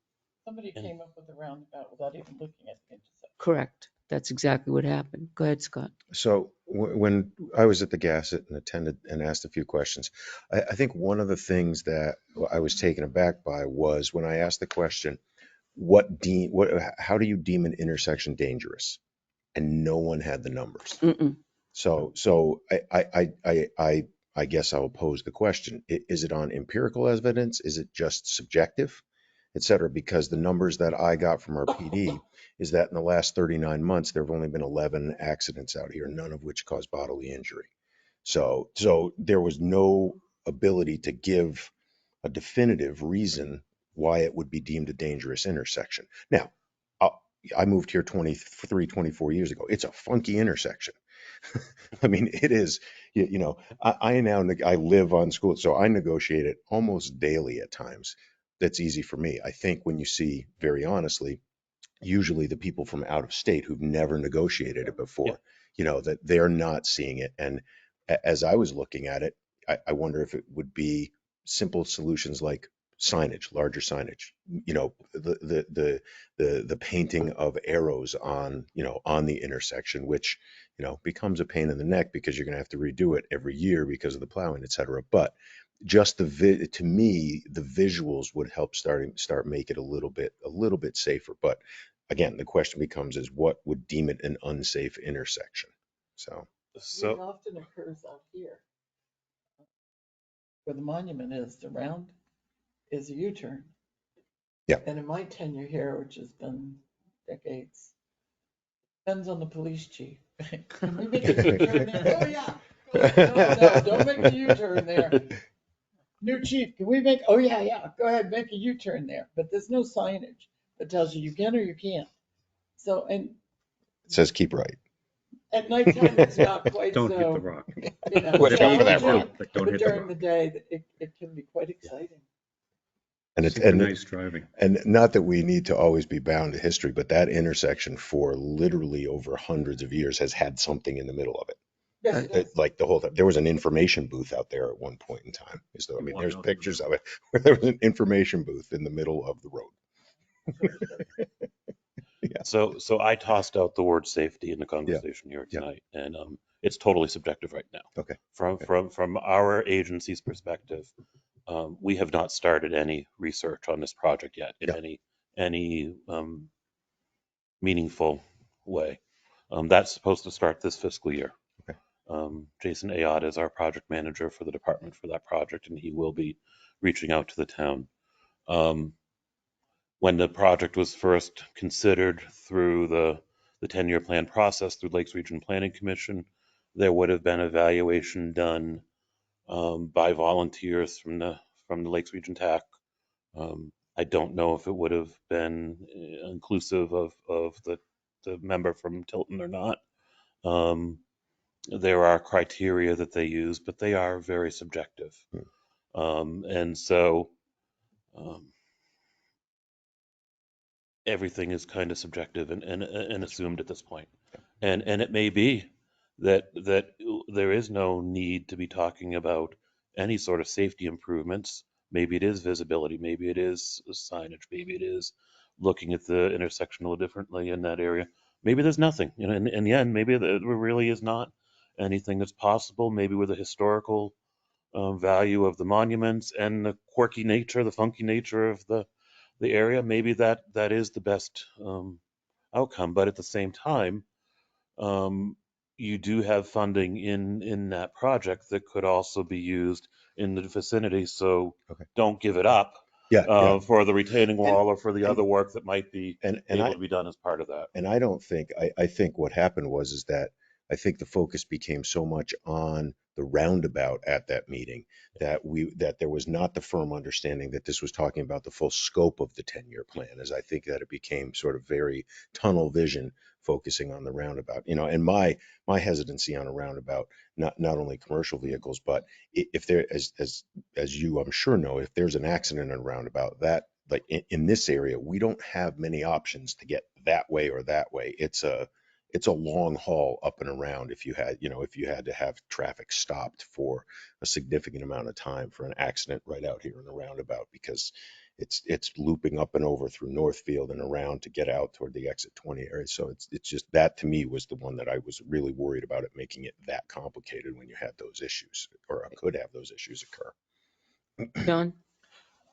Speaker 4: Somebody came up with a roundabout without even looking at the intersection.
Speaker 2: Correct. That's exactly what happened. Go ahead, Scott.
Speaker 3: So when I was at the Gasset and attended and asked a few questions, I think one of the things that I was taken aback by was when I asked the question, how do you deem an intersection dangerous? And no one had the numbers.
Speaker 2: Mm-mm.
Speaker 3: So I guess I'll pose the question: is it on empirical evidence? Is it just subjective, et cetera? Because the numbers that I got from our PD is that in the last 39 months there have only been 11 accidents out here, none of which caused bodily injury. So there was no ability to give a definitive reason why it would be deemed a dangerous intersection. Now, I moved here 24 years ago. It's a funky intersection. I mean, it is, I live on school, so I negotiate it almost daily at times. That's easy for me. I think when you see, very honestly, usually the people from out of state who've never negotiated it before, that they're not seeing it. And as I was looking at it, I wonder if it would be simple solutions like signage, larger signage, the painting of arrows on the intersection, which, becomes a pain in the neck because you're going to have to redo it every year because of the plowing, et cetera. But just to me, the visuals would help start make it a little bit safer. But again, the question becomes is what would deem it an unsafe intersection? So
Speaker 4: It often occurs out here where the monument is. The round is a U-turn.
Speaker 3: yeah.
Speaker 4: And in my tenure here, which has been decades, depends on the police chief. Can we make a U-turn there? Oh, yeah. No, don't make a U-turn there. New chief, can we make, oh yeah, yeah, go ahead, make a U-turn there, but there's no signage that tells you can or you can't. So, and
Speaker 3: It says keep right.
Speaker 4: at nighttime, it's not quite
Speaker 5: Don't hit the
Speaker 4: so,
Speaker 5: rock.
Speaker 3: Whatever
Speaker 4: so,
Speaker 3: that rock.
Speaker 4: yeah,
Speaker 5: But don't
Speaker 4: but
Speaker 5: hit the
Speaker 4: during
Speaker 5: rock.
Speaker 4: the day, it can be quite exciting.
Speaker 3: And it's
Speaker 5: Synchronized driving.
Speaker 3: and not that we need to always be bound to history, but that intersection for literally over hundreds of years has had something in the middle of it.
Speaker 4: Yes, it does.
Speaker 3: Like the whole time. There was an information booth out there at one point in time. I mean,
Speaker 5: One
Speaker 3: there's
Speaker 5: out in the
Speaker 3: pictures
Speaker 5: middle.
Speaker 3: of it where there was an information booth in the middle of the road. Yeah,
Speaker 10: So I tossed out the word safety in the
Speaker 3: yeah,
Speaker 10: conversation here
Speaker 3: yeah.
Speaker 10: tonight, and it's totally subjective right now.
Speaker 3: Okay.
Speaker 10: From our agency's perspective, we have not started any research on this project yet in
Speaker 3: Yeah.
Speaker 10: any meaningful way. That's supposed to start this fiscal year.
Speaker 3: Okay.
Speaker 10: Jason Ayotte is our project manager for the department for that project, and he will be reaching out to the town. When the project was first considered through the 10-year plan process through Lakes Region Planning Commission, there would have been evaluation done by volunteers from the Lakes Region TAC. I don't know if it would have been inclusive of the member from Tilton or not. There are criteria that they use, but they are very subjective. And so everything is kind of subjective and assumed at this point. And it may be that there is no need to be talking about any sort of safety improvements. Maybe it is visibility, maybe it is signage, maybe it is looking at the intersection a little differently in that area. Maybe there's nothing. In the end, maybe there really is not anything that's possible. Maybe with the historical value of the monuments and the quirky nature, the funky nature of the area, maybe that is the best outcome. But at the same time, you do have funding in that project that could also be used in the vicinity. So
Speaker 3: Okay.
Speaker 10: don't give it up
Speaker 3: Yeah.
Speaker 10: for the retaining
Speaker 4: And,
Speaker 10: wall or for the
Speaker 3: And
Speaker 10: other work that might be
Speaker 3: and
Speaker 10: able to be done as part of that.
Speaker 3: I don't think I think what happened is that I think the focus became so much on the roundabout at that meeting that there was not the firm understanding that this was talking about the full scope of the 10-year plan, as I think that it became sort of very tunnel vision focusing on the roundabout. And my hesitancy on a roundabout, not only commercial vehicles, but if there, as you I'm sure know, if there's an accident in a roundabout, that like in this area, we don't have many options to get that way or that way. It's a long haul up and around if you had to have traffic stopped for a significant amount of time for an accident right out here in the roundabout, because it's looping up and over through Northfield and around to get out toward the exit 20 area. So it's just that to me was the one that I was really worried about, it making it that complicated when you had those issues or could have those issues occur.
Speaker 1: John?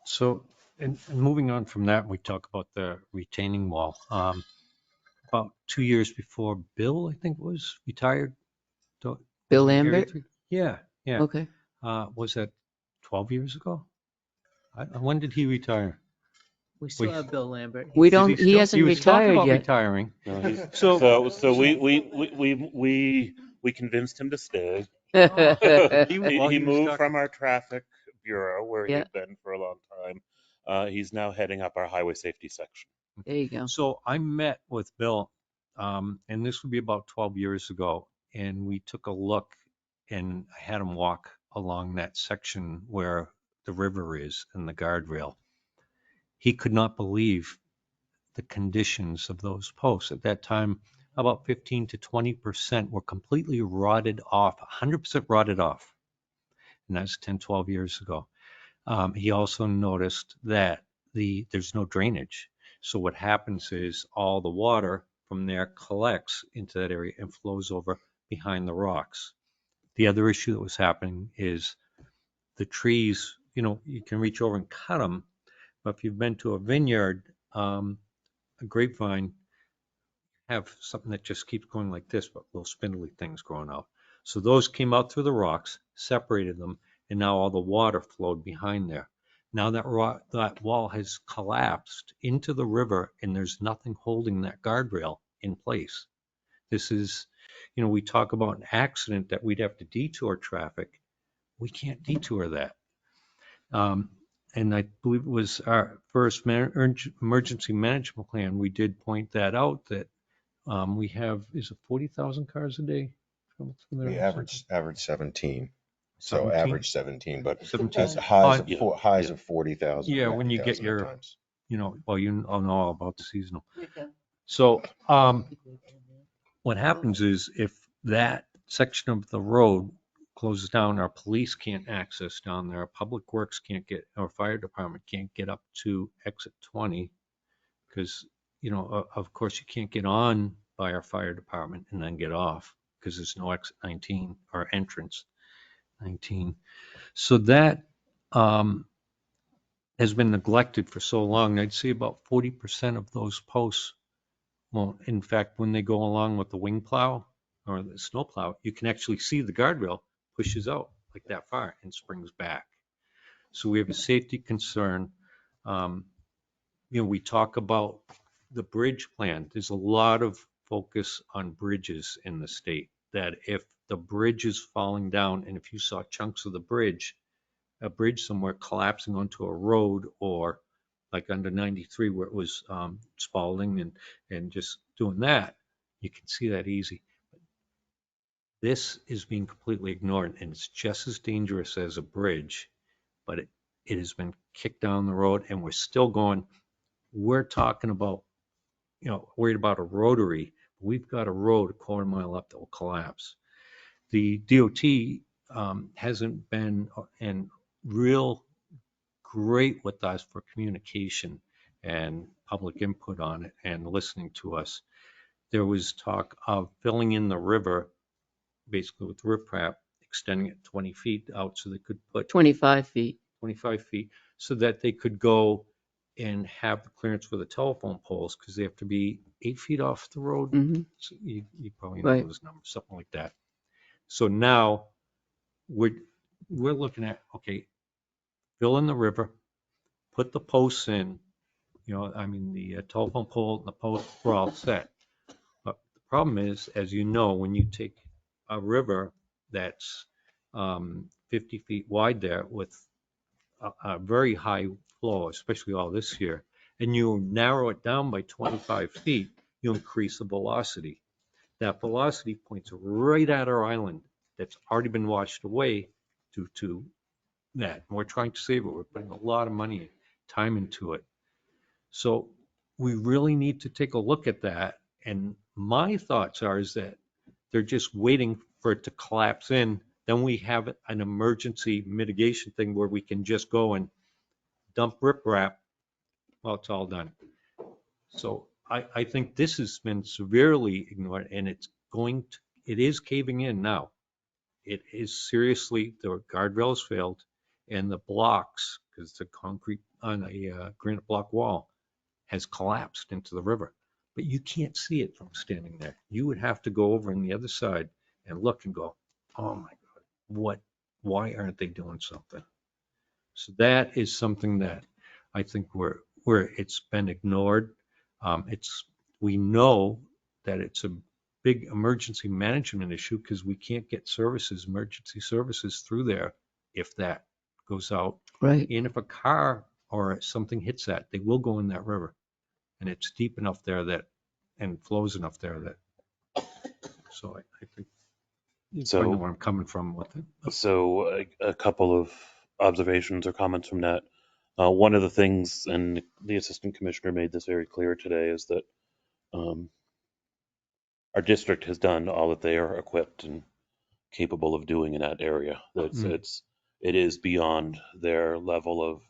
Speaker 5: So, and moving on from that, we talk about the retaining wall. About 2 years before Bill, I think, was retired.
Speaker 1: Bill
Speaker 5: Was he Area
Speaker 1: Lambert?
Speaker 5: 3? Yeah, yeah.
Speaker 1: Okay.
Speaker 5: Was that 12 years ago? When did he retire?
Speaker 9: We still have Bill Lambert.
Speaker 1: We
Speaker 5: Did
Speaker 1: don't, he
Speaker 5: He
Speaker 1: hasn't
Speaker 5: was talking
Speaker 1: retired
Speaker 5: about
Speaker 1: yet.
Speaker 5: retiring.
Speaker 10: No, he's,
Speaker 5: So,
Speaker 10: so we convinced him to stay. He
Speaker 5: he was
Speaker 10: moved
Speaker 5: talking.
Speaker 10: from our traffic bureau where he
Speaker 1: Yeah,
Speaker 10: had been for a long time. He's now heading up our highway safety section.
Speaker 1: there you go.
Speaker 5: So I met with Bill, and this would be about 12 years ago, and we took a look, and I had him walk along that section where the river is and the guardrail. He could not believe the conditions of those posts. At that time, about 15 to 20% were completely rotted off, 100% rotted off. And that's 10, 12 years ago. He also noticed that there's no drainage. So what happens is all the water from there collects into that area and flows over behind the rocks. The other issue that was happening is the trees, you can reach over and cut them, but if you've been to a vineyard, a grapevine, have something that just keeps going like this, but little spindly things growing out. So those came out through the rocks, separated them, and now all the water flowed behind there. Now that wall has collapsed into the river, and there's nothing holding that guardrail in place. This is, we talk about an accident that we'd have to detour traffic. We can't detour that. And I believe it was our first emergency management plan. We did point that out that we have, is it 40,000 cars a day travel through there?
Speaker 3: We
Speaker 5: or something?
Speaker 3: average 17. So
Speaker 5: 17?
Speaker 3: average 17, but
Speaker 5: 17.
Speaker 3: as highs of
Speaker 10: Yeah,
Speaker 3: highs
Speaker 10: yeah.
Speaker 3: of 40,000
Speaker 5: Yeah,
Speaker 3: or
Speaker 5: when you get
Speaker 3: 50,000 at
Speaker 5: your,
Speaker 3: times.
Speaker 5: well, you all know all about the seasonal. So what happens is if that section of the road closes down, our police can't access down there, public works can't get, our fire department can't get up to exit 20 because, of course you can't get on by our fire department and then get off because there's no exit 19 or entrance 19. So that has been neglected for so long. I'd say about 40% of those posts, well, in fact, when they go along with the wing plow or the snow plow, you can actually see the guardrail pushes out like that far and springs back. So we have a safety concern. Um, we talk about the bridge plan. There's a lot of focus on bridges in the state, that if the bridge is falling down and if you saw chunks of the bridge, a bridge somewhere collapsing onto a road, or like under 93 where it was Spalding and just doing that, you can see that easy. This is being completely ignored, and it's just as dangerous as a bridge, but it has been kicked down the road, and we're still going. We're talking about, worried about a rotary. We've got a road a quarter mile up that will collapse. The DOT hasn't been in real great with us for communication and public input on it and listening to us. There was talk of filling in the river, basically with riprap, extending it 20 feet out so they could put
Speaker 1: 25 feet.
Speaker 5: 25 feet so that they could go and have the clearance for the telephone poles because they have to be 8 feet off the road.
Speaker 1: Mhm.
Speaker 5: So you probably know
Speaker 1: Right.
Speaker 5: those numbers, something like that. So now we're looking at, okay, fill in the river, put the posts in, the telephone pole and the post were all set. But the problem is, as you know, when you take a river that's 50 feet wide there with a very high flow, especially all this year, and you narrow it down by 25 feet, you increase the velocity. That velocity points right at our island that's already been washed away due to that. And we're trying to save it. We're putting a lot of money, time into it. So we really need to take a look at that. And my thoughts are is that they're just waiting for it to collapse in. Then we have an emergency mitigation thing where we can just go and dump riprap while it's all done. So I think this has been severely ignored, and it is caving in now. It is seriously, the guardrails failed, and the blocks, because the concrete on a granite block wall has collapsed into the river. But you can't see it from standing there. You would have to go over on the other side and look and go, oh my God, why aren't they doing something? So that is something that I think where it's been ignored. We know that it's a big emergency management issue because we can't get emergency services through there if that goes out.
Speaker 1: Right.
Speaker 5: And if a car or something hits that, they will go in that river. And it's deep enough there and flows enough there so I think you probably know
Speaker 10: So,
Speaker 5: where I'm coming from with it.
Speaker 10: so a couple of observations or comments from that. One of the things, and the assistant commissioner made this very clear today, is that um, our district has done all that they are equipped and capable of doing in that area. It is beyond their level of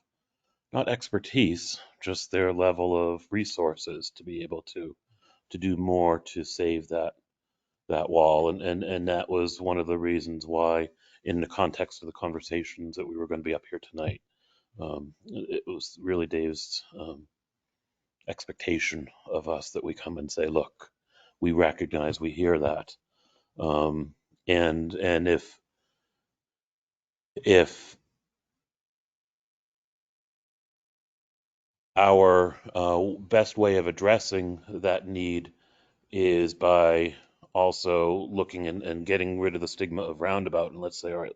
Speaker 10: not expertise, just their level of resources to be able to do more to save that wall. And that was one of the reasons why, in the context of the conversations that we were going to be up here tonight, it was really Dave's expectation of us that we come and say, look, we recognize, we hear that. And if our best way of addressing that need is by also looking and getting rid of the stigma of roundabout, and let's say, all right,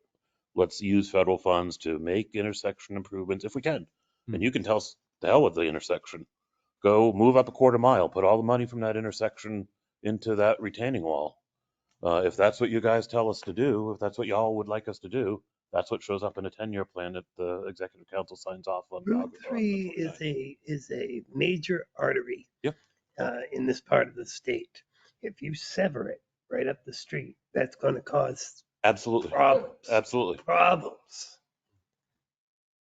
Speaker 10: Let's use federal funds to make intersection improvements if we can.
Speaker 5: Hmm.
Speaker 10: And you can tell us the hell with the intersection. Go move up a quarter mile, put all the money from that intersection into that retaining wall. If that's what you guys tell us to do, if that's what y'all would like us to do, that's what shows up in a 10-year plan that the executive council signs off on.
Speaker 7: Route
Speaker 10: On the
Speaker 7: 3
Speaker 10: 29th.
Speaker 7: is a major artery
Speaker 10: Yep.
Speaker 7: in this part of the state. If you sever it right up the street, that's going to cause
Speaker 10: Absolutely.
Speaker 7: problems.
Speaker 10: Absolutely.
Speaker 7: Problems.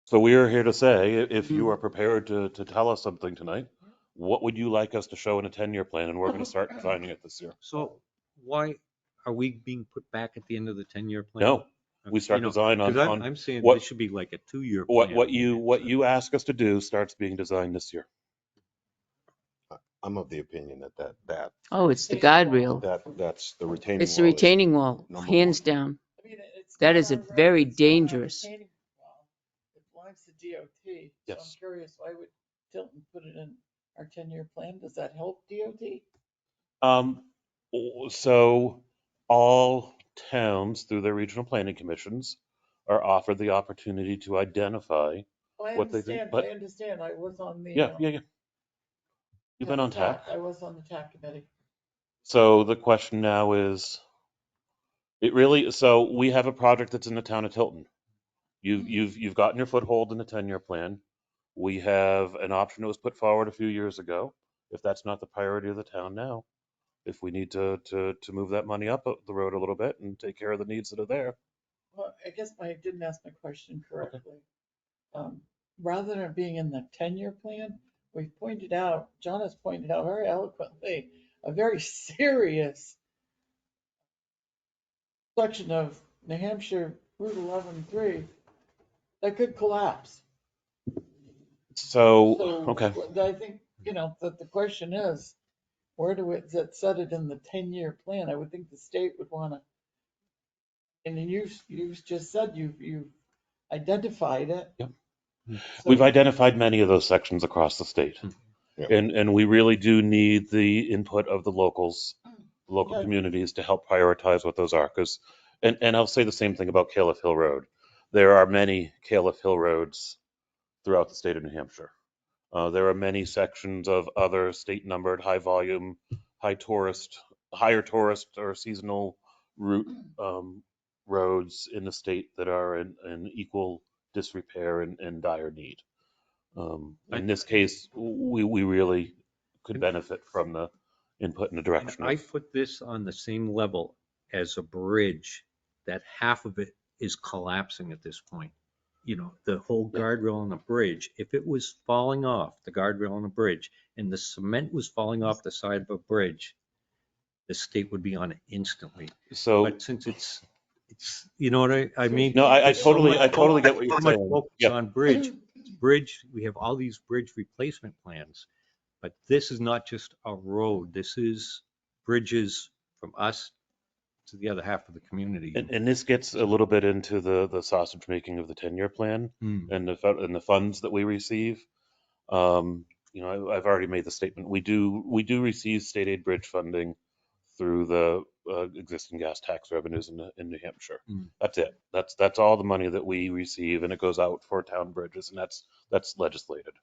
Speaker 10: So we are here to say, if you are prepared to tell us something tonight, what would you like us to show in a 10-year plan? And we're going to start designing it this year.
Speaker 5: So why are we being put back at the end of the 10-year plan?
Speaker 10: No, we start design on,
Speaker 5: Because
Speaker 10: on
Speaker 5: I'm saying
Speaker 10: what,
Speaker 5: this should be like a 2-year
Speaker 10: what,
Speaker 5: plan.
Speaker 10: what you ask us to do starts being designed this year.
Speaker 3: I'm of the opinion that
Speaker 1: Oh, it's the guardrail.
Speaker 3: that's the retaining
Speaker 1: It's the
Speaker 3: wall is
Speaker 1: retaining wall,
Speaker 3: number
Speaker 1: hands
Speaker 3: one.
Speaker 1: down.
Speaker 4: I mean, it's
Speaker 1: That
Speaker 4: not
Speaker 1: is a
Speaker 4: our road,
Speaker 1: very
Speaker 4: it's not our
Speaker 1: dangerous.
Speaker 4: retaining wall. It belongs to DOT. So I'm
Speaker 10: Yes.
Speaker 4: curious, why would Tilton put it in our 10-year plan? Does that help DOT?
Speaker 10: So all towns through their regional planning commissions are offered the opportunity to identify
Speaker 4: Oh, I
Speaker 10: what they think.
Speaker 4: understand,
Speaker 10: But
Speaker 4: I understand. I was on the.
Speaker 10: yeah. You've been on TAC.
Speaker 4: I was on the TAC committee.
Speaker 10: So the question now is, so we have a project that's in the town of Tilton. You've gotten your foothold in the 10-year plan. We have an option that was put forward a few years ago. If that's not the priority of the town now, if we need to move that money up the road a little bit and take care of the needs that are there.
Speaker 4: Well, I guess I didn't ask my question correctly. Rather than it being in the 10-year plan, we've pointed out, John has pointed out very eloquently, a very serious section of New Hampshire Route 11-3 that could collapse.
Speaker 10: So,
Speaker 4: So
Speaker 10: okay.
Speaker 4: I think, that the question is, where do we set it in the 10-year plan? I would think the state would want to, and you just said you've identified it.
Speaker 10: Yep.
Speaker 4: So-
Speaker 10: We've identified many of those sections across the state.
Speaker 3: Yeah.
Speaker 10: And we really do need the input of the local
Speaker 4: Okay.
Speaker 10: communities to help prioritize what those are. And I'll say the same thing about Califf Hill Road. There are many Califf Hill roads throughout the state of New Hampshire. There are many sections of other state numbered, high volume, higher tourist or seasonal route roads in the state that are in equal disrepair and dire need. In this case, we really could benefit from the input and the direction.
Speaker 5: I put this on the same level as a bridge that half of it is collapsing at this point. The whole guardrail on the bridge, if it was falling off, the guardrail on the bridge, and the cement was falling off the side of a bridge, the state would be on it instantly.
Speaker 10: So,
Speaker 5: But since it's, you know what I mean?
Speaker 10: no, I
Speaker 5: There's so
Speaker 10: totally
Speaker 5: much
Speaker 10: get what you're
Speaker 5: so much
Speaker 10: saying.
Speaker 5: focus
Speaker 10: Yeah.
Speaker 5: on bridge. We have all these bridge replacement plans, but this is not just a road. This is bridges from us to the other half of the community.
Speaker 10: And this gets a little bit into the sausage making of the 10-year plan and the funds that we receive. I've already made the statement. We do receive state aid bridge funding through the existing gas tax revenues in New Hampshire. That's it. That's all the money that we receive, and it goes out for town bridges, and that's legislated.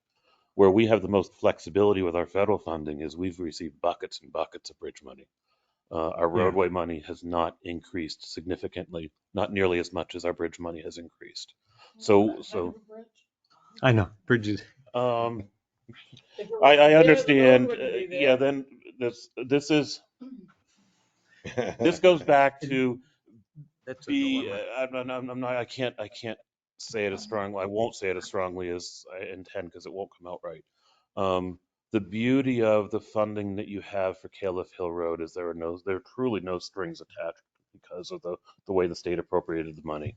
Speaker 10: Where we have the most flexibility with our federal funding is we've received buckets and buckets of bridge money. Our roadway money has not increased significantly, not nearly as much as our bridge money has increased. So
Speaker 5: I know bridges.
Speaker 10: I understand. Yeah, then this goes back to
Speaker 5: That's a
Speaker 10: be.
Speaker 5: dilemma.
Speaker 10: I'm not. I can't say it as strongly. I won't say it as strongly as I intend because it won't come out right. The beauty of the funding that you have for Califf Hill Road is there are truly no strings attached because of the way the state appropriated the money.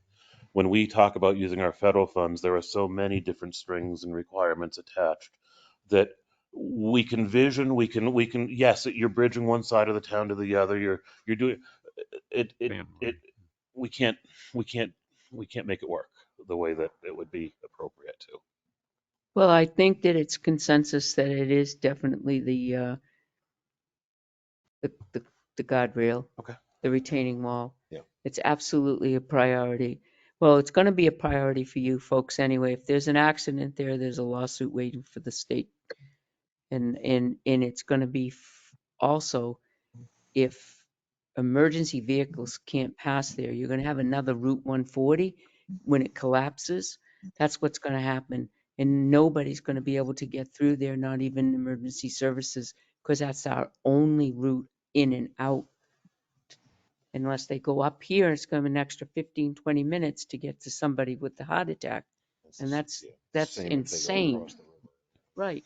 Speaker 10: When we talk about using our federal funds, there are so many different strings and requirements attached that we can vision. We can. Yes, you're bridging one side of the town to the other. You're doing it. We can't make it work the way that it would be appropriate to.
Speaker 1: Well, I think that it's consensus that it is definitely the guardrail,
Speaker 10: Okay.
Speaker 1: the retaining wall.
Speaker 3: Yeah.
Speaker 1: It's absolutely a priority.
Speaker 2: Well, it's going to be a priority for you folks anyway. If there's an accident there, there's a lawsuit waiting for the state. And it's going to be also, if emergency vehicles can't pass there, you're going to have another Route 140 when it collapses. That's what's going to happen. And nobody's going to be able to get through there, not even emergency services, because that's our only route in and out. Unless they go up here, it's going to be an extra 15, 20 minutes to get to somebody with the heart attack. And that's
Speaker 3: Same if they go
Speaker 2: insane.
Speaker 3: across the river.
Speaker 2: Right.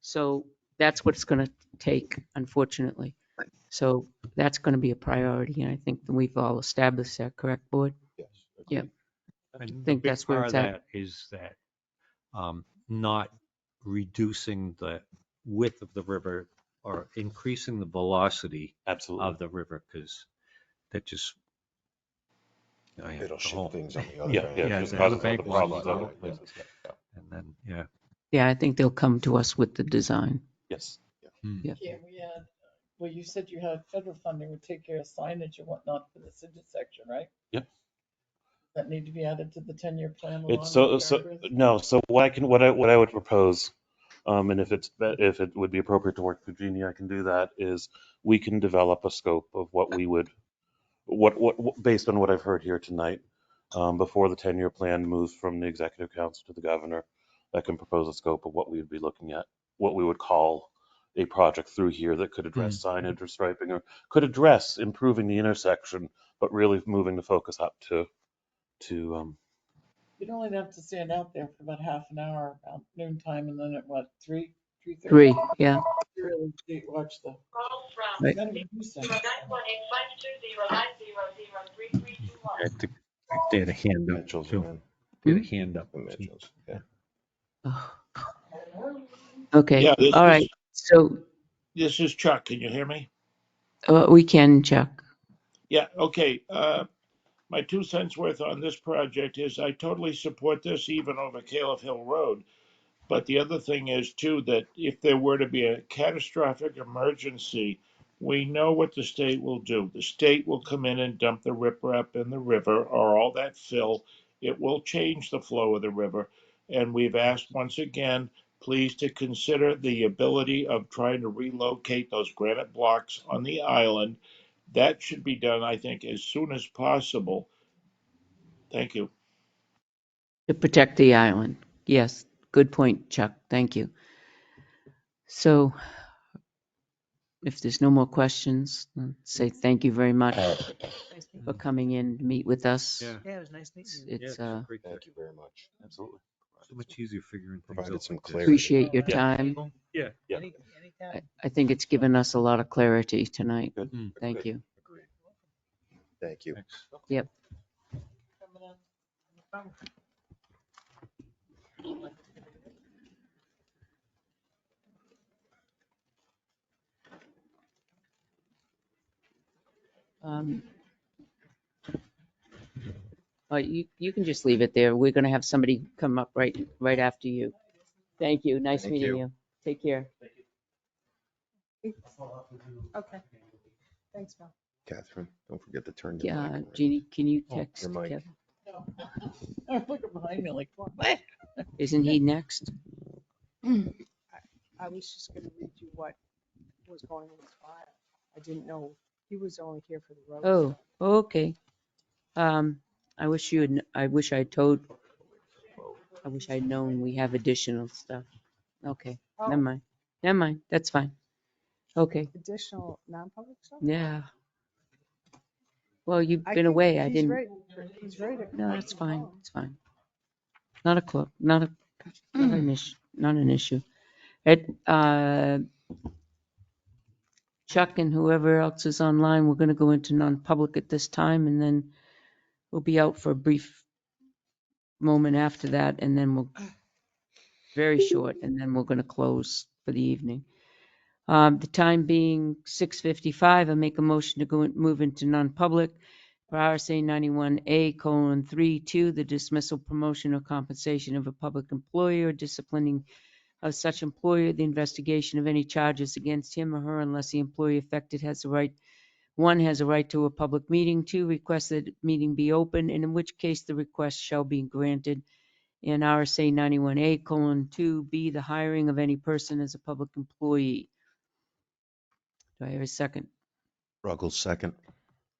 Speaker 2: So that's what it's going to take, unfortunately. So that's going to be a priority, and I think that we've all established that, correct, board?
Speaker 3: Yes.
Speaker 2: Yeah.
Speaker 5: And the
Speaker 2: think
Speaker 5: big
Speaker 2: that's where
Speaker 5: part
Speaker 2: it's
Speaker 5: of
Speaker 2: at.
Speaker 5: that is that not reducing the width of the river or increasing the velocity
Speaker 10: Absolutely.
Speaker 5: of the river, because that just,
Speaker 3: It'll
Speaker 5: the
Speaker 3: shift
Speaker 5: whole,
Speaker 3: things on the other
Speaker 10: Yeah,
Speaker 3: bank.
Speaker 10: yeah, it
Speaker 5: yeah,
Speaker 10: just
Speaker 5: the
Speaker 10: causes
Speaker 5: bank
Speaker 10: other
Speaker 5: one,
Speaker 10: problems.
Speaker 5: you
Speaker 10: Other
Speaker 5: know,
Speaker 10: places. Yeah.
Speaker 5: and then, yeah.
Speaker 2: Yeah, I think they'll come to us with the design.
Speaker 10: Yes.
Speaker 2: Yeah.
Speaker 4: Can't we add, well, you said you had federal funding would take care of signage and whatnot for this intersection, right?
Speaker 10: Yep.
Speaker 4: That need to be added to the 10-year plan along
Speaker 10: It's
Speaker 4: with
Speaker 10: so
Speaker 4: guardrails?
Speaker 10: no. So what I would propose, and if if it would be appropriate to work with Jeannie, I can do that. Is we can develop a scope of what we would what based on what I've heard here tonight, before the 10-year plan moves from the executive council to the governor, that can propose a scope of what we would be looking at, what we would call a project through here that could address signage or striping, or could address improving the intersection, but really moving the focus up to
Speaker 4: You'd only have to stand out there for about half an hour, about noon time, and then at what, 3:30?
Speaker 2: 3, yeah,
Speaker 4: Really watch the,
Speaker 2: right.
Speaker 4: not even do something.
Speaker 5: I think they had a hand up
Speaker 3: Mitchell's
Speaker 5: too.
Speaker 3: are in.
Speaker 5: They had a hand up.
Speaker 3: The Mitchells, yeah.
Speaker 2: Oh, okay,
Speaker 12: Yeah,
Speaker 2: all right. So
Speaker 12: this is Chuck. Can you hear me?
Speaker 2: we can, Chuck.
Speaker 12: Yeah, okay. My 2 cents worth on this project is I totally support this even over Caleb Hill Road. But the other thing is too, that if there were to be a catastrophic emergency, we know what the state will do. The state will come in and dump the riprap in the river or all that fill. It will change the flow of the river. And we've asked once again, please to consider the ability of trying to relocate those granite blocks on the island. That should be done, I think, as soon as possible. Thank you.
Speaker 2: To protect the island. Yes, good point, Chuck. Thank you. So if there's no more questions, I'll say thank you very much
Speaker 9: Nice meeting
Speaker 2: for
Speaker 9: you.
Speaker 2: coming in to meet with us.
Speaker 5: Yeah.
Speaker 9: Yeah, it was nice meeting you.
Speaker 2: It's
Speaker 5: Great.
Speaker 3: Thank you very much.
Speaker 10: absolutely.
Speaker 5: So much easier figuring things
Speaker 3: Provided
Speaker 5: out
Speaker 3: some
Speaker 5: like this.
Speaker 3: clarity.
Speaker 2: appreciate your
Speaker 10: Yeah.
Speaker 2: time.
Speaker 5: Yeah.
Speaker 10: Yeah.
Speaker 9: Anytime.
Speaker 2: I think it's given us a lot of clarity tonight.
Speaker 10: Good.
Speaker 2: Thank you.
Speaker 3: Agreed. Thank you.
Speaker 5: Thanks.
Speaker 2: Yep. You can just leave it there. We're gonna have somebody come up right after you. Thank you. Nice
Speaker 3: Thank
Speaker 2: meeting
Speaker 3: you.
Speaker 2: you. Take care.
Speaker 6: Okay. Thanks, Bill.
Speaker 3: Catherine, don't forget to turn your mic
Speaker 2: Yeah,
Speaker 3: on.
Speaker 2: Jeannie, can you
Speaker 3: Oh,
Speaker 2: text
Speaker 3: your mic.
Speaker 2: Kevin?
Speaker 4: No. I'm looking behind me like, what?
Speaker 2: Isn't he next?
Speaker 6: I was just gonna read you what was going in his file. I didn't know, he was only here for the road.
Speaker 2: Oh,
Speaker 6: stuff.
Speaker 2: okay. I wish I wish I'd known we have additional stuff. Okay, never
Speaker 6: Oh,
Speaker 2: mind. Never mind. That's fine. Okay,
Speaker 6: additional non-public stuff?
Speaker 2: yeah. Well, you've
Speaker 6: I
Speaker 2: been
Speaker 6: think
Speaker 2: away. I
Speaker 6: he's
Speaker 2: didn't.
Speaker 6: ready, he's ready to.
Speaker 2: No, that's fine. It's fine. Not a club. Not an issue. Not an issue. Chuck and whoever else is online, we're going to go into non-public at this time, and then we'll be out for a brief moment after that, and then we'll very short, and then we're going to close for the evening. The time being 6:55, I make a motion to move into non-public for RSA 91A:3, the dismissal, promotion, or compensation of a public employee or disciplining of such employer, the investigation of any charges against him or her unless the employee affected has the right 1 has a right to a public meeting, 2 requests that meeting be open, and in which case the request shall be granted. And RSA 91A:2B, the hiring of any person as a public employee. Do I have a second?
Speaker 3: Ruggles second.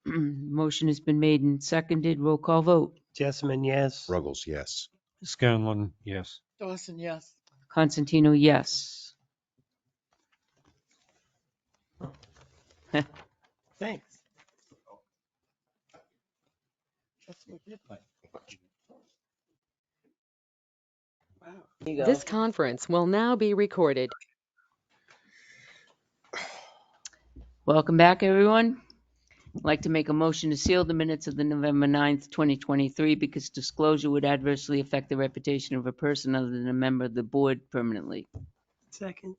Speaker 2: Motion has been made and seconded. Roll call vote.
Speaker 7: Jessamine, yes.
Speaker 3: Ruggles, yes.
Speaker 5: Scanlon, yes.
Speaker 4: Dawson, yes.
Speaker 2: Constantino, yes.
Speaker 7: Thanks.
Speaker 4: That's what it like.
Speaker 14: This conference will now be recorded.
Speaker 2: Welcome back, everyone. I'd like to make a motion to seal the minutes of the November 9th, 2023, because disclosure would adversely affect the reputation of a person other than a member of the board permanently.
Speaker 7: Second.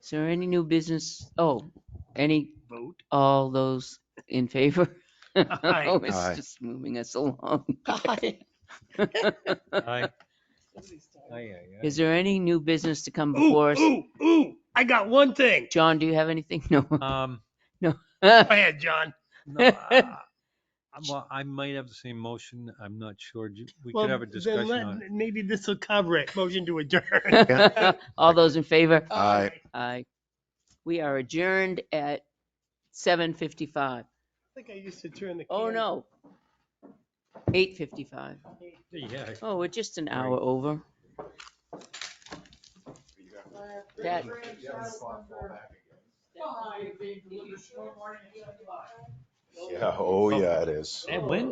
Speaker 2: Is there any new business? Oh, any,
Speaker 7: Vote.
Speaker 2: all those in favor?
Speaker 7: Aye.
Speaker 2: Oh, it's
Speaker 3: Aye.
Speaker 2: just moving us along.
Speaker 7: Aye.
Speaker 5: Aye.
Speaker 2: Is there any new business to come
Speaker 7: Ooh,
Speaker 2: before us?
Speaker 7: ooh, I got one thing.
Speaker 2: John, do you have anything? No. No.
Speaker 7: Go ahead, John.
Speaker 5: No, well, I might have the same motion. I'm not sure. We could have a discussion on it.
Speaker 7: Maybe this will cover it. Motion to adjourn.
Speaker 2: All those in favor?
Speaker 3: Aye.
Speaker 2: Aye. We are adjourned at 7:55.
Speaker 7: I think I used to turn the.
Speaker 2: Oh,
Speaker 7: can-
Speaker 2: no. 8:55.
Speaker 5: Yeah.
Speaker 2: Oh, we're just an hour over. That.
Speaker 3: Yeah, oh yeah, it is.
Speaker 5: And when?